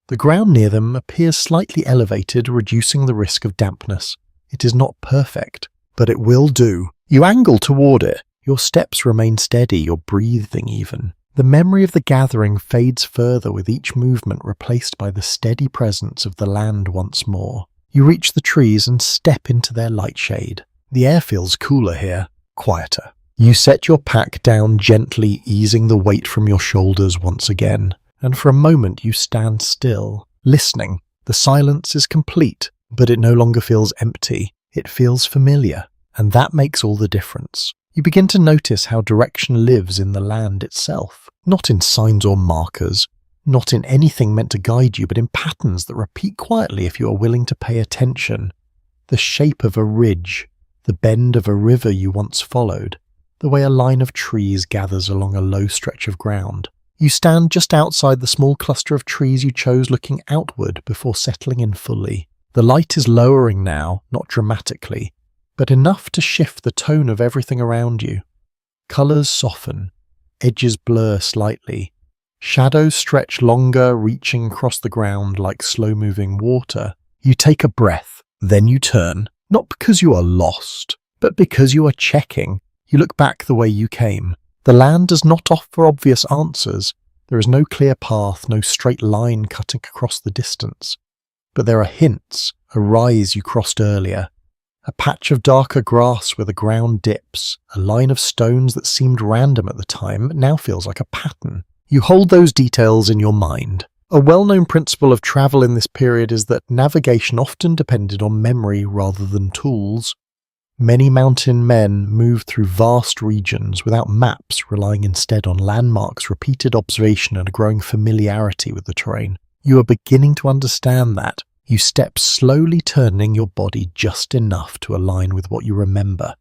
A: The ground near them appears slightly elevated, reducing the risk of dampness. It is not perfect, but it will do. You angle toward it. Your steps remain steady, your breathing even. The memory of the gathering fades further with each movement, replaced by the steady presence of the land once more. You reach the trees and step into their light shade. The air feels cooler here, quieter. You set your pack down gently, easing the weight from your shoulders once again, and for a moment you stand still, listening. The silence is complete, but it no longer feels empty. It feels familiar, and that makes all the difference. You begin to notice how direction lives in the land itself, not in signs or markers, not in anything meant to guide you, but in patterns that repeat quietly if you are willing to pay attention. The shape of a ridge, the bend of a river you once followed, the way a line of trees gathers along a low stretch of ground. You stand just outside the small cluster of trees you chose, looking outward before settling in fully. The light is lowering now, not dramatically, but enough to shift the tone of everything around you. Colours soften, edges blur slightly, shadows stretch longer, reaching across the ground like slow-moving water. You take a breath, then you turn, not because you are lost, but because you are checking. You look back the way you came. The land does not offer obvious answers. There is no clear path, no straight line cutting across the distance. But there are hints, a rise you crossed earlier, a patch of darker grass where the ground dips, a line of stones that seemed random at the time but now feels like a pattern. You hold those details in your mind. A well-known principle of travel in this period is that navigation often depended on memory rather than tools. Many mountain men moved through vast regions without maps, relying instead on landmarks, repeated observation, and a growing familiarity with the terrain. You are beginning to understand that. You step slowly, turning your body just enough to align with what you remember.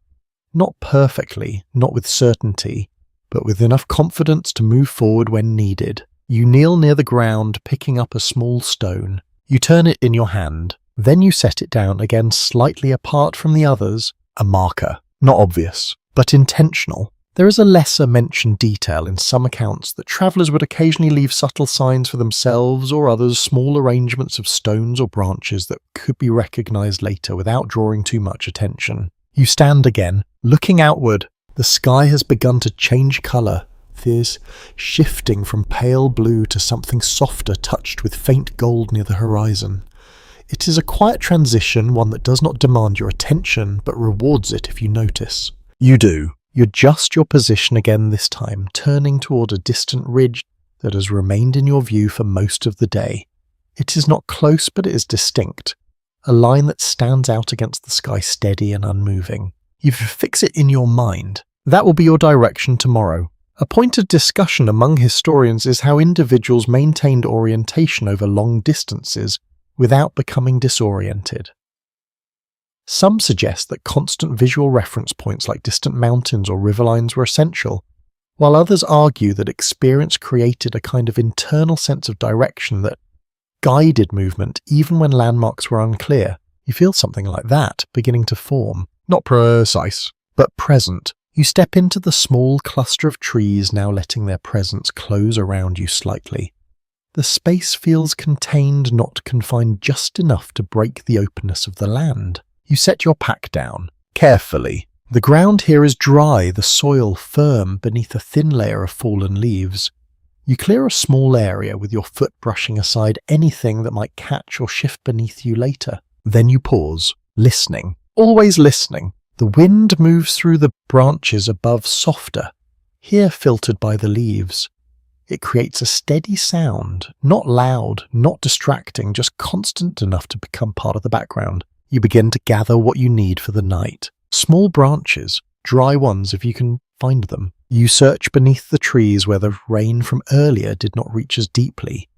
A: Not perfectly, not with certainty, but with enough confidence to move forward when needed. You kneel near the ground, picking up a small stone. You turn it in your hand. Then you set it down again slightly apart from the others. A marker, not obvious, but intentional. There is a lesser mentioned detail in some accounts that travellers would occasionally leave subtle signs for themselves or others, small arrangements of stones or branches that could be recognised later without drawing too much attention. You stand again, looking outward. The sky has begun to change colour, this shifting from pale blue to something softer, touched with faint gold near the horizon. It is a quiet transition, one that does not demand your attention, but rewards it if you notice. You do. You adjust your position again this time, turning toward a distant ridge that has remained in your view for most of the day. It is not close, but it is distinct. A line that stands out against the sky, steady and unmoving. You fix it in your mind. That will be your direction tomorrow. A point of discussion among historians is how individuals maintained orientation over long distances without becoming disoriented. Some suggest that constant visual reference points like distant mountains or riverlines were essential, while others argue that experience created a kind of internal sense of direction that guided movement even when landmarks were unclear. You feel something like that beginning to form. Not precise, but present. You step into the small cluster of trees, now letting their presence close around you slightly. The space feels contained, not confined, just enough to break the openness of the land. You set your pack down, carefully. The ground here is dry, the soil firm beneath a thin layer of fallen leaves. You clear a small area with your foot brushing aside anything that might catch or shift beneath you later. Then you pause, listening, always listening. The wind moves through the branches above softer, here filtered by the leaves. It creates a steady sound, not loud, not distracting, just constant enough to become part of the background. You begin to gather what you need for the night. Small branches, dry ones if you can find them. You search beneath the trees where the rain from earlier did not reach as deeply.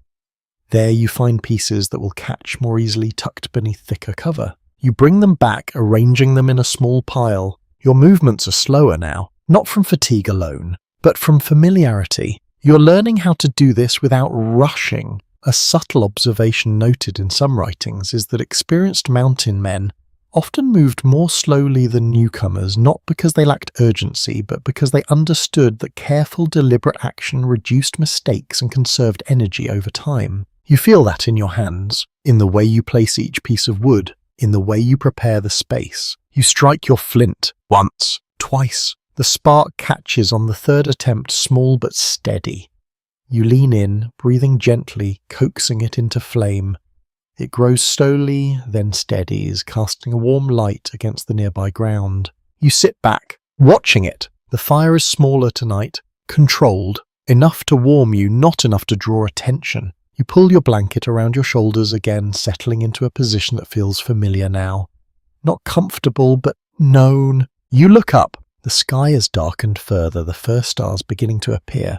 A: There you find pieces that will catch more easily tucked beneath thicker cover. You bring them back, arranging them in a small pile. Your movements are slower now, not from fatigue alone, but from familiarity. You're learning how to do this without rushing. A subtle observation noted in some writings is that experienced mountain men often moved more slowly than newcomers, not because they lacked urgency, but because they understood that careful, deliberate action reduced mistakes and conserved energy over time. You feel that in your hands, in the way you place each piece of wood, in the way you prepare the space. You strike your flint once, twice. The spark catches on the third attempt, small but steady. You lean in, breathing gently, coaxing it into flame. It grows slowly, then steadies, casting a warm light against the nearby ground. You sit back, watching it. The fire is smaller tonight, controlled, enough to warm you, not enough to draw attention. You pull your blanket around your shoulders again, settling into a position that feels familiar now. Not comfortable, but known. You look up. The sky has darkened further, the first stars beginning to appear.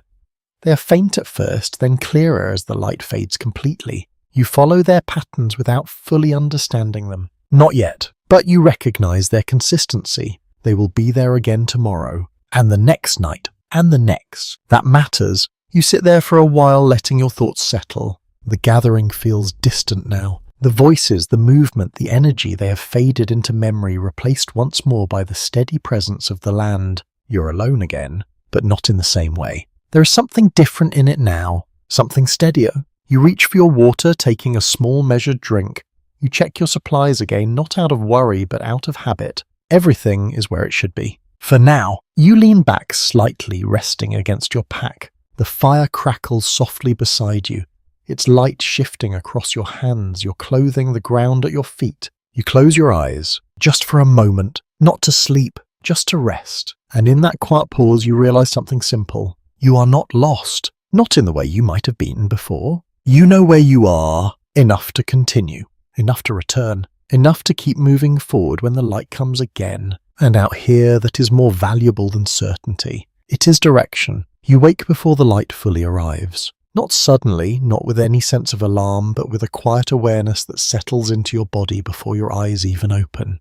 A: They are faint at first, then clearer as the light fades completely. You follow their patterns without fully understanding them. Not yet, but you recognize their consistency. They will be there again tomorrow, and the next night, and the next. That matters. You sit there for a while, letting your thoughts settle. The gathering feels distant now. The voices, the movement, the energy, they have faded into memory, replaced once more by the steady presence of the land. You're alone again, but not in the same way. There is something different in it now, something steadier. You reach for your water, taking a small measured drink. You check your supplies again, not out of worry, but out of habit. Everything is where it should be. For now, you lean back slightly, resting against your pack. The fire crackles softly beside you, its light shifting across your hands, your clothing, the ground at your feet. You close your eyes, just for a moment, not to sleep, just to rest. And in that quiet pause, you realize something simple. You are not lost, not in the way you might have been before. You know where you are, enough to continue, enough to return, enough to keep moving forward when the light comes again. And out here, that is more valuable than certainty. It is direction. You wake before the light fully arrives. Not suddenly, not with any sense of alarm, but with a quiet awareness that settles into your body before your eyes even open.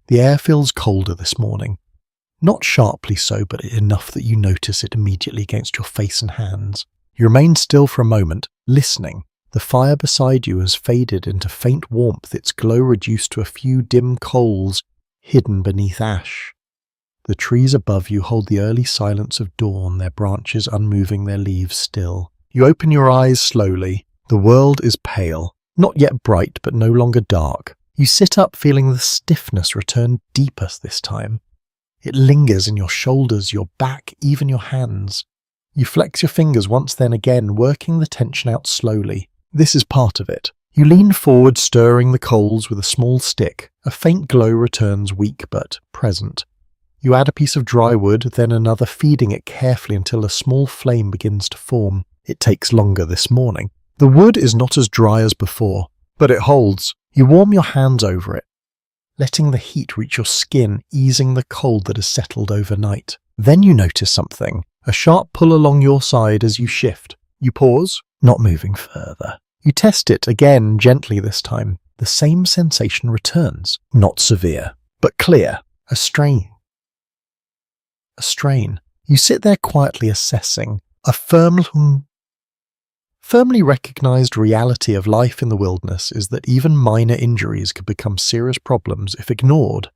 A: The air feels colder this morning. Not sharply so, but enough that you notice it immediately against your face and hands. You remain still for a moment, listening. The fire beside you has faded into faint warmth, its glow reduced to a few dim coals hidden beneath ash. The trees above you hold the early silence of dawn, their branches unmoving, their leaves still. You open your eyes slowly. The world is pale, not yet bright, but no longer dark. You sit up, feeling the stiffness return deeper this time. It lingers in your shoulders, your back, even your hands. You flex your fingers once then again, working the tension out slowly. This is part of it. You lean forward, stirring the coals with a small stick. A faint glow returns, weak but present. You add a piece of dry wood, then another, feeding it carefully until a small flame begins to form. It takes longer this morning. The wood is not as dry as before, but it holds. You warm your hands over it, letting the heat reach your skin, easing the cold that has settled overnight. Then you notice something, a sharp pull along your side as you shift. You pause, not moving further. You test it again, gently this time. The same sensation returns, not severe, but clear, a strain. You sit there quietly assessing, a firmly recognized reality of life in the wilderness is that even minor injuries could become serious problems if ignored.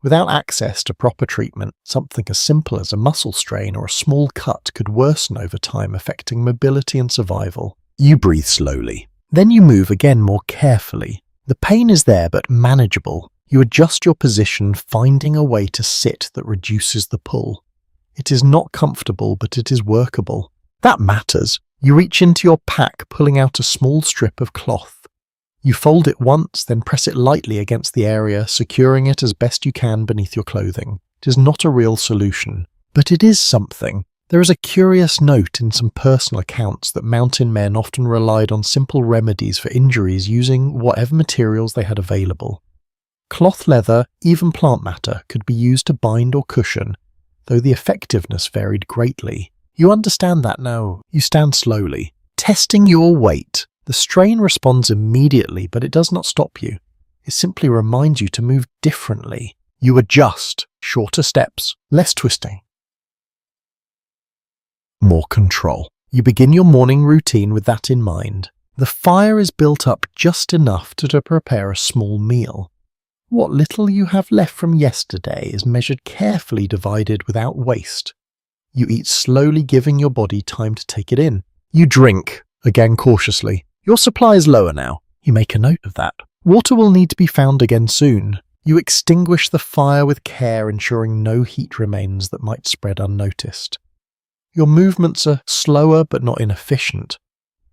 A: Without access to proper treatment, something as simple as a muscle strain or a small cut could worsen over time, affecting mobility and survival. You breathe slowly. Then you move again more carefully. The pain is there but manageable. You adjust your position, finding a way to sit that reduces the pull. It is not comfortable, but it is workable. That matters. You reach into your pack, pulling out a small strip of cloth. You fold it once, then press it lightly against the area, securing it as best you can beneath your clothing. It is not a real solution, but it is something. There is a curious note in some personal accounts that mountain men often relied on simple remedies for injuries using whatever materials they had available. Cloth, leather, even plant matter could be used to bind or cushion, though the effectiveness varied greatly. You understand that now. You stand slowly, testing your weight. The strain responds immediately, but it does not stop you. It simply reminds you to move differently. You adjust, shorter steps, less twisting. More control. You begin your morning routine with that in mind. The fire is built up just enough to prepare a small meal. What little you have left from yesterday is measured carefully, divided without waste. You eat slowly, giving your body time to take it in. You drink, again cautiously. Your supply is lower now. You make a note of that. Water will need to be found again soon. You extinguish the fire with care, ensuring no heat remains that might spread unnoticed. Your movements are slower but not inefficient.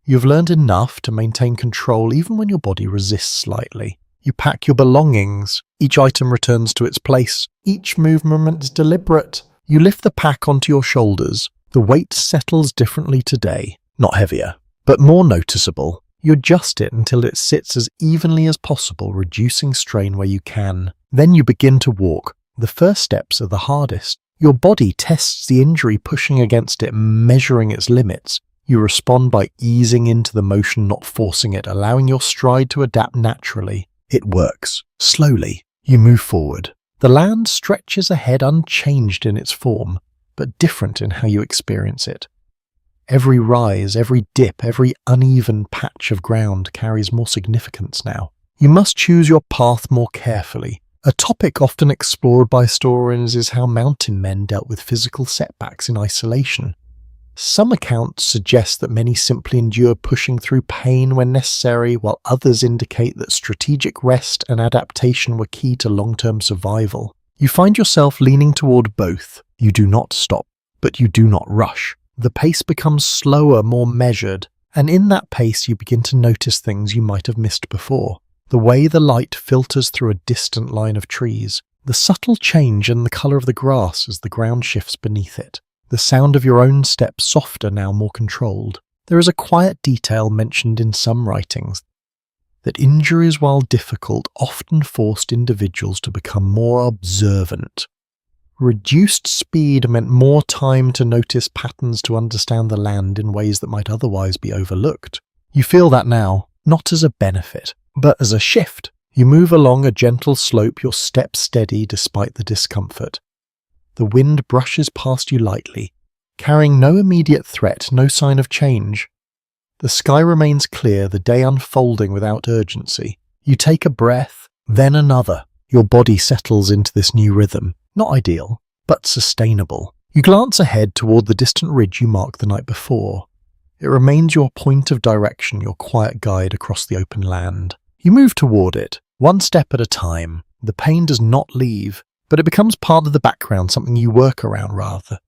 A: You've learned enough to maintain control even when your body resists slightly. You pack your belongings. Each item returns to its place. Each movement is deliberate. You lift the pack onto your shoulders. The weight settles differently today. Not heavier, but more noticeable. You adjust it until it sits as evenly as possible, reducing strain where you can. Then you begin to walk. The first steps are the hardest. Your body tests the injury, pushing against it, measuring its limits. You respond by easing into the motion, not forcing it, allowing your stride to adapt naturally. It works. Slowly, you move forward. The land stretches ahead, unchanged in its form, but different in how you experience it. Every rise, every dip, every uneven patch of ground carries more significance now. You must choose your path more carefully. A topic often explored by historians is how mountain men dealt with physical setbacks in isolation. Some accounts suggest that many simply endure pushing through pain when necessary, while others indicate that strategic rest and adaptation were key to long-term survival. You find yourself leaning toward both. You do not stop, but you do not rush. The pace becomes slower, more measured, and in that pace you begin to notice things you might have missed before. The way the light filters through a distant line of trees, the subtle change in the colour of the grass as the ground shifts beneath it. The sound of your own steps softer now, more controlled. There is a quiet detail mentioned in some writings that injuries, while difficult, often forced individuals to become more observant. Reduced speed meant more time to notice patterns, to understand the land in ways that might otherwise be overlooked. You feel that now, not as a benefit, but as a shift. You move along a gentle slope, your steps steady despite the discomfort. The wind brushes past you lightly, carrying no immediate threat, no sign of change. The sky remains clear, the day unfolding without urgency. You take a breath, then another. Your body settles into this new rhythm. Not ideal, but sustainable. You glance ahead toward the distant ridge you marked the night before. It remains your point of direction, your quiet guide across the open land. You move toward it, one step at a time. The pain does not leave, but it becomes part of the background, something you work around rather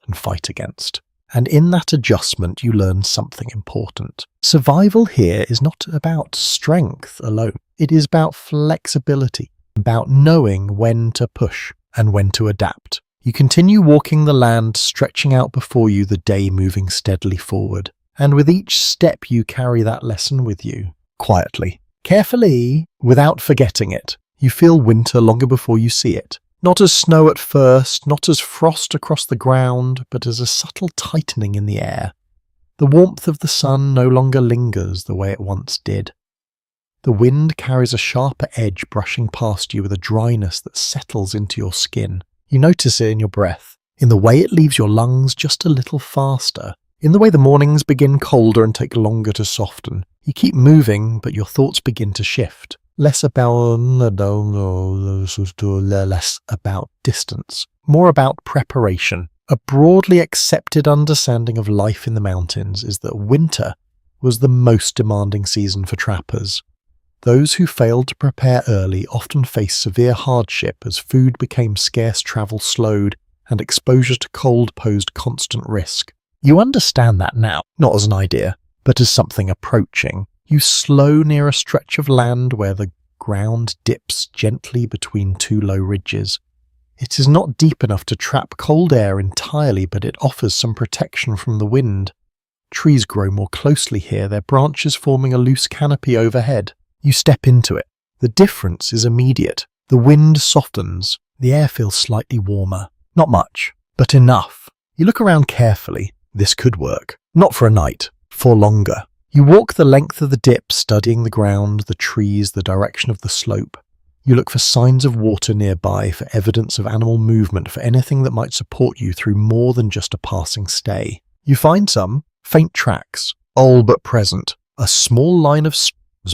A: than fight against. And in that adjustment, you learn something important. Survival here is not about strength alone. It is about flexibility, about knowing when to push and when to adapt. You continue walking the land, stretching out before you, the day moving steadily forward. And with each step you carry that lesson with you, quietly, carefully, without forgetting it. You feel winter longer before you see it. Not as snow at first, not as frost across the ground, but as a subtle tightening in the air. The warmth of the sun no longer lingers the way it once did. The wind carries a sharper edge, brushing past you with a dryness that settles into your skin. You notice it in your breath, in the way it leaves your lungs just a little faster, in the way the mornings begin colder and take longer to soften. You keep moving, but your thoughts begin to shift. Less about distance, more about preparation. A broadly accepted understanding of life in the mountains is that winter was the most demanding season for trappers. Those who failed to prepare early often faced severe hardship as food became scarce, travel slowed, and exposure to cold posed constant risk. You understand that now, not as an idea, but as something approaching. You slow near a stretch of land where the ground dips gently between two low ridges. It is not deep enough to trap cold air entirely, but it offers some protection from the wind. Trees grow more closely here, their branches forming a loose canopy overhead. You step into it. The difference is immediate. The wind softens. The air feels slightly warmer. Not much, but enough. You look around carefully. This could work. Not for a night, for longer. You walk the length of the dip, studying the ground, the trees, the direction of the slope. You look for signs of water nearby, for evidence of animal movement, for anything that might support you through more than just a passing stay. You find some faint tracks, old but present, a small line of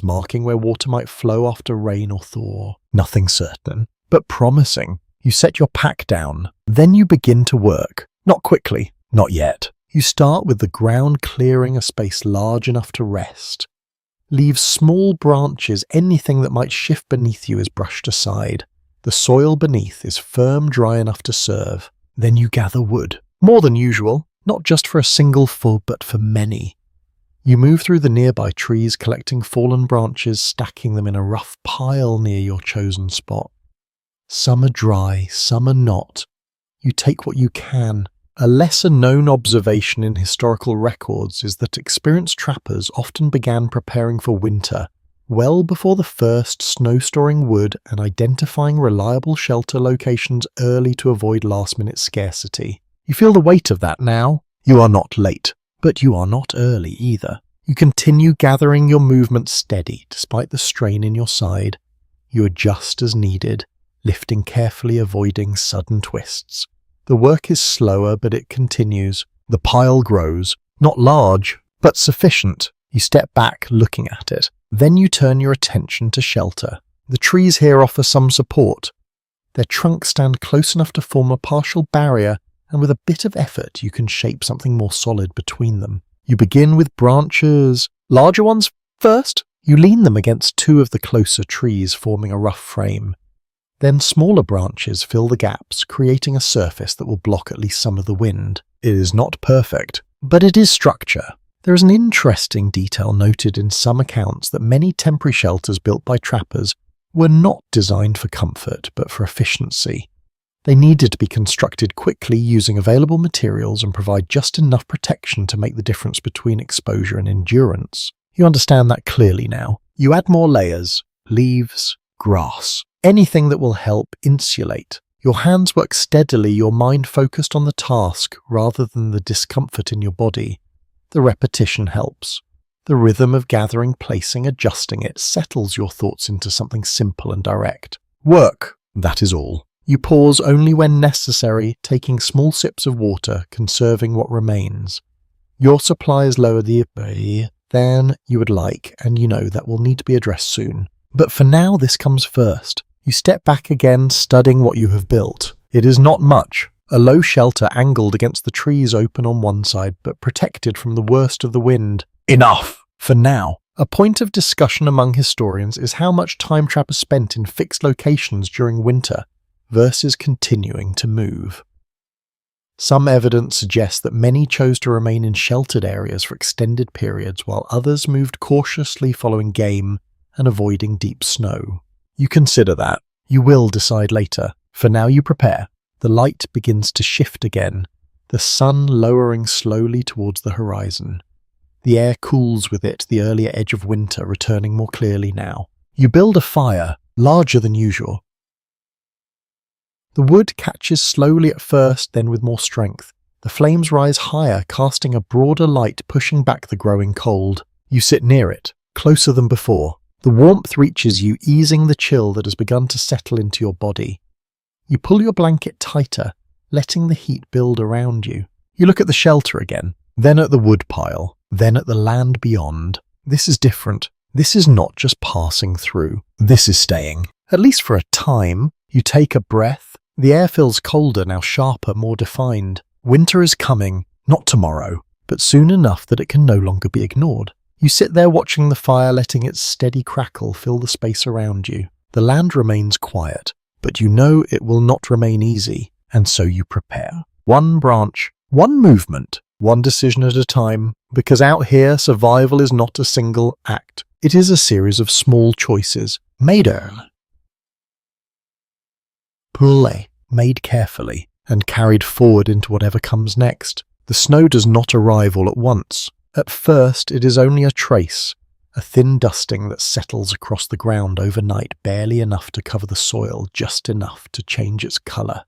A: marking where water might flow after rain or thaw. Nothing certain, but promising. You set your pack down. Then you begin to work. Not quickly. Not yet. You start with the ground clearing a space large enough to rest. Leave small branches, anything that might shift beneath you is brushed aside. The soil beneath is firm, dry enough to serve. Then you gather wood. More than usual, not just for a single foot, but for many. You move through the nearby trees, collecting fallen branches, stacking them in a rough pile near your chosen spot. Some are dry, some are not. You take what you can. A lesser-known observation in historical records is that experienced trappers often began preparing for winter well before the first snow-storing wood and identifying reliable shelter locations early to avoid last-minute scarcity. You feel the weight of that now. You are not late, but you are not early either. You continue gathering your movement steady despite the strain in your side. You adjust as needed, lifting carefully, avoiding sudden twists. The work is slower, but it continues. The pile grows, not large, but sufficient. You step back, looking at it. Then you turn your attention to shelter. The trees here offer some support. Their trunks stand close enough to form a partial barrier, and with a bit of effort you can shape something more solid between them. You begin with branches, larger ones first. You lean them against two of the closer trees, forming a rough frame. Then smaller branches fill the gaps, creating a surface that will block at least some of the wind. It is not perfect, but it is structure. There is an interesting detail noted in some accounts that many temporary shelters built by trappers were not designed for comfort, but for efficiency. They needed to be constructed quickly using available materials and provide just enough protection to make the difference between exposure and endurance. You understand that clearly now. You add more layers, leaves, grass. Anything that will help insulate. Your hands work steadily, your mind focused on the task rather than the discomfort in your body. The repetition helps. The rhythm of gathering, placing, adjusting it settles your thoughts into something simple and direct. Work, that is all. You pause only when necessary, taking small sips of water, conserving what remains. Your supply is lower than you would like, and you know that will need to be addressed soon. But for now, this comes first. You step back again, studying what you have built. It is not much. A low shelter angled against the trees open on one side, but protected from the worst of the wind. Enough! For now. A point of discussion among historians is how much time trappers spent in fixed locations during winter versus continuing to move. Some evidence suggests that many chose to remain in sheltered areas for extended periods, while others moved cautiously following game and avoiding deep snow. You consider that. You will decide later. For now you prepare. The light begins to shift again, the sun lowering slowly towards the horizon. The air cools with it, the earlier edge of winter returning more clearly now. You build a fire, larger than usual. The wood catches slowly at first, then with more strength. The flames rise higher, casting a broader light, pushing back the growing cold. You sit near it, closer than before. The warmth reaches you, easing the chill that has begun to settle into your body. You pull your blanket tighter, letting the heat build around you. You look at the shelter again, then at the wood pile, then at the land beyond. This is different. This is not just passing through. This is staying. At least for a time. You take a breath. The air feels colder, now sharper, more defined. Winter is coming, not tomorrow, but soon enough that it can no longer be ignored. You sit there watching the fire, letting its steady crackle fill the space around you. The land remains quiet, but you know it will not remain easy, and so you prepare. One branch, one movement, one decision at a time, because out here survival is not a single act. It is a series of small choices, made early, made carefully, and carried forward into whatever comes next. The snow does not arrive all at once. At first, it is only a trace, a thin dusting that settles across the ground overnight, barely enough to cover the soil, just enough to change its colour.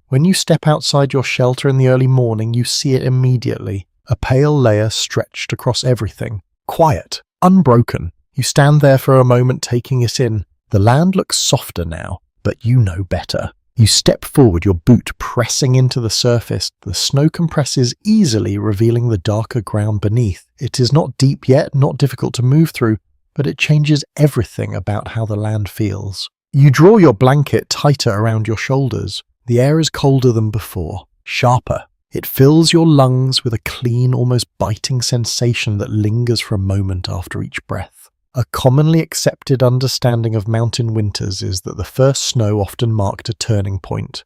A: When you step outside your shelter in the early morning, you see it immediately, a pale layer stretched across everything. Quiet, unbroken. You stand there for a moment, taking it in. The land looks softer now, but you know better. You step forward, your boot pressing into the surface. The snow compresses easily, revealing the darker ground beneath. It is not deep yet, not difficult to move through, but it changes everything about how the land feels. You draw your blanket tighter around your shoulders. The air is colder than before, sharper. It fills your lungs with a clean, almost biting sensation that lingers for a moment after each breath. A commonly accepted understanding of mountain winters is that the first snow often marked a turning point.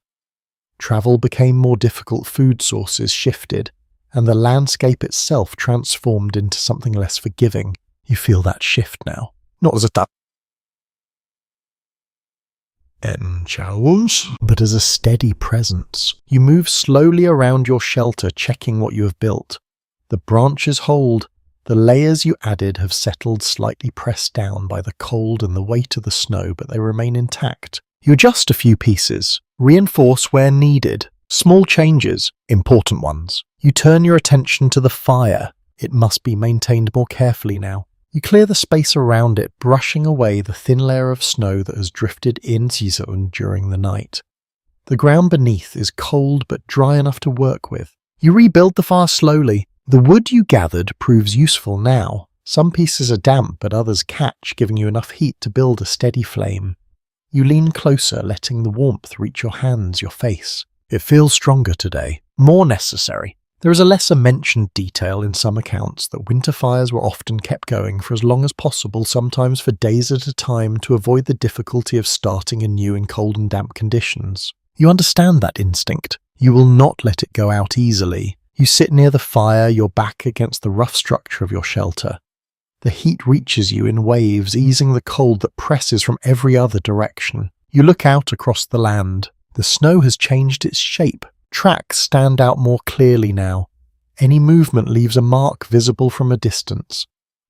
A: Travel became more difficult, food sources shifted, and the landscape itself transformed into something less forgiving. You feel that shift now. Not as a challenge, but as a steady presence. You move slowly around your shelter, checking what you have built. The branches hold. The layers you added have settled, slightly pressed down by the cold and the weight of the snow, but they remain intact. You adjust a few pieces, reinforce where needed. Small changes, important ones. You turn your attention to the fire. It must be maintained more carefully now. You clear the space around it, brushing away the thin layer of snow that has drifted in during the night. The ground beneath is cold but dry enough to work with. You rebuild the fire slowly. The wood you gathered proves useful now. Some pieces are damp, but others catch, giving you enough heat to build a steady flame. You lean closer, letting the warmth reach your hands, your face. It feels stronger today, more necessary. There is a lesser mentioned detail in some accounts that winter fires were often kept going for as long as possible, sometimes for days at a time, to avoid the difficulty of starting anew in cold and damp conditions. You understand that instinct. You will not let it go out easily. You sit near the fire, your back against the rough structure of your shelter. The heat reaches you in waves, easing the cold that presses from every other direction. You look out across the land. The snow has changed its shape. Tracks stand out more clearly now. Any movement leaves a mark visible from a distance.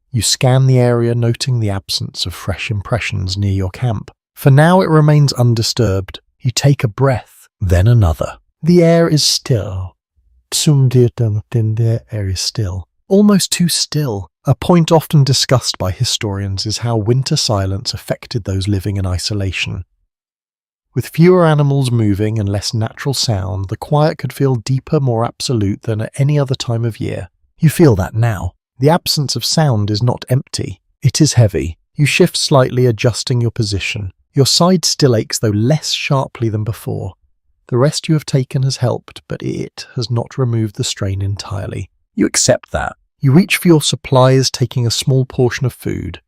A: You scan the area, noting the absence of fresh impressions near your camp. For now it remains undisturbed. You take a breath, then another. The air is still. The air is still. Almost too still. A point often discussed by historians is how winter silence affected those living in isolation. With fewer animals moving and less natural sound, the quiet could feel deeper, more absolute than at any other time of year. You feel that now. The absence of sound is not empty. It is heavy. You shift slightly, adjusting your position. Your side still aches, though less sharply than before. The rest you have taken has helped, but it has not removed the strain entirely. You accept that. You reach for your supplies, taking a small portion of food.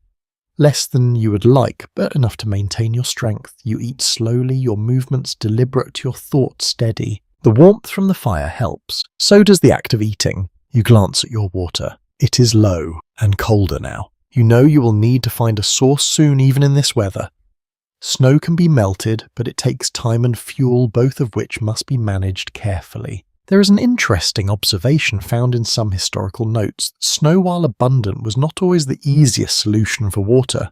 A: Less than you would like, but enough to maintain your strength. You eat slowly, your movements deliberate, your thoughts steady. The warmth from the fire helps. So does the act of eating. You glance at your water. It is low and colder now. You know you will need to find a source soon, even in this weather. Snow can be melted, but it takes time and fuel, both of which must be managed carefully. There is an interesting observation found in some historical notes. Snow, while abundant, was not always the easiest solution for water.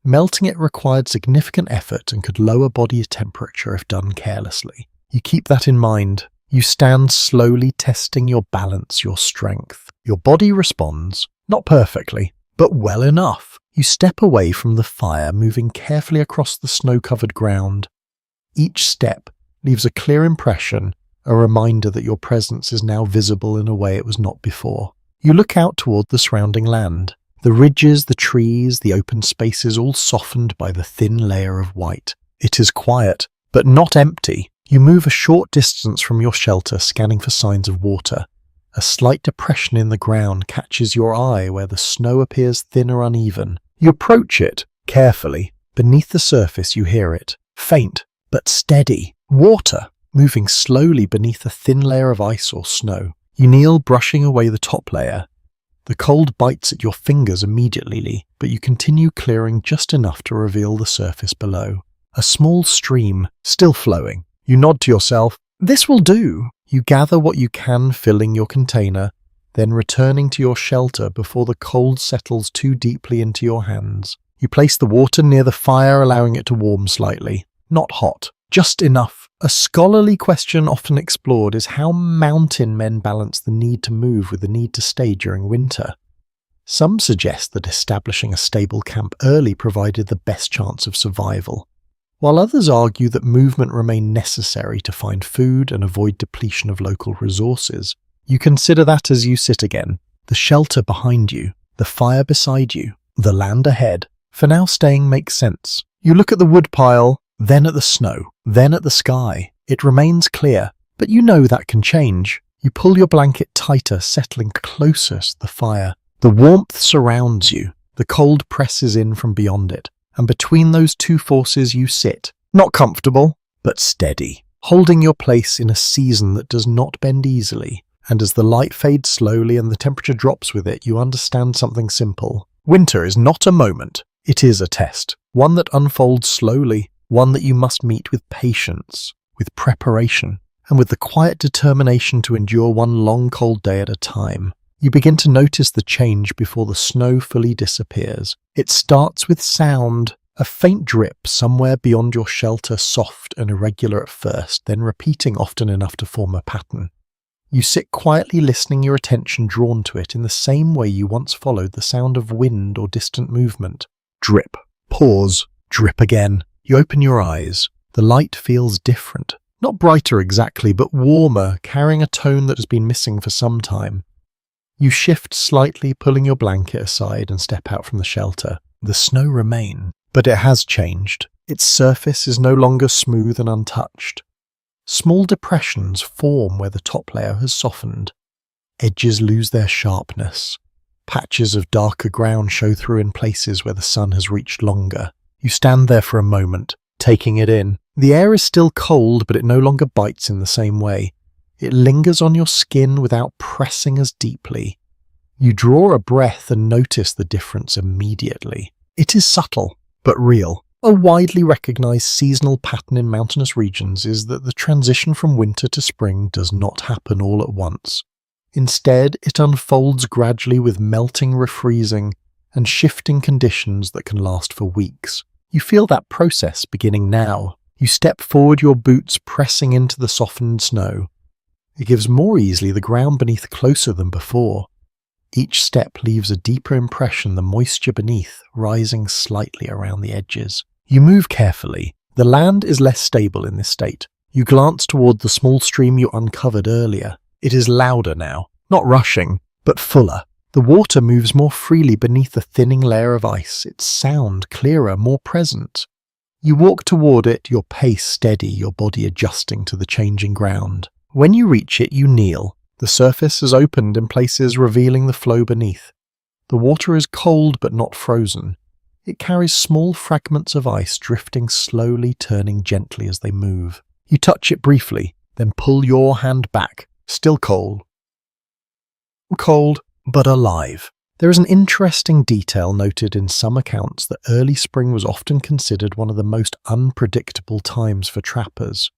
A: Melting it required significant effort and could lower body temperature if done carelessly. You keep that in mind. You stand slowly, testing your balance, your strength. Your body responds, not perfectly, but well enough. You step away from the fire, moving carefully across the snow-covered ground. Each step leaves a clear impression, a reminder that your presence is now visible in a way it was not before. You look out toward the surrounding land. The ridges, the trees, the open spaces, all softened by the thin layer of white. It is quiet, but not empty. You move a short distance from your shelter, scanning for signs of water. A slight depression in the ground catches your eye where the snow appears thin or uneven. You approach it carefully. Beneath the surface you hear it, faint but steady. Water, moving slowly beneath a thin layer of ice or snow. You kneel, brushing away the top layer. The cold bites at your fingers immediately, but you continue clearing just enough to reveal the surface below. A small stream, still flowing. You nod to yourself. This will do. You gather what you can, filling your container, then returning to your shelter before the cold settles too deeply into your hands. You place the water near the fire, allowing it to warm slightly. Not hot, just enough. A scholarly question often explored is how mountain men balance the need to move with the need to stay during winter. Some suggest that establishing a stable camp early provided the best chance of survival, while others argue that movement remained necessary to find food and avoid depletion of local resources. You consider that as you sit again, the shelter behind you, the fire beside you. The land ahead, for now staying, makes sense. You look at the woodpile, then at the snow, then at the sky. It remains clear, but you know that can change. You pull your blanket tighter, settling closer to the fire. The warmth surrounds you. The cold presses in from beyond it. And between those two forces you sit, not comfortable, but steady, holding your place in a season that does not bend easily. And as the light fades slowly and the temperature drops with it, you understand something simple. Winter is not a moment. It is a test. One that unfolds slowly. One that you must meet with patience, with preparation, and with the quiet determination to endure one long cold day at a time. You begin to notice the change before the snow fully disappears. It starts with sound, a faint drip somewhere beyond your shelter, soft and irregular at first, then repeating often enough to form a pattern. You sit quietly listening, your attention drawn to it in the same way you once followed the sound of wind or distant movement. Drip, pause, drip again. You open your eyes. The light feels different. Not brighter exactly, but warmer, carrying a tone that has been missing for some time. You shift slightly, pulling your blanket aside and step out from the shelter. The snow remains, but it has changed. Its surface is no longer smooth and untouched. Small depressions form where the top layer has softened. Edges lose their sharpness. Patches of darker ground show through in places where the sun has reached longer. You stand there for a moment, taking it in. The air is still cold, but it no longer bites in the same way. It lingers on your skin without pressing as deeply. You draw a breath and notice the difference immediately. It is subtle, but real. A widely recognized seasonal pattern in mountainous regions is that the transition from winter to spring does not happen all at once. Instead, it unfolds gradually with melting, refreezing, and shifting conditions that can last for weeks. You feel that process beginning now. You step forward, your boots pressing into the softened snow. It gives more easily, the ground beneath closer than before. Each step leaves a deeper impression, the moisture beneath rising slightly around the edges. You move carefully. The land is less stable in this state. You glance toward the small stream you uncovered earlier. It is louder now, not rushing, but fuller. The water moves more freely beneath the thinning layer of ice, its sound clearer, more present. You walk toward it, your pace steady, your body adjusting to the changing ground. When you reach it, you kneel. The surface has opened in places, revealing the flow beneath. The water is cold but not frozen. It carries small fragments of ice drifting slowly, turning gently as they move. You touch it briefly, then pull your hand back. Still cold. Cold, but alive. There is an interesting detail noted in some accounts that early spring was often considered one of the most unpredictable times for trappers.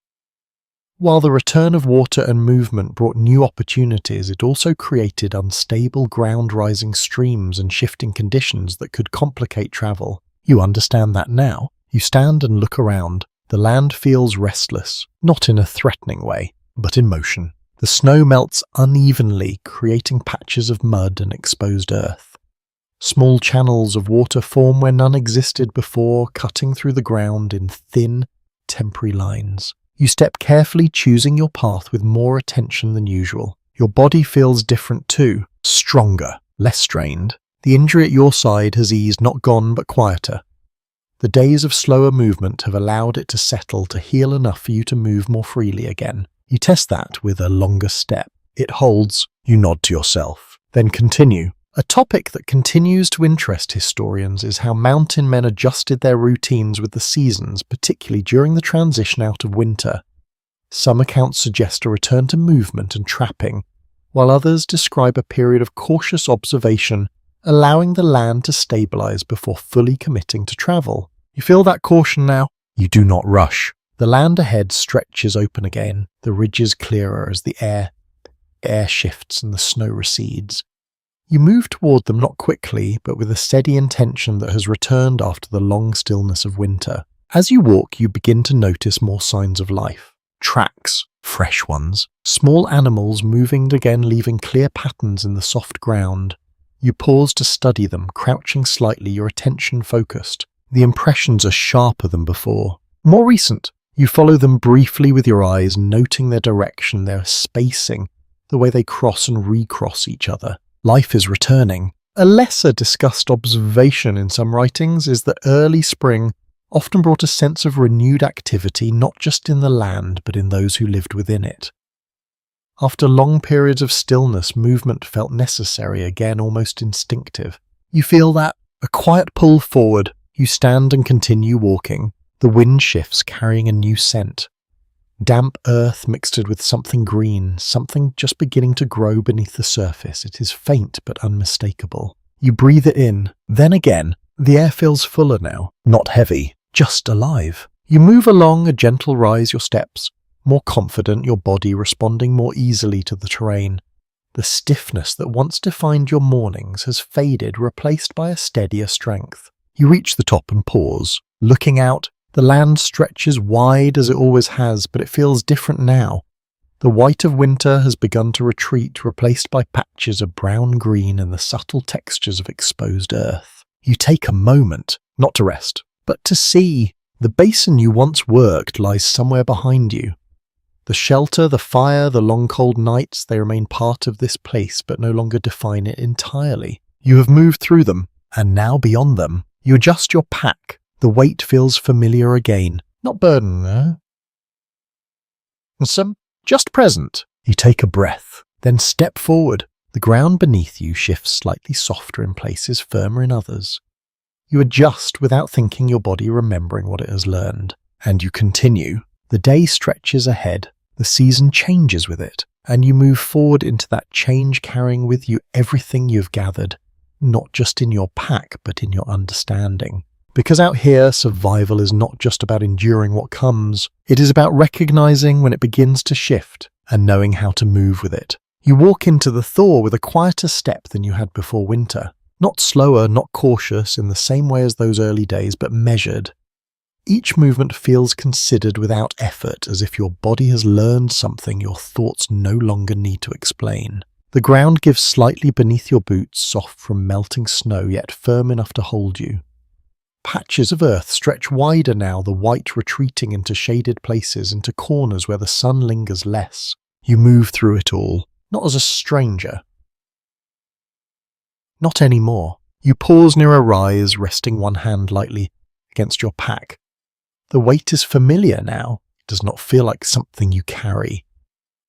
A: While the return of water and movement brought new opportunities, it also created unstable ground-rising streams and shifting conditions that could complicate travel. You understand that now. You stand and look around. The land feels restless, not in a threatening way, but in motion. The snow melts unevenly, creating patches of mud and exposed earth. Small channels of water form where none existed before, cutting through the ground in thin, temporary lines. You step carefully, choosing your path with more attention than usual. Your body feels different too, stronger, less strained. The injury at your side has eased, not gone, but quieter. The days of slower movement have allowed it to settle, to heal enough for you to move more freely again. You test that with a longer step. It holds. You nod to yourself. Then continue. A topic that continues to interest historians is how mountain men adjusted their routines with the seasons, particularly during the transition out of winter. Some accounts suggest a return to movement and trapping, while others describe a period of cautious observation, allowing the land to stabilize before fully committing to travel. You feel that caution now? You do not rush. The land ahead stretches open again, the ridges clearer as the air shifts and the snow recedes. You move toward them, not quickly, but with a steady intention that has returned after the long stillness of winter. As you walk, you begin to notice more signs of life. Tracks, fresh ones, small animals moving again, leaving clear patterns in the soft ground. You pause to study them, crouching slightly, your attention focused. The impressions are sharper than before. More recent. You follow them briefly with your eyes, noting their direction, their spacing, the way they cross and recross each other. Life is returning. A lesser discussed observation in some writings is that early spring often brought a sense of renewed activity not just in the land but in those who lived within it. After long periods of stillness, movement felt necessary, again almost instinctive. You feel that, a quiet pull forward, you stand and continue walking. The wind shifts, carrying a new scent. Damp earth mixed with something green, something just beginning to grow beneath the surface. It is faint but unmistakable. You breathe it in. Then again, the air feels fuller now, not heavy, just alive. You move along a gentle rise, your steps, more confident, your body responding more easily to the terrain. The stiffness that once defined your mornings has faded, replaced by a steadier strength. You reach the top and pause. Looking out, the land stretches wide as it always has, but it feels different now. The white of winter has begun to retreat, replaced by patches of brown-green and the subtle textures of exposed earth. You take a moment, not to rest, but to see. The basin you once worked lies somewhere behind you. The shelter, the fire, the long cold nights, they remain part of this place but no longer define it entirely. You have moved through them, and now beyond them. You adjust your pack. The weight feels familiar again. Not burden, eh? Some just present. You take a breath, then step forward. The ground beneath you shifts slightly softer in places, firmer in others. You adjust without thinking, your body remembering what it has learned. And you continue. The day stretches ahead, the season changes with it, and you move forward into that change, carrying with you everything you've gathered, not just in your pack, but in your understanding. Because out here, survival is not just about enduring what comes, it is about recognizing when it begins to shift and knowing how to move with it. You walk into the thaw with a quieter step than you had before winter, not slower, not cautious in the same way as those early days, but measured. Each movement feels considered without effort, as if your body has learned something your thoughts no longer need to explain. The ground gives slightly beneath your boots, soft from melting snow, yet firm enough to hold you. Patches of earth stretch wider now, the white retreating into shaded places, into corners where the sun lingers less. You move through it all, not as a stranger. Not anymore. You pause near a rise, resting one hand lightly against your pack. The weight is familiar now. It does not feel like something you carry.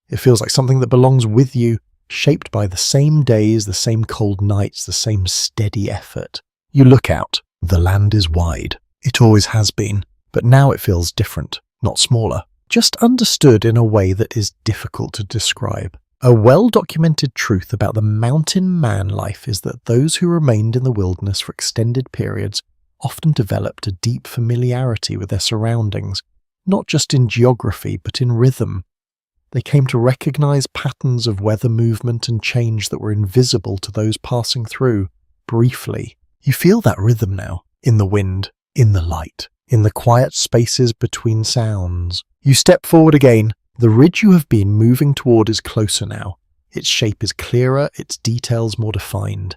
A: It feels like something that belongs with you, shaped by the same days, the same cold nights, the same steady effort. You look out. The land is wide. It always has been. But now it feels different, not smaller. Just understood in a way that is difficult to describe. A well-documented truth about the mountain man life is that those who remained in the wilderness for extended periods often developed a deep familiarity with their surroundings, not just in geography but in rhythm. They came to recognize patterns of weather movement and change that were invisible to those passing through, briefly. You feel that rhythm now, in the wind, in the light, in the quiet spaces between sounds. You step forward again. The ridge you have been moving toward is closer now. Its shape is clearer, its details more defined.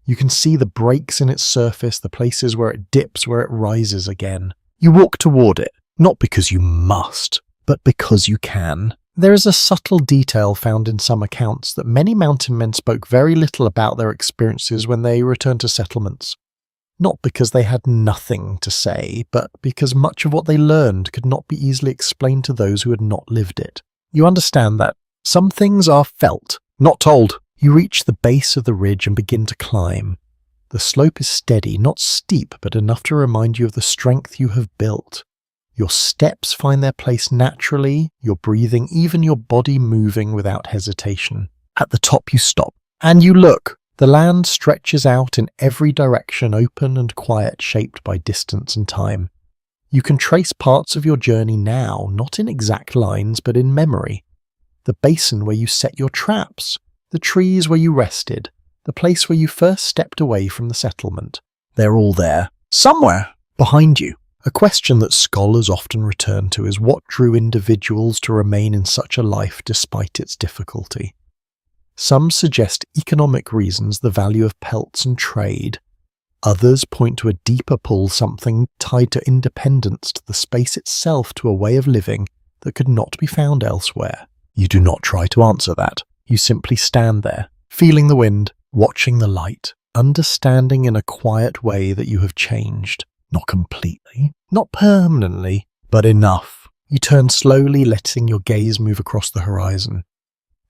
A: You can see the breaks in its surface, the places where it dips, where it rises again. You walk toward it, not because you must, but because you can. There is a subtle detail found in some accounts that many mountain men spoke very little about their experiences when they returned to settlements. Not because they had nothing to say, but because much of what they learned could not be easily explained to those who had not lived it. You understand that some things are felt, not told. You reach the base of the ridge and begin to climb. The slope is steady, not steep, but enough to remind you of the strength you have built. Your steps find their place naturally, your breathing, even your body moving without hesitation. At the top you stop, and you look. The land stretches out in every direction, open and quiet, shaped by distance and time. You can trace parts of your journey now, not in exact lines, but in memory. The basin where you set your traps, the trees where you rested, the place where you first stepped away from the settlement. They're all there, somewhere, behind you. A question that scholars often return to is what drew individuals to remain in such a life despite its difficulty. Some suggest economic reasons, the value of pelts and trade. Others point to a deeper pull, something tied to independence, to the space itself, to a way of living that could not be found elsewhere. You do not try to answer that. You simply stand there, feeling the wind, watching the light, understanding in a quiet way that you have changed. Not completely, not permanently, but enough. You turn slowly, letting your gaze move across the horizon.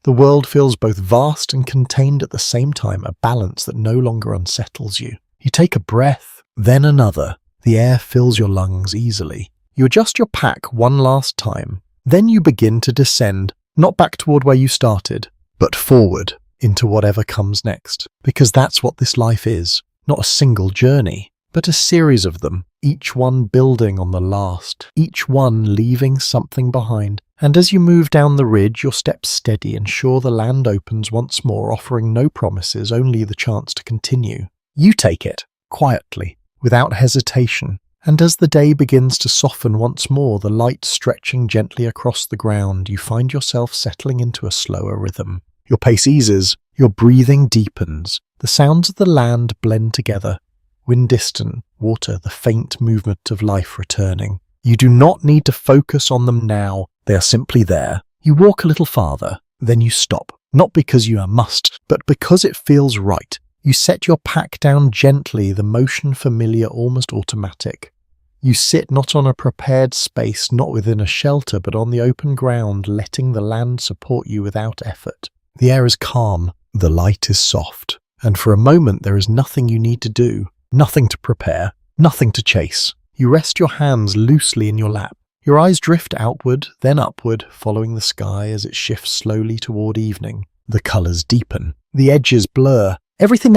A: The world feels both vast and contained at the same time, a balance that no longer unsettles you. You take a breath, then another. The air fills your lungs easily. You adjust your pack one last time. Then you begin to descend, not back toward where you started, but forward into whatever comes next. Because that's what this life is. Not a single journey, but a series of them, each one building on the last, each one leaving something behind. And as you move down the ridge, your steps steady and sure, the land opens once more, offering no promises, only the chance to continue. You take it, quietly, without hesitation. And as the day begins to soften once more, the light stretching gently across the ground, you find yourself settling into a slower rhythm. Your pace eases, your breathing deepens. The sounds of the land blend together. Wind distant, water, the faint movement of life returning. You do not need to focus on them now. They are simply there. You walk a little farther, then you stop. Not because you must, but because it feels right. You set your pack down gently, the motion familiar, almost automatic. You sit not on a prepared space, not within a shelter, but on the open ground, letting the land support you without effort. The air is calm, the light is soft, and for a moment there is nothing you need to do, nothing to prepare, nothing to chase. You rest your hands loosely in your lap. Your eyes drift outward, then upward, following the sky as it shifts slowly toward evening. The colors deepen, the edges blur. Everything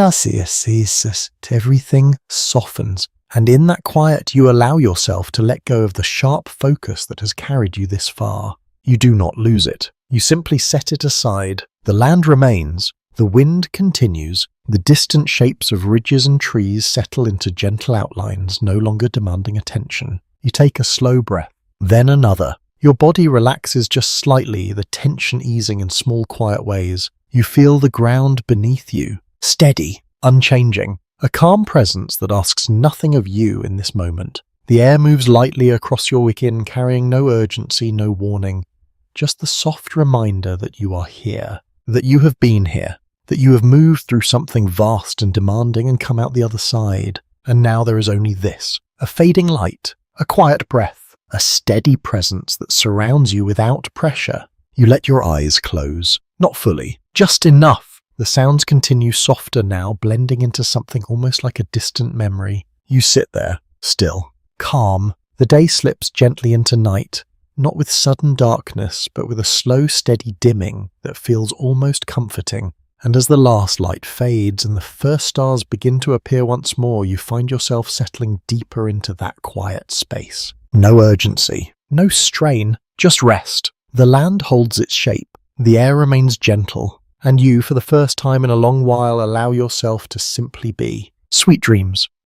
A: everything softens. And in that quiet, you allow yourself to let go of the sharp focus that has carried you this far. You do not lose it. You simply set it aside. The land remains. The wind continues. The distant shapes of ridges and trees settle into gentle outlines, no longer demanding attention. You take a slow breath, then another. Your body relaxes just slightly, the tension easing in small, quiet ways. You feel the ground beneath you, steady, unchanging. A calm presence that asks nothing of you in this moment. The air moves lightly across your skin, carrying no urgency, no warning. Just the soft reminder that you are here, that you have been here, that you have moved through something vast and demanding and come out the other side. And now there is only this, a fading light, a quiet breath, a steady presence that surrounds you without pressure. You let your eyes close, not fully, just enough. The sounds continue softer now, blending into something almost like a distant memory. You sit there, still, calm. The day slips gently into night, not with sudden darkness, but with a slow, steady dimming that feels almost comforting. And as the last light fades and the first stars begin to appear once more, you find yourself settling deeper into that quiet space. No urgency, no strain, just rest. The land holds its shape. The air remains gentle. And you, for the first time in a long while, allow yourself to simply be. Sweet dreams.